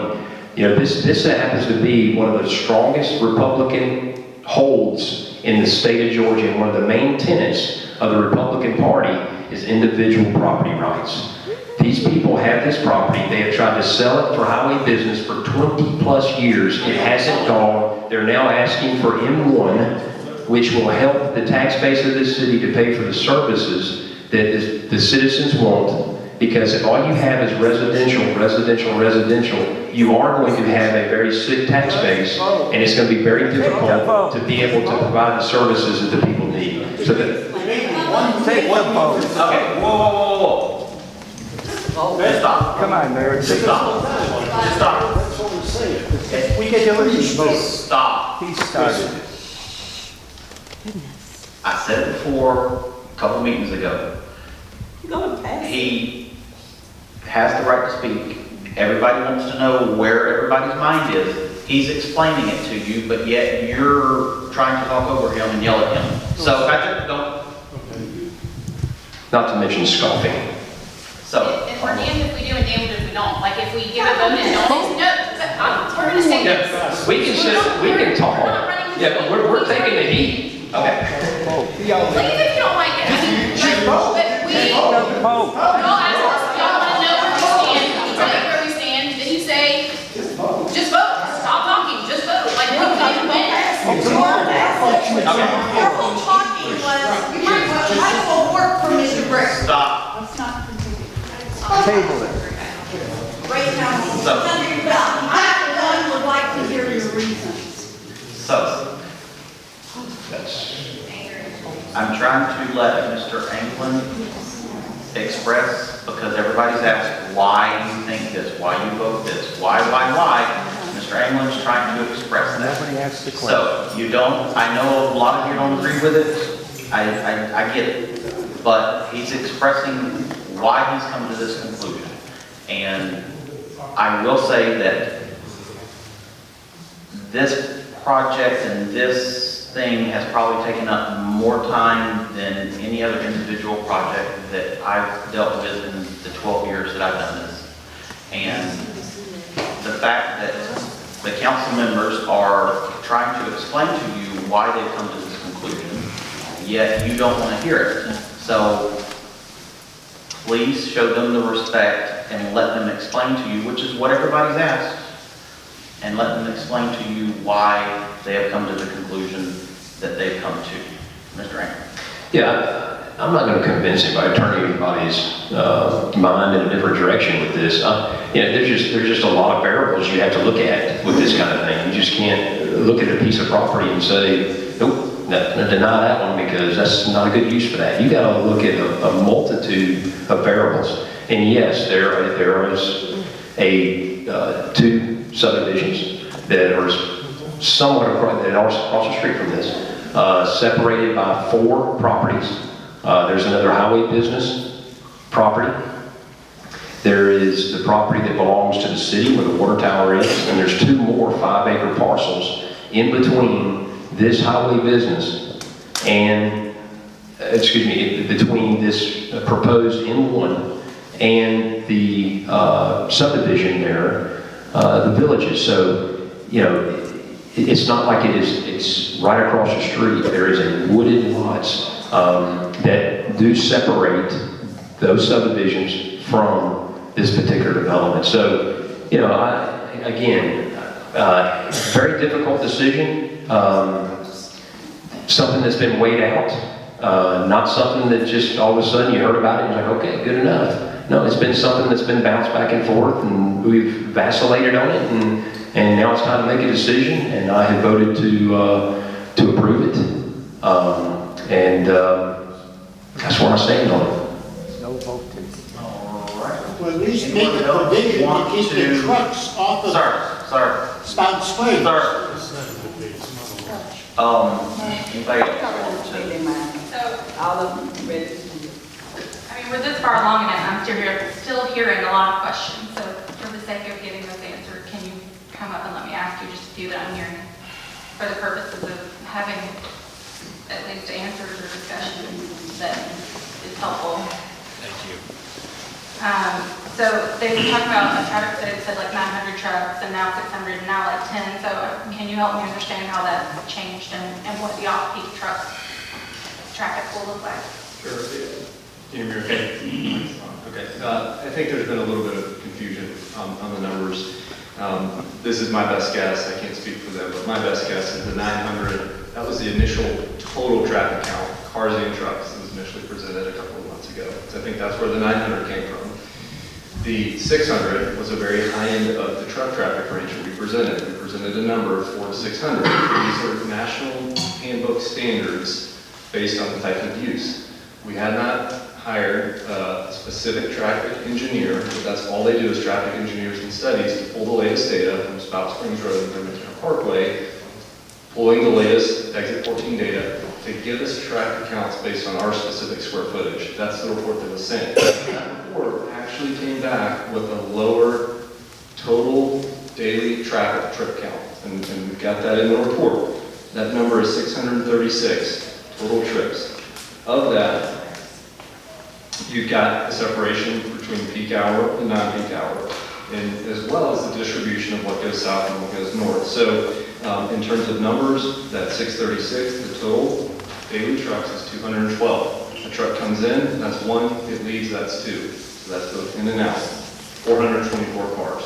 You know, this happens to be one of the strongest Republican holds in the state of Georgia, and one of the main tenets of the Republican Party is individual property rights. These people have this property. They have tried to sell it for highway business for 20 plus years. It hasn't gone. They're now asking for M1, which will help the tax base of this city to pay for the services that the citizens want. Because if all you have is residential, you are going to have a very sick tax base, and it's going to be very difficult to be able to provide the services that the people need. So that, Take the vote. Okay, whoa. Just stop. Come on, Mayor. Just stop. Just stop. That's what we're saying. We get to let you vote. Stop. He started it. I said it before, a couple meetings ago. He has the right to speak. Everybody wants to know where everybody's mind is. He's explaining it to you, but yet you're trying to talk over him and yell at him. So, Patrick, don't. not to mention scoffing. So. If we're damned if we do and damned if we don't. Like if we give a vote and don't, we're gonna say this. Yeah, we can talk. Yeah, but we're taking the heat. Okay. Please, if you don't like it. I mean, but we all ask us, y'all wanna know where we stand. We tell you where we stand, then you say, just vote. Stop talking, just vote. Like, we can win. Careful talking was, you might as well work for Mr. Brick. Stop. Table it. Right now, I would like to hear your reasons. So. I'm trying to let Mr. Anglin express, because everybody's asked why you think this, why you vote this, why? Mr. Anglin's trying to express that. Nobody asked the question. So you don't, I know a lot of you don't agree with it, I get it, but he's expressing why he's come to this conclusion. And I will say that this project and this thing has probably taken up more time than any other individual project that I've dealt with in the 12 years that I've done this. And the fact that the council members are trying to explain to you why they've come to this conclusion, yet you don't want to hear it. So please show them the respect and let them explain to you, which is what everybody's asked, and let them explain to you why they have come to the conclusion that they've come to. Mr. Anglin. Yeah, I'm not going to convince anybody, turn anybody's mind in a different direction with this. There's just a lot of variables you have to look at with this kind of thing. You just can't look at a piece of property and say, nope, deny that one because that's not a good use for that. You got to look at a multitude of variables. And yes, there is two subdivisions that are somewhat across the street from this, separated by 4 properties. There's another highway business property There is the property that belongs to the city where the water tower is, and there's 2 more 5-acre parcels in between this highway business and, between this proposed M1 and the subdivision there, the villages. So, you know, it's not like it's right across the street. There is a wooded lots that do separate those subdivisions from this particular development. So, you know, very difficult decision. Something that's been weighed out. Not something that just all of a sudden you heard about it and you're like, okay, good enough. No, it's been something that's been bounced back and forth, and we've vacillated on it, and now it's time to make a decision, and I have voted to approve it. That's where I stand on it. No vote. Well, at least make a provision to keep the trucks off of Spouts Way. All of them ready. I mean, we're this far along and I'm still hearing a lot of questions. So for the sake of getting those answered, can you come up and let me ask you just a few that I'm hearing for the purposes of having at least answers or discussion that is helpful? Thank you. So they were talking about a traffic study that said like 900 trucks and now 600 and now like 10. So can you help me understand how that changed and what the off-peak truck traffic will look like? Sure. Can you hear me okay? Okay. I think there's been a little bit of confusion on the numbers. This is my best guess. I can't speak for them, but my best guess is the 900, that was the initial total traffic count, cars and trucks, that was initially presented a couple of months ago. So I think that's where the 900 came from. The 600 was a very high end of the truck traffic range that we presented. We presented a number of 400 to 600. These are national handbook standards based on the type of use. We had not hired a specific traffic engineer, but that's all they do is traffic engineers and studies to pull the latest data from Spout Springs Road and Bremerton Parkway, pulling the latest exit 14 data to give us traffic counts based on our specific square footage. That's the report that was sent. That report actually came back with a lower total daily traffic trip count, and we've got that in the report. That number is 636 total trips. Of that, you've got a separation between peak hour and non-peak hour, and as well as the distribution of what goes south and what goes north. So in terms of numbers, that 636, the total daily trucks is 212. A truck comes in, that's 1, it leaves, that's 2. So that's both in and out, 424 cars.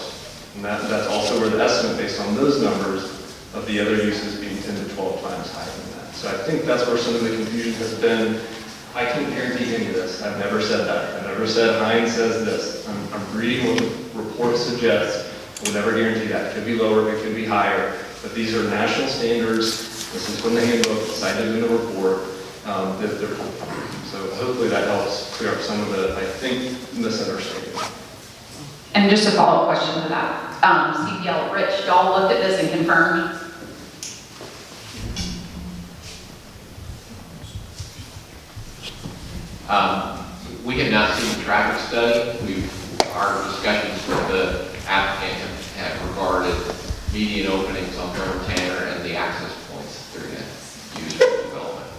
And that's also where the estimate based on those numbers of the other uses being 10 to 12 times higher than that. So I think that's where some of the confusion has been. I can't guarantee any of this. I've never said that. I've never said Hines says this. I'm reading what the report suggests. I will never guarantee that. It could be lower, it could be higher. But these are national standards. This is from the handbook, cited in the report. So hopefully that helps clear up some of the, I think, misunderstanding. And just a follow-up question to that. CPL, Rich, y'all looked at this and confirmed? We have not seen the traffic study. Our discussions with the applicant have regarded median openings on Bremer Tanner and the access points they're going to use for development.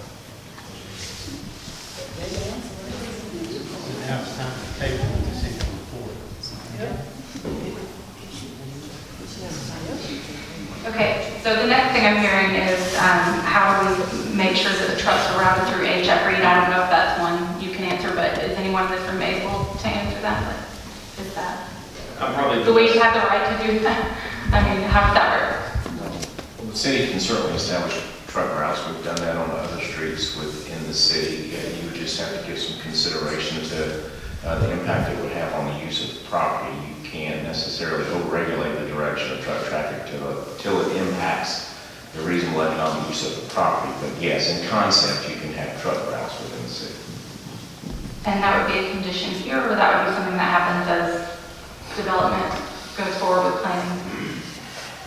Now it's time to table this into report. Okay, so the next thing I'm hearing is how do we make sure that the trucks are routed through HF Reed? I don't know if that's one you can answer, but is anyone in this room able to answer that? Like, is that? Do we have the right to do that? I mean, how does that work? Well, the city can certainly establish truck routes. We've done that on the other streets within the city. You would just have to give some consideration to the impact it would have on the use of the property. You can't necessarily overregulate the direction of truck traffic till it impacts the reasonable economic use of the property. But yes, in concept, you can have truck routes within the city. And that would be a condition here, or that would be something that happens as development goes forward with planning?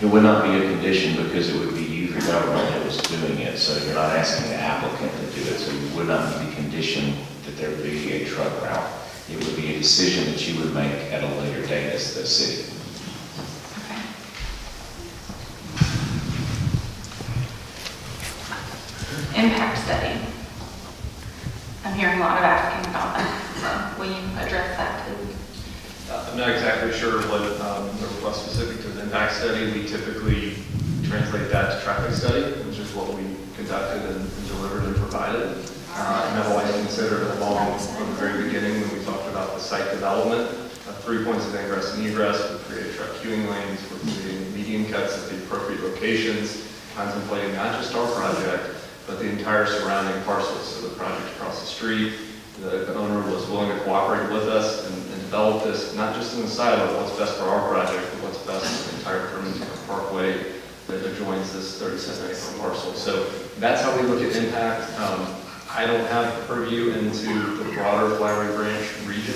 It would not be a condition because it would be you, the government, that was doing it. So you're not asking the applicant to do it. So you would not need a condition that there be a truck route. It would be a decision that you would make at a later date as the city. Impact study. I'm hearing a lot of asking about that, so will you address that too? I'm not exactly sure what the request specific to an impact study. We typically translate that to traffic study, which is what we conducted and delivered and provided. And I've always considered it along from the very beginning when we talked about the site development, 3 points of ingress and egress. We created truck queuing lanes, we're creating median cuts at the appropriate locations, contemplating not just our project, but the entire surrounding parcels. So the project across the street, the owner was willing to cooperate with us and develop this, not just in the silo of what's best for our project, but what's best for the entire Permian Parkway that adjoins this 37-acre parcel. So that's how we look at impact. I don't have purview into the broader Flowery Branch region.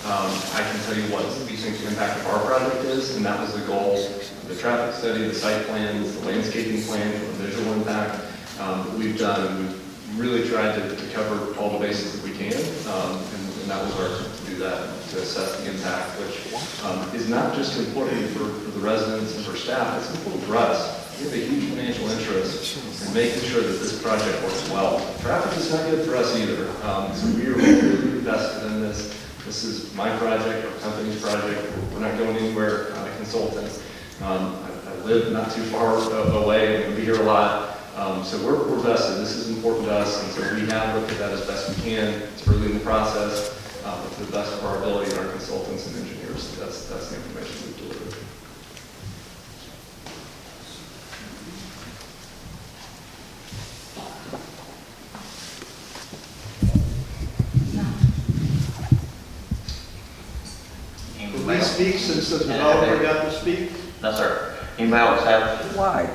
I can tell you what we think the impact of our project is, and that was the goal of the traffic study, the site plans, the landscaping plan, the visual impact that we've done. We've really tried to cover all the bases that we can, and that was our attempt to do that, to assess the impact, which is not just important for the residents and for staff, it's important for us. We have a huge financial interest in making sure that this project works well. Traffic is not good for us either, so we are really invested in this. This is my project, our company's project. We're not going anywhere consultants. I live not too far away and we hear a lot. So we're vested. This is important to us, and so we have looked at that as best we can. It's early in the process, but to the best of our ability, and our consultants and engineers, that's the information we've delivered. Can we speak since the developer got to speak? No, sir. Anybody else have? Why?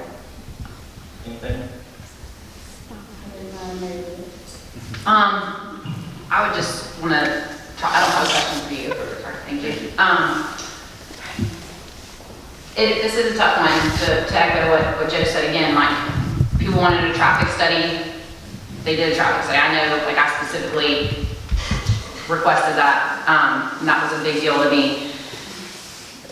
Anything? I would just want to talk, I don't have a question for you. Sorry, thank you. This is a tough one to echo what Joe said again, like, people wanted a traffic study, they did a traffic study. I know, like, I specifically requested that, and that was a big deal to me.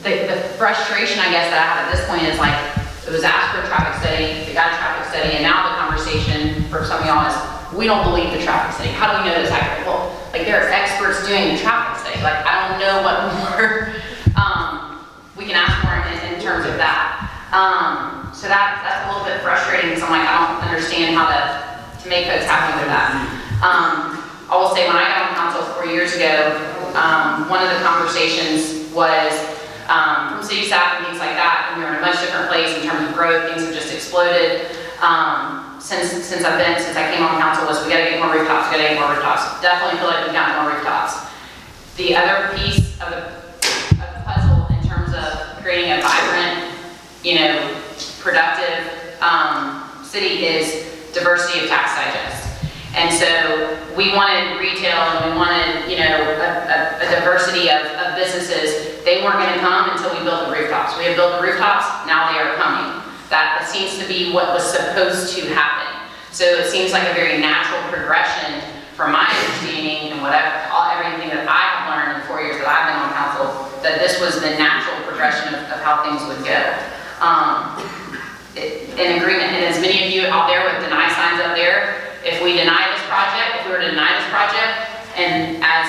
The frustration, I guess, that I have at this point is, like, it was asked for a traffic study, they got a traffic study, and now the conversation for some of y'all is, we don't believe the traffic study. How do we know it's accurate? Well, like, there are experts doing the traffic study. Like, I don't know what more we can ask for in terms of that. So that's a little bit frustrating because I'm like, I don't understand how to make folks happy with that. I will say when I got on council 4 years ago, one of the conversations was from city staff and things like that, and we were in a much different place in terms of growth. Things have just exploded. Since I came on council was we gotta get more rooftops, Definitely feel like we've got more rooftops. The other piece of the puzzle in terms of creating a vibrant, productive city is diversity of tax digest. And so we wanted retail and we wanted, a diversity of businesses. They weren't gonna come until we built the rooftops. We have built the rooftops, now they are coming. That seems to be what was supposed to happen. So it seems like a very natural progression from my understanding and everything that I have learned in 4 years that I've been on council, that this was the natural progression of how things would go. In agreement, and as many of you out there with deny signs up there, if we deny this project, if we were to deny this project, and as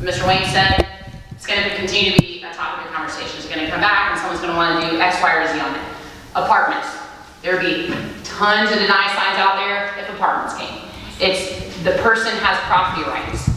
Mr. Wayne said, it's going to continue to be a topic of conversation. It's going to come back and someone's going to want to do X, Y, or Z on it. Apartments. There'd be tons of deny signs out there if apartments came. It's the person has property rights.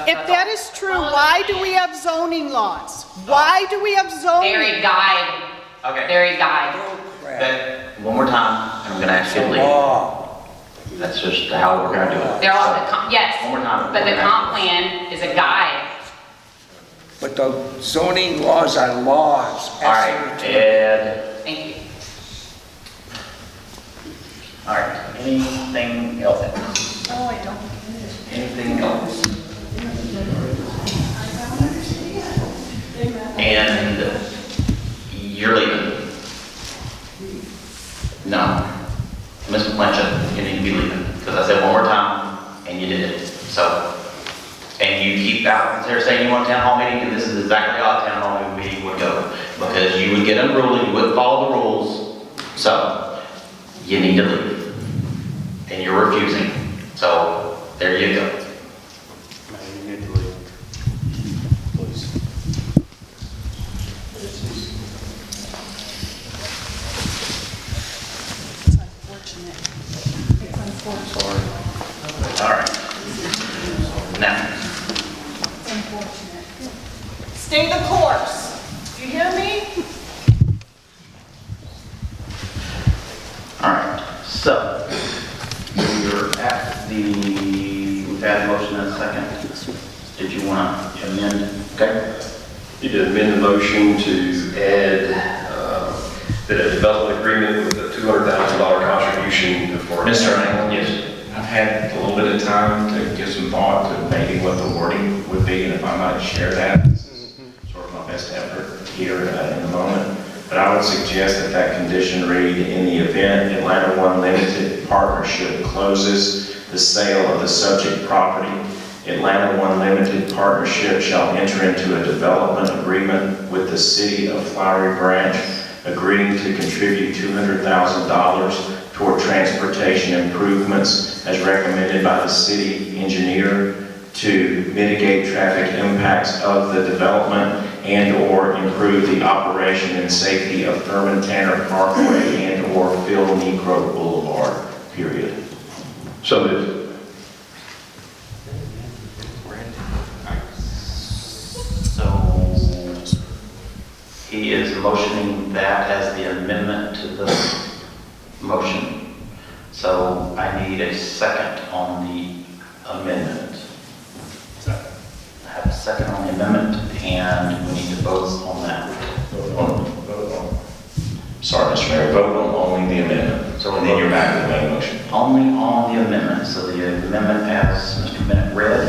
If that is true, why do we have zoning laws? Why do we have zoning? They're a guide. Okay. They're a guide. Okay, one more time, and I'm gonna ask you to leave. That's just how we're gonna do it. They're all, yes. One more time. But the comp plan is a guide. But the zoning laws are laws. All right, Ed. Thank you. All right, anything else? Oh, I don't. Anything else? And you're leaving? No. Ms. McClinton, you need to be leaving, because I said one more time, and you didn't keep out, instead of saying you want a town hall meeting, and this is exactly how a town hall meeting would go. Because you would get unruly, you wouldn't follow the rules, so you need to leave. And you're refusing. So there you go. All right. Now. Stay the course. You hear me? All right. So we're at we've had a motion and a second. Did you want to amend? Okay. You did amend the motion to add that a development agreement with a $200,000 contribution for. Mr. Knight? Yes. I've had a little bit of time to give some thought to maybe what the wording would be, and if I might share that, this is sort of my best effort here in the moment. But I would suggest that that condition read, in the event Atlanta One Limited Partnership closes the sale of the subject property, Atlanta One Limited Partnership shall enter into a development agreement with the city of Flowery Branch, agreeing to contribute $200,000 toward transportation improvements as recommended by the city engineer to mitigate traffic impacts of the development and/or improve the operation and safety of Thurman Tanner Parkway and/or Phil Negro Boulevard, period. So moved. So he is motioning that as the amendment to the motion. So I need a second on the amendment. I have a second on the amendment, and we need to vote on that. Sorry, Mr. Mayor, vote on only the amendment. So and then you're back to the main motion. Only on the amendment. So the amendment, as Mr. Bennett read,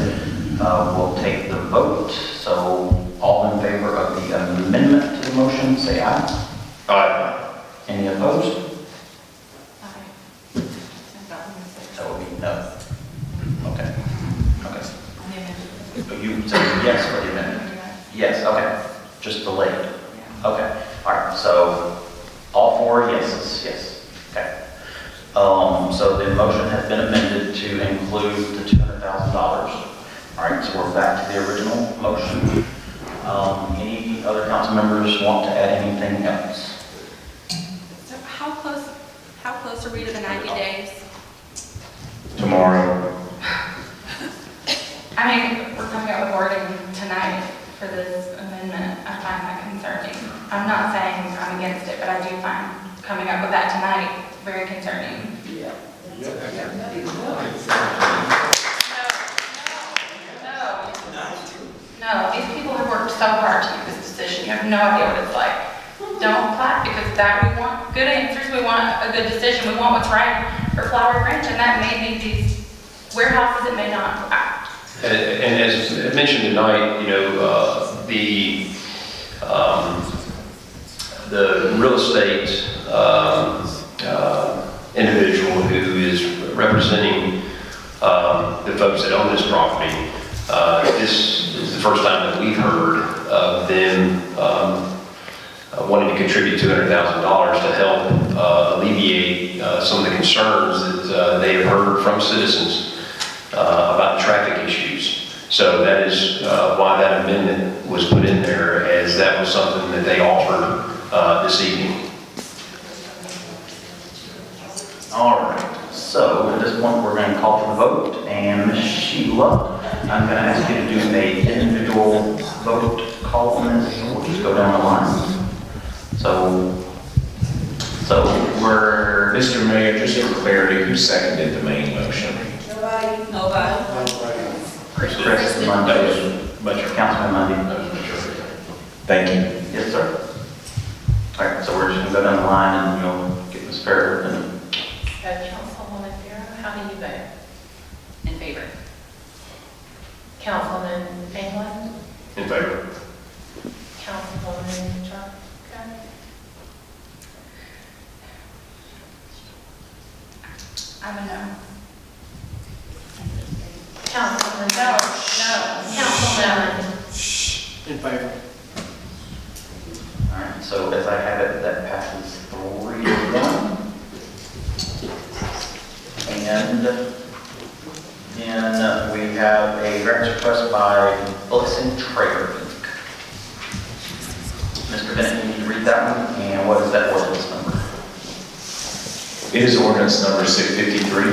will take the vote. So all in favor of the amendment to the motion, say aye. Aye. Any opposed? That would be no. Okay. Okay. You said yes for the amendment? Yes, okay. Just delayed. Okay. All right. So all four yeses, yes. Okay. So the motion has been amended to include the $200,000. All right, so we're back to the original motion. Any other council members want to add anything else? So how close are we to the 90 days? Tomorrow. I mean, we're coming up with wording tonight for this amendment. I find that concerning. I'm not saying I'm against it, but I do find coming up with that tonight very concerning. Yeah. No, these people have worked so hard to get this decision. You have no idea what it's like. Don't clap, because we want good answers, we want a good decision, we want what's right for Flowery Branch, and that may be these warehouses, it may not. And as mentioned tonight, the real estate individual who is representing the folks that own this property, this is the first time that we've heard of them wanting to contribute $200,000 to help alleviate some of the concerns that they have heard from citizens about the traffic issues. So that is why that amendment was put in there, as that was something that they offered this evening. All right, so at this point, we're going to call for the vote, and Ms. Sheila, I'm going to ask you to do an individual vote call on this. We'll just go down the line. So we're... Mr. Mayor, just for clarity, who seconded the main motion? Nobody. Chris Monday, Councilman Monday. Thank you. Yes, sir. All right, so we're just going to go down the line, and you'll get Ms. Fair and... Councilwoman Farrow, how do you vote? In favor. Councilman England? In favor. Councilwoman Trump? I'm a no. Councilman, No. Councilman In favor. All right, so as I have it, that passes 3-1. And then we have a variance request by Blessing Trader Inc. Mr. Bennett, you need to read that one, and what is that ordinance number? It is ordinance number 653,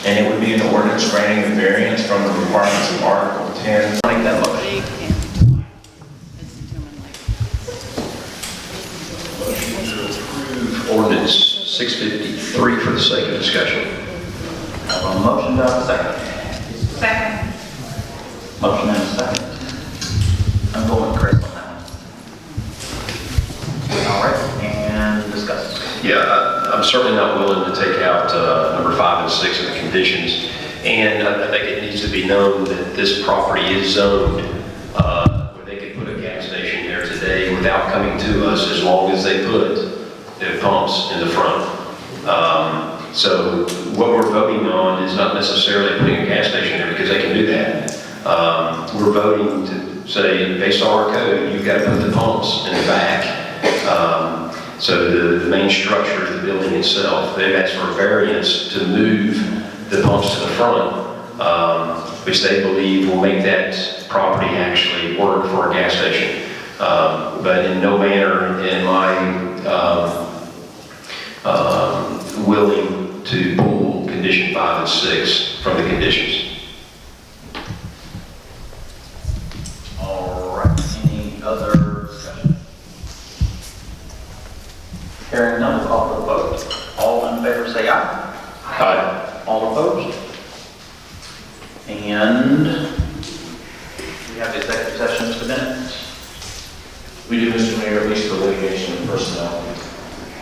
and it would be an ordinance granting a variance from the requirements of Article 10. Make that motion. Ordinance 653 for the sake of discussion. I have a motion, do I have a second? Second. Motion and a second. I'm going with Chris on that one. All right, and discuss. Yeah, I'm certainly not willing to take out number 5 and 6 of the conditions. And I think it needs to be known that this property is zoned where they could put a gas station there today without coming to us as long as they put the pumps in the front. So what we're voting on is not necessarily putting a gas station there because they can do that. We're voting to say, based on our code, you've got to put the pumps in the back. So the main structure of the building itself, they've asked for a variance to move the pumps to the front, which they believe will make that property actually work for a gas station. But in no manner am I willing to pull condition 5 and 6 from the conditions. All right, any other discussion? Hearing none, we'll call for the vote. All in favor say aye. Aye. All opposed? And we have the executive session, Mr. Bennett. We do, Mr. Mayor, at least for litigation and personnel.